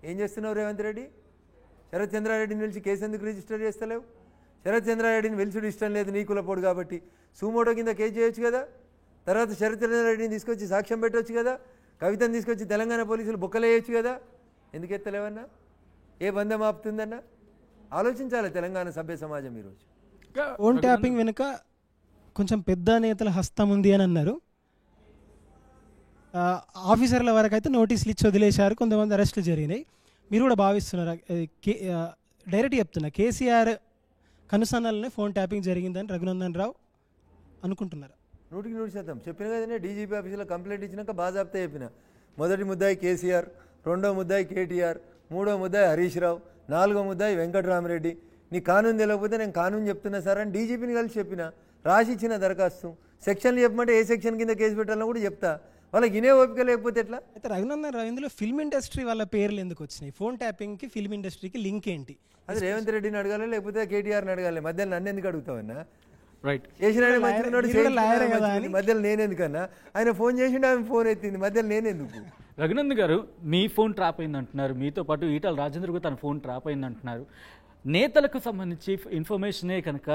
ఏం చేస్తున్నావు రేవంత్ రెడ్డి? శరత్ చంద్రారెడ్డిని పిలిచి కేసు ఎందుకు రిజిస్టర్ చేస్తలేవు? శరత్ చంద్రారెడ్డిని వెలుసుడు ఇష్టం లేదు నీ కులపోడు కాబట్టి సూమోటో కింద కేసు చేయొచ్చు కదా. తర్వాత శరత్ చంద్రారెడ్డిని తీసుకొచ్చి సాక్ష్యం పెట్టవచ్చు కదా. కవితను తీసుకొచ్చి తెలంగాణ పోలీసులు బొక్కలేయచ్చు కదా. ఎందుకు ఎత్తలేవన్నా? ఏ బంధం ఆపుతుందన్నా? ఆలోచించాలి తెలంగాణ సభ్య సమాజం ఈరోజు. ఫోన్ ట్యాపింగ్ వెనుక కొంచెం పెద్ద నేతల హస్తం ఉంది అని అన్నారు. ఆఫీసర్ల వరకు అయితే నోటీసులు ఇచ్చి వదిలేశారు, కొంతమంది అరెస్టులు జరిగినాయి. మీరు కూడా భావిస్తున్నారు? డైరెక్ట్ చెప్తున్నా, కేసీఆర్ కనుసన్నలనే ఫోన్ ట్యాపింగ్ జరిగిందని రఘునందన్ రావు అనుకుంటున్నారు? 100% చెప్పిన కదనే. డీజీపీ ఆఫీసులో కంప్లైంట్ ఇచ్చినాక బాజాబ్తా చెప్పిన. మొదటి ముద్దాయి కేసీఆర్, రెండో ముద్దాయి కేటీఆర్, మూడో ముద్దాయి హరీష్ రావు, నాలుగో ముద్దాయి వెంకటరామరెడ్డి. నీ కానూన్ తెలియకపోతే నేను కానూన్ చెప్తున్నా సార్ అని డీజీపీని కలిసి చెప్పిన. రాసి ఇచ్చిన దరఖాస్తు సెక్షన్లు చెప్పమంటే ఏ సెక్షన్ కింద కేసు పెట్టాలని కూడా చెప్తా. వాళ్ళకి ఇనే ఓపిక లేకపోతే ఎట్లా? అయితే రఘునందన్ రావు ఇందులో ఫిల్మ్ ఇండస్ట్రీ వాళ్ళ పేర్లు ఎందుకు వచ్చినాయి? ఫోన్ ట్యాపింగ్కి ఫిల్మ్ ఇండస్ట్రీకి లింక్ ఏంటి? అది రేవంత్ రెడ్డిని అడగాలి, లేకపోతే కేటీఆర్ని అడగాలి. మధ్యలో నన్ను ఎందుకు అడుగుతావన్నా? రైట్, చేసిన మధ్యలో నేనెందుకన్నా? ఆయన ఫోన్ చేసిండు, ఆమె ఫోన్ ఎత్తింది, మధ్యలో నేనెందుకు? రఘునందన్ గారు, మీ ఫోన్ ట్రాప్ అయింది అంటున్నారు, మీతో పాటు ఈటల రాజేంద్ర కూడా తన ఫోన్ ట్రాప్ అయింది అంటున్నారు. నేతలకు సంబంధించి ఇన్ఫర్మేషనే కనుక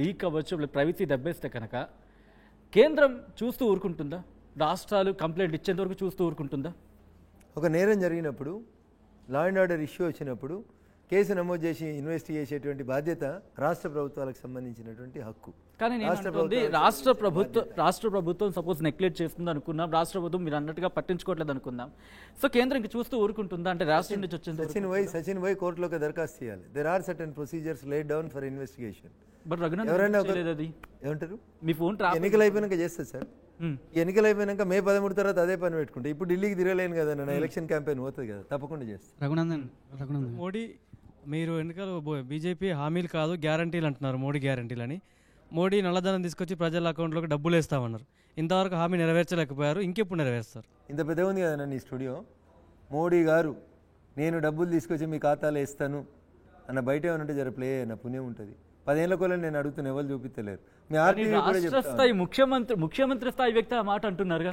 లీక్ అవ్వచ్చు, ప్రైవసీ దెబ్బేస్తే కనుక కేంద్రం చూస్తూ ఊరుకుంటుందా? రాష్ట్రాలు కంప్లైంట్ ఇచ్చేంత వరకు చూస్తూ ఊరుకుంటుందా? ఒక నేరం జరిగినప్పుడు, లా అండ్ ఆర్డర్ ఇష్యూ వచ్చినప్పుడు కేసు నమోదు చేసి ఇన్వెస్టిగేట్ చేసేటువంటి బాధ్యత రాష్ట్ర ప్రభుత్వాలకు సంబంధించినటువంటి హక్కు. కానీ రాష్ట్ర ప్రభుత్వం సపోజ్ నెగ్లెక్ట్ చేస్తుంది అనుకున్నాం, రాష్ట్ర ప్రభుత్వం మీరు అన్నట్టుగా పట్టించుకోవట్లేదు అనుకుందాం. సో కేంద్రం చూస్తూ ఊరుకుంటుందా? అంటే రాష్ట్రం నుంచి వచ్చింది సచిన్ వై కోర్టులోకి దరఖాస్తు చేయాలి. There are certain procedures laid down for investigation. But Raghunandan అది ఏమంటారు? మీ ఫోన్ ఎన్నికలు అయిపోయినాక చేస్తారు సార్. ఎన్నికలు అయిపోయినాక May 13 తర్వాత అదే పని పెట్టుకుంటే ఇప్పుడు ఢిల్లీకి తిరగలేను కదా, నా ఎలక్షన్ క్యాంపెయిన్ పోతుంది కదా, తప్పకుండా చేస్తాను. రఘునందన్ మోడీ, మీరు ఎన్నికలు బీజేపీ హామీలు కాదు గ్యారంటీలు అంటున్నారు, మోడీ గ్యారంటీలు అని. మోడీ నల్లధనం తీసుకొచ్చి ప్రజల అకౌంట్లోకి డబ్బులు వేస్తామన్నారు. ఇంతవరకు హామీ నెరవేర్చలేకపోయారు, ఇంకెప్పుడు నెరవేరుస్తారు? ఇంత పెద్దగా ఉంది కదా నీ స్టూడియో. మోడీ గారు నేను డబ్బులు తీసుకొచ్చి మీ ఖాతాలో వేస్తాను అన్న బయట ఏమనంటే జర ప్లే అయినా పుణ్యం ఉంటుంది. 10 ఏళ్ల కోలని నేను అడుగుతున్న ఎవరు చూపించలేరు. మీ ముఖ్యమంత్రి స్థాయి వ్యక్తి ఆ మాట అంటున్నారుగా.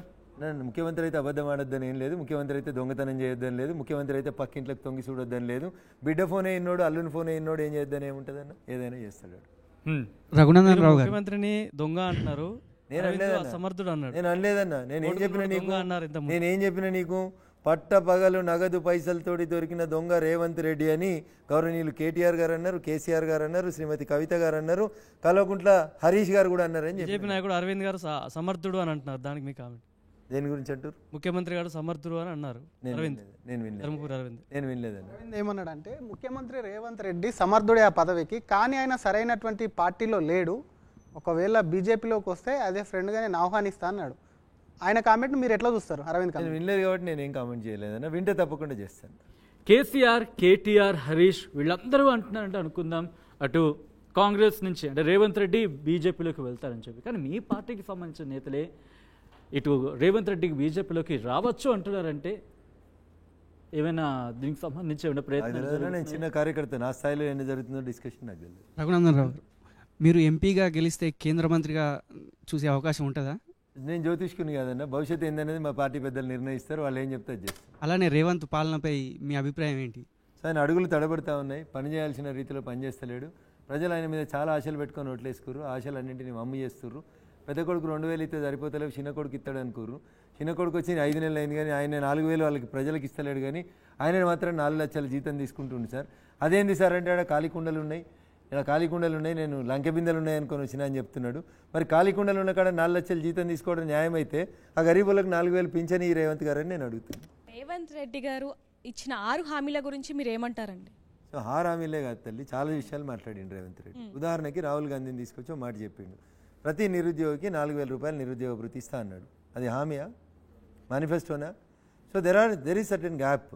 ముఖ్యమంత్రి అయితే అబద్ధం ఆడొద్దని ఏం లేదు, ముఖ్యమంత్రి అయితే దొంగతనం చేయొద్దని లేదు, ముఖ్యమంత్రి అయితే పక్కింట్లోకి తొంగి చూడొద్దని లేదు. బిడ్డ ఫోన్ అయినోడు అల్లుని ఫోన్ అయినోడు ఏం చేద్దని ఏముంటుందన్న, ఏదైనా చేస్తాడు. రఘునందన్ రావు ముఖ్యమంత్రిని దొంగ అంటున్నారు, నేను అనలేదన్నా, సమర్థుడు అన్నాడు. నేను అనలేదన్నా. నేనేం చెప్పిన నీకు పట్ట పగలు నగదు పైసలతోటి దొరికిన దొంగ రేవంత్ రెడ్డి అని గౌరవనీయులు కేటీఆర్ గారు అన్నారు, కేసీఆర్ గారు అన్నారు, శ్రీమతి కవిత గారు అన్నారు, కల్వకుంట్ల హరీష్ గారు కూడా అన్నారు. అని బీజేపీ నాయకుడు అరవింద్ గారు సమర్థుడు అని అంటున్నారు, దానికి మీ కామెంట్? దేని గురించి అంటారు? ముఖ్యమంత్రి గారు సమర్థుడు అని అన్నారు. అరవింద్ వినలేదండి. ఏమన్నాడంటే ముఖ్యమంత్రి రేవంత్ రెడ్డి సమర్థుడే ఆ పదవికి, కానీ ఆయన సరైనటువంటి పార్టీలో లేడు, ఒకవేళ బీజేపీలోకి వస్తే అదే ఫ్రెండ్గా నేను ఆహ్వానిస్తా అన్నాడు. ఆయన కామెంట్ మీరు ఎట్లా చూస్తారు? అరవింద్ కామెంట్ వినలేదు కాబట్టి నేనేం కామెంట్ చేయలేదన్నా, వింటే తప్పకుండా చేస్తాను. కేసీఆర్, కేటీఆర్, హరీష్ వీళ్ళందరూ అంటున్నారంటే అనుకుందాం అటు కాంగ్రెస్ నుంచి అంటే రేవంత్ రెడ్డి బీజేపీలోకి వెళ్తారని చెప్పి, కానీ మీ పార్టీకి సంబంధించిన నేతలే ఇటు రేవంత్ రెడ్డికి బీజేపీలోకి రావచ్చు అంటున్నారంటే ఏమైనా దీనికి సంబంధించి ఏమైనా ప్రయత్నం? నేను చిన్న కార్యకర్త, నా స్థాయిలో ఏమైనా జరుగుతుందో డిస్కషన్ నాకు తెలియదు. రఘునందన్ రావు, మీరు ఎంపీగా గెలిస్తే కేంద్ర మంత్రిగా చూసే అవకాశం ఉంటుందా? నేను జ్యోతిష్కుని కాదన్నా, భవిష్యత్తు ఏందనేది మా పార్టీ పెద్దలు నిర్ణయిస్తారు, వాళ్ళు ఏం చెప్తే చేస్తారు. అలానే రేవంత్ పాలనపై మీ అభిప్రాయం ఏంటి? ఆయన అడుగులు తడబడుతూ ఉన్నాయి, పని చేయాల్సిన రీతిలో పనిచేస్తలేడు. ప్రజలు ఆయన మీద చాలా ఆశలు పెట్టుకొని ఓట్లేసుకుర్రు, ఆశలన్నింటినీ మమ్ము చేస్తుర్రు. పెద్ద కొడుకు 2000 ఇస్తే సరిపోతలేవు, చిన్న కొడుకు ఇస్తాడు అనుకోరు. చిన్న కొడుకు వచ్చి 5 నెలలు అయింది కానీ ఆయన 4,000 వాళ్ళకి ప్రజలకు ఇస్తలేడు కానీ ఆయన మాత్రం 4 లక్షల జీతం తీసుకుంటుండు సార్. అదేంది సార్ అంటే ఆడ ఖాళీ కుండలు ఉన్నాయి, ఇలా ఖాళీ కుండలు ఉన్నాయి, నేను లంకె బిందెలు ఉన్నాయి అనుకొని వచ్చినా అని చెప్తున్నాడు. మరి ఖాళీ కుండలు ఉన్న కాడ 4 లక్షల జీతం తీసుకోవడం న్యాయం అయితే ఆ గరీబులకు 4,000 పింఛని ఈ రేవంత్ గారు అని నేను అడుగుతాను. రేవంత్ రెడ్డి గారు ఇచ్చిన 6 హామీల గురించి మీరు ఏమంటారండి? సో 6 హామీలే కాదు తల్లి, చాలా విషయాలు మాట్లాడిండు రేవంత్ రెడ్డి. ఉదాహరణకి రాహుల్ గాంధీని తీసుకొచ్చి ఒక మాట చెప్పిండు, ప్రతి నిరుద్యోగికి 4,000 రూపాయలు నిరుద్యోగ భృతి ఇస్తా అన్నాడు. అది హామీయా, మేనిఫెస్టోనా? So there is certain gap.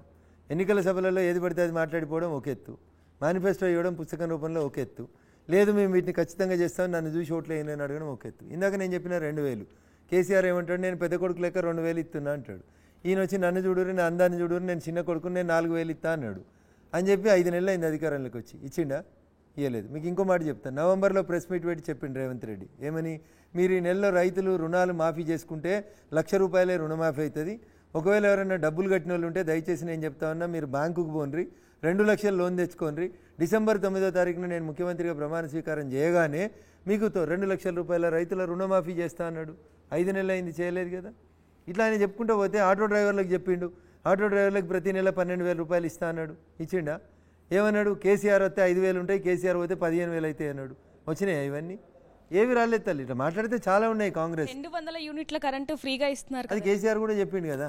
ఎన్నికల సభలలో ఏది పడితే అది మాట్లాడిపోవడం ఒక ఎత్తు, మేనిఫెస్టో ఇవ్వడం పుస్తకం రూపంలో ఒక ఎత్తు, లేదు మేము వీటిని ఖచ్చితంగా చేస్తాం నన్ను చూసి ఓట్లు వేయని అడగడం ఒక ఎత్తు. ఇందాక నేను చెప్పిన 2,000 కేసీఆర్ ఏమంటాడు, నేను పెద్ద కొడుకు లెక్క 2,000 ఇస్తున్నా అంటాడు. ఈయన వచ్చి నన్ను చూడరు, నా అందాన్ని చూడరు, నేను చిన్న కొడుకుని నేను 4,000 ఇస్తా అన్నాడు అని చెప్పి 5 నెలలు అయింది అధికారంలోకి వచ్చి. ఇచ్చిండా? ఇవ్వలేదు. మీకు ఇంకో మాట చెప్తాను, నవంబర్లో ప్రెస్ మీట్ పెట్టి చెప్పిండు రేవంత్ రెడ్డి ఏమని, మీరు ఈ నెలలో రైతులు రుణాలు మాఫీ చేసుకుంటే 1,00,000 రూపాయలే రుణమాఫీ అవుతుంది. ఒకవేళ ఎవరైనా డబ్బులు కట్టిన వాళ్ళు ఉంటే దయచేసి నేను చెప్తా ఉన్నా, మీరు బ్యాంకుకు పోన్రి, 2 లక్షలు లోన్ తెచ్చుకోండి. డిసెంబర్ 9వ తారీఖున నేను ముఖ్యమంత్రిగా ప్రమాణ స్వీకారం చేయగానే మీకు 2 లక్షల రూపాయల రైతుల రుణమాఫీ చేస్తా అన్నాడు. 5 నెలలు అయింది, చేయలేదు కదా. ఇట్లా ఆయన చెప్పుకుంటూ పోతే ఆటో డ్రైవర్లకు చెప్పిండు, ఆటో డ్రైవర్లకు ప్రతి నెల 12,000 రూపాయలు ఇస్తా అన్నాడు. ఇచ్చిండా? ఏమన్నాడు, కేసీఆర్ వస్తే 5,000 ఉంటాయి, కేసీఆర్ పోతే 15,000 అవుతాయి అన్నాడు. వచ్చినాయి ఇవన్నీ? ఏవి రాలేదు తల్లి. ఇట్లా మాట్లాడితే చాలా ఉన్నాయి. కాంగ్రెస్ 200 యూనిట్ల కరెంటు ఫ్రీగా ఇస్తున్నారు, అది కేసీఆర్ కూడా చెప్పిండు కదా.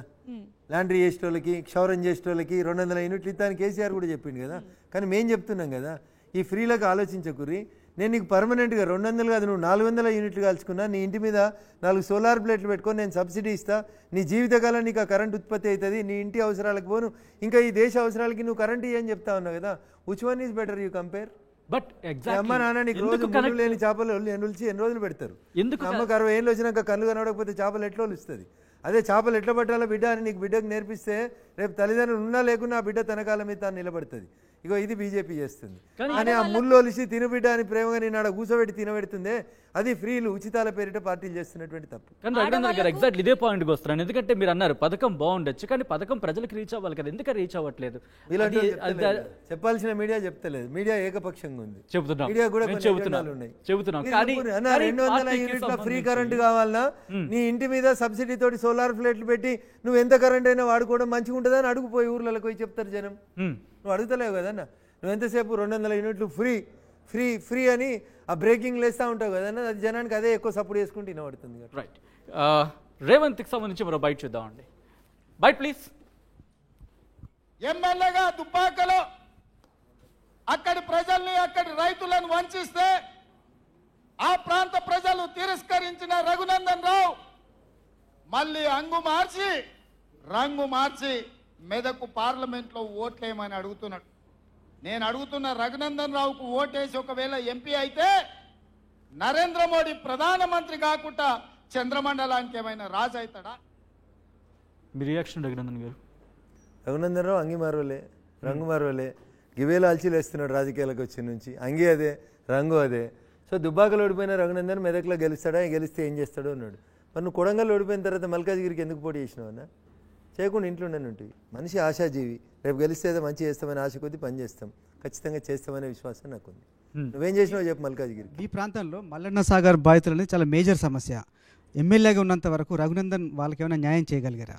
లాండ్రీ చేసేటోళ్ళకి, క్షౌరం చేసేటోళ్ళకి 200 యూనిట్లు ఇస్తాను కేసీఆర్ కూడా చెప్పిండు కదా. కానీ మేము చెప్తున్నాం కదా, ఈ ఫ్రీలకు ఆలోచించకుర్రి. నేను నీకు పర్మనెంట్గా 200 కాదు, నువ్వు 400 యూనిట్లు కాల్చుకున్నా, నీ ఇంటి మీద 4 సోలార్ ప్లేట్లు పెట్టుకొని నేను సబ్సిడీ ఇస్తా, నీ జీవితకాలం నీకు ఆ కరెంట్ ఉత్పత్తి అవుతుంది, నీ ఇంటి అవసరాలకు పోను, ఇంకా ఈ దేశ అవసరాలకి నువ్వు కరెంట్ ఇవ్వని చెప్తా ఉన్నావు కదా. Which one is better you compare? But అమ్మ నాన్న నీకు రోజు ముళ్ళు లేని చేపలు ఎన్ని రోజులు పెడతారు. అమ్మకు 60 ఏళ్ళు వచ్చినాక కళ్ళు కనబడకపోతే చేపలు ఎట్లా వస్తుంది? అదే చేపలు ఎట్లా పట్టాలో బిడ్డ అని నీకు బిడ్డకు నేర్పిస్తే రేపు తల్లిదండ్రులు ఉన్నా లేకున్నా ఆ బిడ్డ తన కాలం మీద తాను నిలబడుతుంది. ఇగో ఇది బీజేపీ చేస్తుంది. కానీ ఆ ముళ్ళు ఒలిసి తినబిడ్డ అని ప్రేమగా నేను ఆడ కూసోబెట్టి తినబెడుతుందే, అది ఫ్రీలు ఉచితాల పేరిట పార్టీలు చేస్తున్నటువంటి తప్పు. కానీ రఘునందన్ గారు ఎగ్జాక్ట్ ఇదే పాయింట్కి వస్తున్నాను. ఎందుకంటే మీరు అన్నారు పథకం బాగుండొచ్చు, కానీ పథకం ప్రజలకు రీచ్ అవ్వాలి కదా, ఎందుకు రీచ్ అవ్వట్లేదు? చెప్పాల్సిన మీడియా చెప్తలేదు, మీడియా ఏకపక్షంగా ఉంది. చెబుతున్నాం, మీడియా కూడా చెబుతున్నాం. 200 యూనిట్ల ఫ్రీ కరెంట్ కావాలన్నా నీ ఇంటి మీద సబ్సిడీ తోటి సోలార్ ప్లేట్లు పెట్టి నువ్వు ఎంత కరెంట్ అయినా వాడుకోవడం మంచిగా ఉంటుందని అడుగుపోయి ఊర్లకు పోయి చెప్తారు జనం. నువ్వు అడుగుతలేవు కదన్న, నువ్వు ఎంతసేపు 200 యూనిట్లు ఫ్రీ ఫ్రీ ఫ్రీ అని ఆ బ్రేకింగ్ లేస్తూ ఉంటావు కదన్న, అది జనానికి అదే ఎక్కువ సపోర్ట్ చేసుకుంటూ వినబడుతుంది. రైట్, రేవంత్కి సంబంధించి మరో బయట చూద్దామండి. బయట ప్లీజ్. ఎమ్మెల్యేగా దుబ్బాకలో అక్కడి ప్రజల్ని, అక్కడి రైతులను వంచిస్తే ఆ ప్రాంత ప్రజలు తిరస్కరించిన రఘునందన్ రావు మళ్ళీ రంగు మార్చి మెదకు పార్లమెంట్లో ఓట్లేయమని అడుగుతున్నాడు. నేను అడుగుతున్న, రఘునందన్ రావుకు ఓటేసి ఒకవేళ ఎంపీ అయితే నరేంద్ర మోడీ ప్రధానమంత్రి కాకుండా చంద్రమండలానికి ఏమైనా రాజు అవుతాడా? మీ రియాక్షన్ రఘునందన్ గారు? రఘునందన్ రావు అంగి మారవలే, రంగు మారవలే, గివేలు అల్చీలు వేస్తున్నాడు రాజకీయాలకు వచ్చిన నుంచి. అంగి అదే, రంగు అదే. సో దుబ్బాకలో ఓడిపోయిన రఘునందన్ మెదక్లో గెలుస్తాడా, గెలిస్తే ఏం చేస్తాడో అన్నాడు. మరి నువ్వు కొడంగల్లో ఓడిపోయిన తర్వాత మల్కాజ్గిరికి ఎందుకు పోటీ చేసినావు అన్న? చేయకుండా ఇంట్లో ఉండని ఉంటుంది. మనిషి ఆశాజీవి, రేపు గెలిస్తే ఏదో మంచి చేస్తామని ఆశ కొద్దీ పని చేస్తాం, ఖచ్చితంగా చేస్తామనే విశ్వాసం నాకుంది. నువ్వేం చేసినావు చెప్పు మల్కాజ్గిరి? ఈ ప్రాంతంలో మల్లన్న సాగర్ బాధితులు అనేది చాలా మేజర్ సమస్య. ఎమ్మెల్యేగా ఉన్నంత వరకు రఘునందన్ వాళ్ళకి ఏమైనా న్యాయం చేయగలిగారా?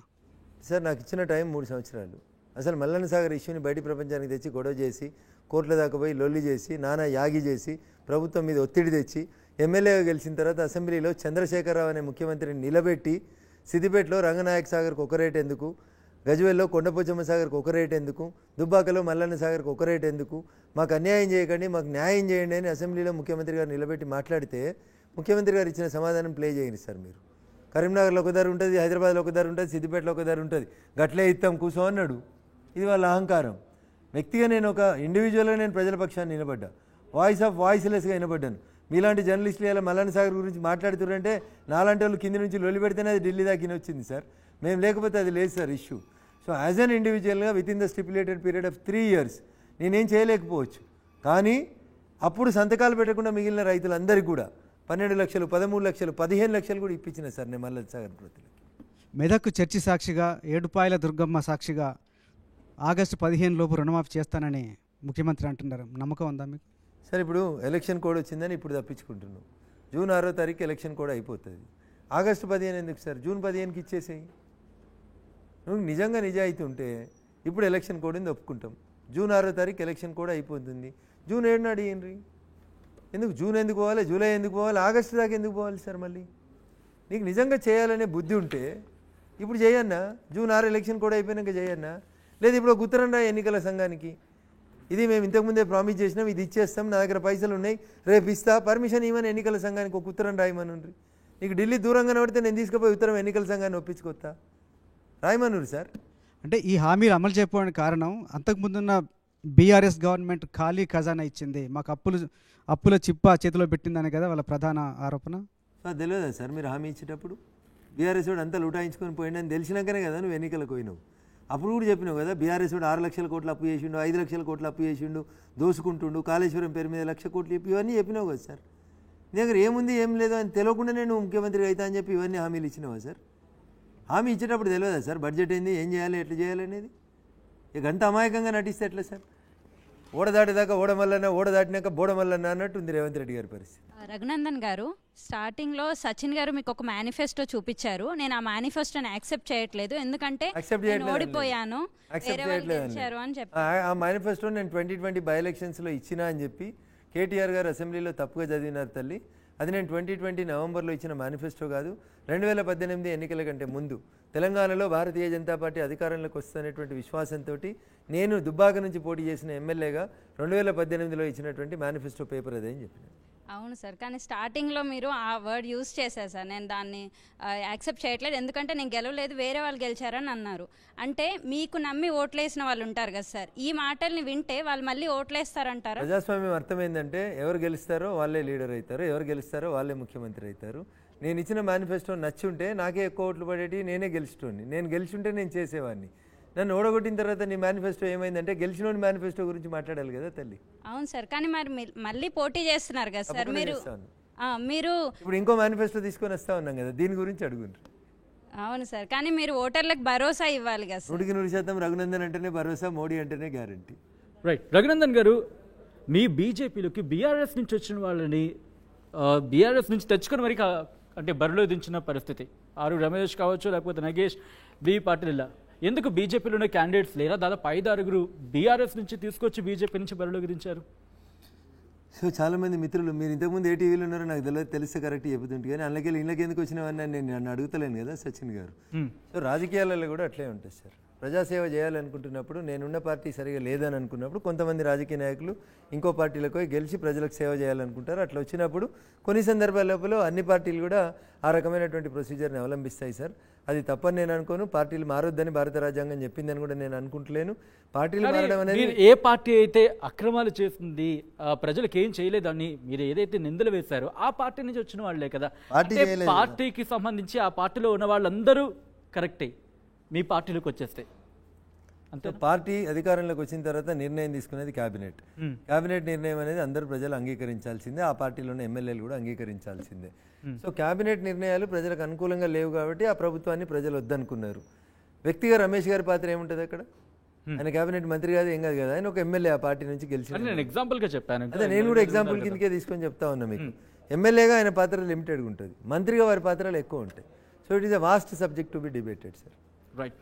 సార్ నాకు ఇచ్చిన టైం 3 సంవత్సరాలు. అసలు మల్లన్న సాగర్ ఇష్యూని బయట ప్రపంచానికి తెచ్చి గొడవ చేసి కోర్టుల దాకా పోయి లొల్లి చేసి నానా యాగి చేసి ప్రభుత్వం మీద ఒత్తిడి తెచ్చి ఎమ్మెల్యేగా గెలిచిన తర్వాత అసెంబ్లీలో చంద్రశేఖరరావు అనే ముఖ్యమంత్రిని నిలబెట్టి సిద్దిపేటలో రంగనాయక సాగర్కి ఒక రేట్ ఎందుకు, గజ్వేల్లో కొండపోచమ్మ సాగర్కి ఒక రేట్ ఎందుకు, దుబ్బాకలో మల్లన్న సాగర్కి ఒక రేట్ ఎందుకు, మాకు అన్యాయం చేయకండి, మాకు న్యాయం చేయండి అని అసెంబ్లీలో ముఖ్యమంత్రి గారు నిలబెట్టి మాట్లాడితే ముఖ్యమంత్రి గారు ఇచ్చిన సమాధానం ప్లే చేయండి సార్. మీరు కరీంనగర్లో ఒక ధర ఉంటుంది, హైదరాబాద్లో ఒక ధర ఉంటుంది, సిద్దిపేటలో ఒక ధర ఉంటుంది, గట్లే ఇస్తాం కూసో అన్నాడు. ఇది వాళ్ళ అహంకారం. వ్యక్తిగా నేను ఒక ఇండివిజువల్గా నేను ప్రజల పక్షాన్ని నిలబడ్డా, వాయిస్ ఆఫ్ వాయిస్లెస్గా వినబడ్డాను. మీలాంటి జర్నలిస్టులు ఇలా మల్లన్న సాగర్ గురించి మాట్లాడుతున్నారంటే నాలాంటి వాళ్ళు కింది నుంచి లొల్లి పెడితేనే అది ఢిల్లీ దాకా వచ్చింది సార్. మేము లేకపోతే అది లేదు sir issue. So as an ఇండివిజువల్గా within the stipulated period of 3 years నేనేం చేయలేకపోవచ్చు. కానీ అప్పుడు సంతకాలు పెట్టకుండా మిగిలిన రైతులందరికీ కూడా 12 లక్షలు, 13 లక్షలు, 15 లక్షలు కూడా ఇప్పించిన సార్ నేను మల్లన్న సాగర్ ప్రజలకి. మెదక్ చర్చి సాక్షిగా, ఏడుపాయల దుర్గమ్మ సాక్షిగా ఆగస్టు 15 లోపు రుణమాఫీ చేస్తానని ముఖ్యమంత్రి అంటున్నారు. నమ్మకం ఉందా మీకు? సార్ ఇప్పుడు ఎలక్షన్ కోడ్ వచ్చిందని ఇప్పుడు తప్పించుకుంటున్నాం. జూన్ 6వ తారీఖు ఎలక్షన్ కోడ్ అయిపోతుంది. ఆగస్టు 15 ఎందుకు సార్? జూన్ 15కి ఇచ్చేసేయి. నువ్వు నిజంగా నిజాయితీ ఉంటే ఇప్పుడు ఎలక్షన్ కోడ్ ఉంది ఒప్పుకుంటాం. జూన్ 6వ తారీఖు ఎలక్షన్ కూడా అయిపోతుంది. జూన్ 7న అడిగిండ్రి. ఎందుకు జూన్ ఎందుకు పోవాలి, జూలై ఎందుకు పోవాలి, ఆగస్టు దాకా ఎందుకు పోవాలి సార్? మళ్ళీ నీకు నిజంగా చేయాలనే బుద్ధి ఉంటే ఇప్పుడు చేయన్నా, జూన్ 6 ఎలక్షన్ కూడా అయిపోయినాక చేయన్నా. లేదు ఇప్పుడు ఒక ఉత్తరం రా ఎన్నికల సంఘానికి, ఇది మేము ఇంతకుముందే ప్రామిస్ చేసినాం, ఇది ఇచ్చేస్తాం, నా దగ్గర పైసలు ఉన్నాయి, రేపు ఇస్తా, పర్మిషన్ ఇవ్వని ఎన్నికల సంఘానికి ఒక ఉత్తరం రాయమనుండ్రి. నీకు ఢిల్లీ దూరంగా పడితే నేను తీసుకుపోయి ఉత్తరం ఎన్నికల సంఘాన్ని ఒప్పించుకొస్తా, రాయమనురు సార్. అంటే ఈ హామీలు అమలు చేయకపోవడానికి కారణం అంతకుముందున్న బీఆర్ఎస్ గవర్నమెంట్ ఖాళీ ఖజానా ఇచ్చింది, మాకు అప్పుల చిప్ప చేతిలో పెట్టిందని కదా వాళ్ళ ప్రధాన ఆరోపణ. సార్ తెలియదా సార్ మీరు హామీ ఇచ్చేటప్పుడు బీఆర్ఎస్ వాడు అంతా లూటాయించుకొని పోయిందని తెలిసినాకనే కదా నువ్వు ఎన్నికలకు పోయినావు. అప్పుడు కూడా చెప్పినావు కదా బీఆర్ఎస్ వాడు 6 లక్షల కోట్లు అప్పు చేసిండు, 5 లక్షల కోట్లు అప్పు చేసిండు, దోసుకుంటుండు, కాళేశ్వరం పేరు మీద 1 లక్ష కోట్లు చెప్పి ఇవన్నీ చెప్పినావు కదా సార్. నీ దగ్గర ఏముంది ఏం లేదు అని తెలియకుండానే నువ్వు ముఖ్యమంత్రి అవుతా అని చెప్పి ఇవన్నీ హామీలు ఇచ్చినావా సార్? హామీ ఇచ్చేటప్పుడు తెలియదా సార్ బడ్జెట్ ఏంది, ఏం చేయాలి, ఎట్లా చేయాలి అనేది? ఇక అంత అమాయకంగా నటిస్తే ఎట్లా సార్? ఓడ దాటిదాకా ఓడమల్లన్న, ఓడ దాటినాక బోడమల్లన్న అన్నట్టు ఉంది రేవంత్ రెడ్డి గారి పరిస్థితి. రఘునందన్ గారు, స్టార్టింగ్లో సచిన్ గారు మీకు ఒక మేనిఫెస్టో చూపించారు. నేను ఆ మేనిఫెస్టోని యాక్సెప్ట్ చేయట్లేదు, ఎందుకంటే నేను ఓడిపోయాను, వేరే వాళ్ళు గెలిచారు అని చెప్పి. ఆ మేనిఫెస్టో నేను 2020 బై ఎలక్షన్స్లో ఇచ్చినా అని చెప్పి కేటీఆర్ గారు అసెంబ్లీలో తప్పుగా చదివినారు తల్లి. అది నేను 2020 నవంబర్లో ఇచ్చిన మేనిఫెస్టో కాదు. 2018 ఎన్నికల కంటే ముందు తెలంగాణలో భారతీయ జనతా పార్టీ అధికారంలోకి వస్తున్నటువంటి విశ్వాసంతో నేను దుబ్బాక నుంచి పోటీ చేసిన ఎమ్మెల్యేగా 2018లో ఇచ్చినటువంటి మేనిఫెస్టో పేపర్ అదే అని చెప్పిన. అవును సార్, కానీ స్టార్టింగ్లో మీరు ఆ వర్డ్ యూజ్ చేశారు సార్. నేను దాన్ని యాక్సెప్ట్ చేయట్లేదు, ఎందుకంటే నేను గెలవలేదు, వేరే వాళ్ళు గెలిచారని అన్నారు. అంటే మీకు నమ్మి ఓట్లేసిన వాళ్ళు ఉంటారు కదా సార్, ఈ మాటల్ని వింటే వాళ్ళు మళ్ళీ ఓట్లేస్తారంటారా? ప్రజాస్వామ్యం అర్థమైందంటే ఎవరు గెలుస్తారో వాళ్ళే లీడర్ అవుతారు, ఎవరు గెలుస్తారో వాళ్ళే ముఖ్యమంత్రి అవుతారు. నేను ఇచ్చిన మేనిఫెస్టో నచ్చి ఉంటే నాకే ఎక్కువ ఓట్లు పడేటి, నేనే గెలుచుండి, నేను గెలిచుంటే నేను చేసేవాడిని. నన్ను ఓడగొట్టిన తర్వాత నీ మేనిఫెస్టో ఏమైందంటే గెలిచినోని మేనిఫెస్టో గురించి మాట్లాడాలి కదా తల్లి. అవును సార్, కానీ మరి మళ్ళీ పోటీ చేస్తున్నారు కదా సార్ మీరు ఇప్పుడు ఇంకో మేనిఫెస్టో తీసుకొని వస్తా ఉన్నాం కదా, దీని గురించి అడుగుంటారు. అవును సార్, కానీ మీరు ఓటర్లకు భరోసా ఇవ్వాలి కదా సార్. 100% రఘునందన్ అంటేనే భరోసా, మోడీ అంటేనే గ్యారంటీ. రైట్. రఘునందన్ గారు, మీ బీజేపీలోకి బీఆర్ఎస్ నుంచి వచ్చిన వాళ్ళని బీఆర్ఎస్ నుంచి తెచ్చుకొని మరి అంటే బరిలో దించిన పరిస్థితి, ఆరు రమేష్ కావచ్చు, లేకపోతే నగేష్, బి పాటిల్, ఇలా ఎందుకు బీజేపీలోనే క్యాండిడేట్స్ లేరా? దాదాపు 5-6 బీఆర్ఎస్ నుంచి తీసుకొచ్చి బీజేపీ నుంచి బరిలోకి దించారు. సో చాలామంది మిత్రులు మీరు ఇంతకుముందు ఏ టీవీలో ఉన్నారో నాకు తెలిస్తే కరెక్ట్ చెబుతుంటే, కానీ అందులోకి ఇళ్ళకి ఎందుకు వచ్చినవన్నీ నేను నన్ను అడుగుతలేను కదా సచిన్ గారు. సో రాజకీయాలలో కూడా అట్లే ఉంటుంది సార్. ప్రజాసేవ చేయాలనుకుంటున్నప్పుడు, నేనున్న పార్టీ సరిగా లేదని అనుకున్నప్పుడు కొంతమంది రాజకీయ నాయకులు ఇంకో పార్టీలకు గెలిచి ప్రజలకు సేవ చేయాలనుకుంటారు. అట్లా వచ్చినప్పుడు కొన్ని సందర్భాల లోపల అన్ని పార్టీలు కూడా ఆ రకమైనటువంటి ప్రొసీజర్ని అవలంబిస్తాయి సార్. అది తప్పని నేను అనుకోను. పార్టీలు మారొద్దని భారత రాజ్యాంగం చెప్పిందని కూడా నేను అనుకుంటలేను. పార్టీలు మారడం అనేది, ఏ పార్టీ అయితే అక్రమాలు చేస్తుంది, ప్రజలకు ఏం చేయలేదని మీరు ఏదైతే నిందలు వేశారో ఆ పార్టీ నుంచి వచ్చిన వాళ్ళే కదా. పార్టీకి సంబంధించి ఆ పార్టీలో ఉన్న వాళ్ళందరూ కరెక్టే, మీ పార్టీలోకి వచ్చేస్తే అంతే. పార్టీ అధికారంలోకి వచ్చిన తర్వాత నిర్ణయం తీసుకునేది క్యాబినెట్. క్యాబినెట్ నిర్ణయం అనేది అందరూ ప్రజలు అంగీకరించాల్సిందే, ఆ పార్టీలోని ఎమ్మెల్యేలు కూడా అంగీకరించాల్సిందే. సో క్యాబినెట్ నిర్ణయాలు ప్రజలకు అనుకూలంగా లేవు కాబట్టి ఆ ప్రభుత్వాన్ని ప్రజలు వద్దనుకున్నారు. వ్యక్తిగా రమేష్ గారి పాత్ర ఏముంటుంది అక్కడ? ఆయన క్యాబినెట్ మంత్రి కాదు, ఏం కాదు కదా, ఆయన ఒక ఎమ్మెల్యే ఆ పార్టీ నుంచి గెలిచి. నేను ఎగ్జాంపుల్ గా చెప్పాను, అదే నేను కూడా ఎగ్జాంపుల్ కిందకే తీసుకొని చెప్తా ఉన్నా మీకు. ఎమ్మెల్యేగా ఆయన పాత్ర లిమిటెడ్గా ఉంటుంది, మంత్రిగా వారి పాత్రలు ఎక్కువ ఉంటాయి. So it is a vast subject to be debated sir. Right.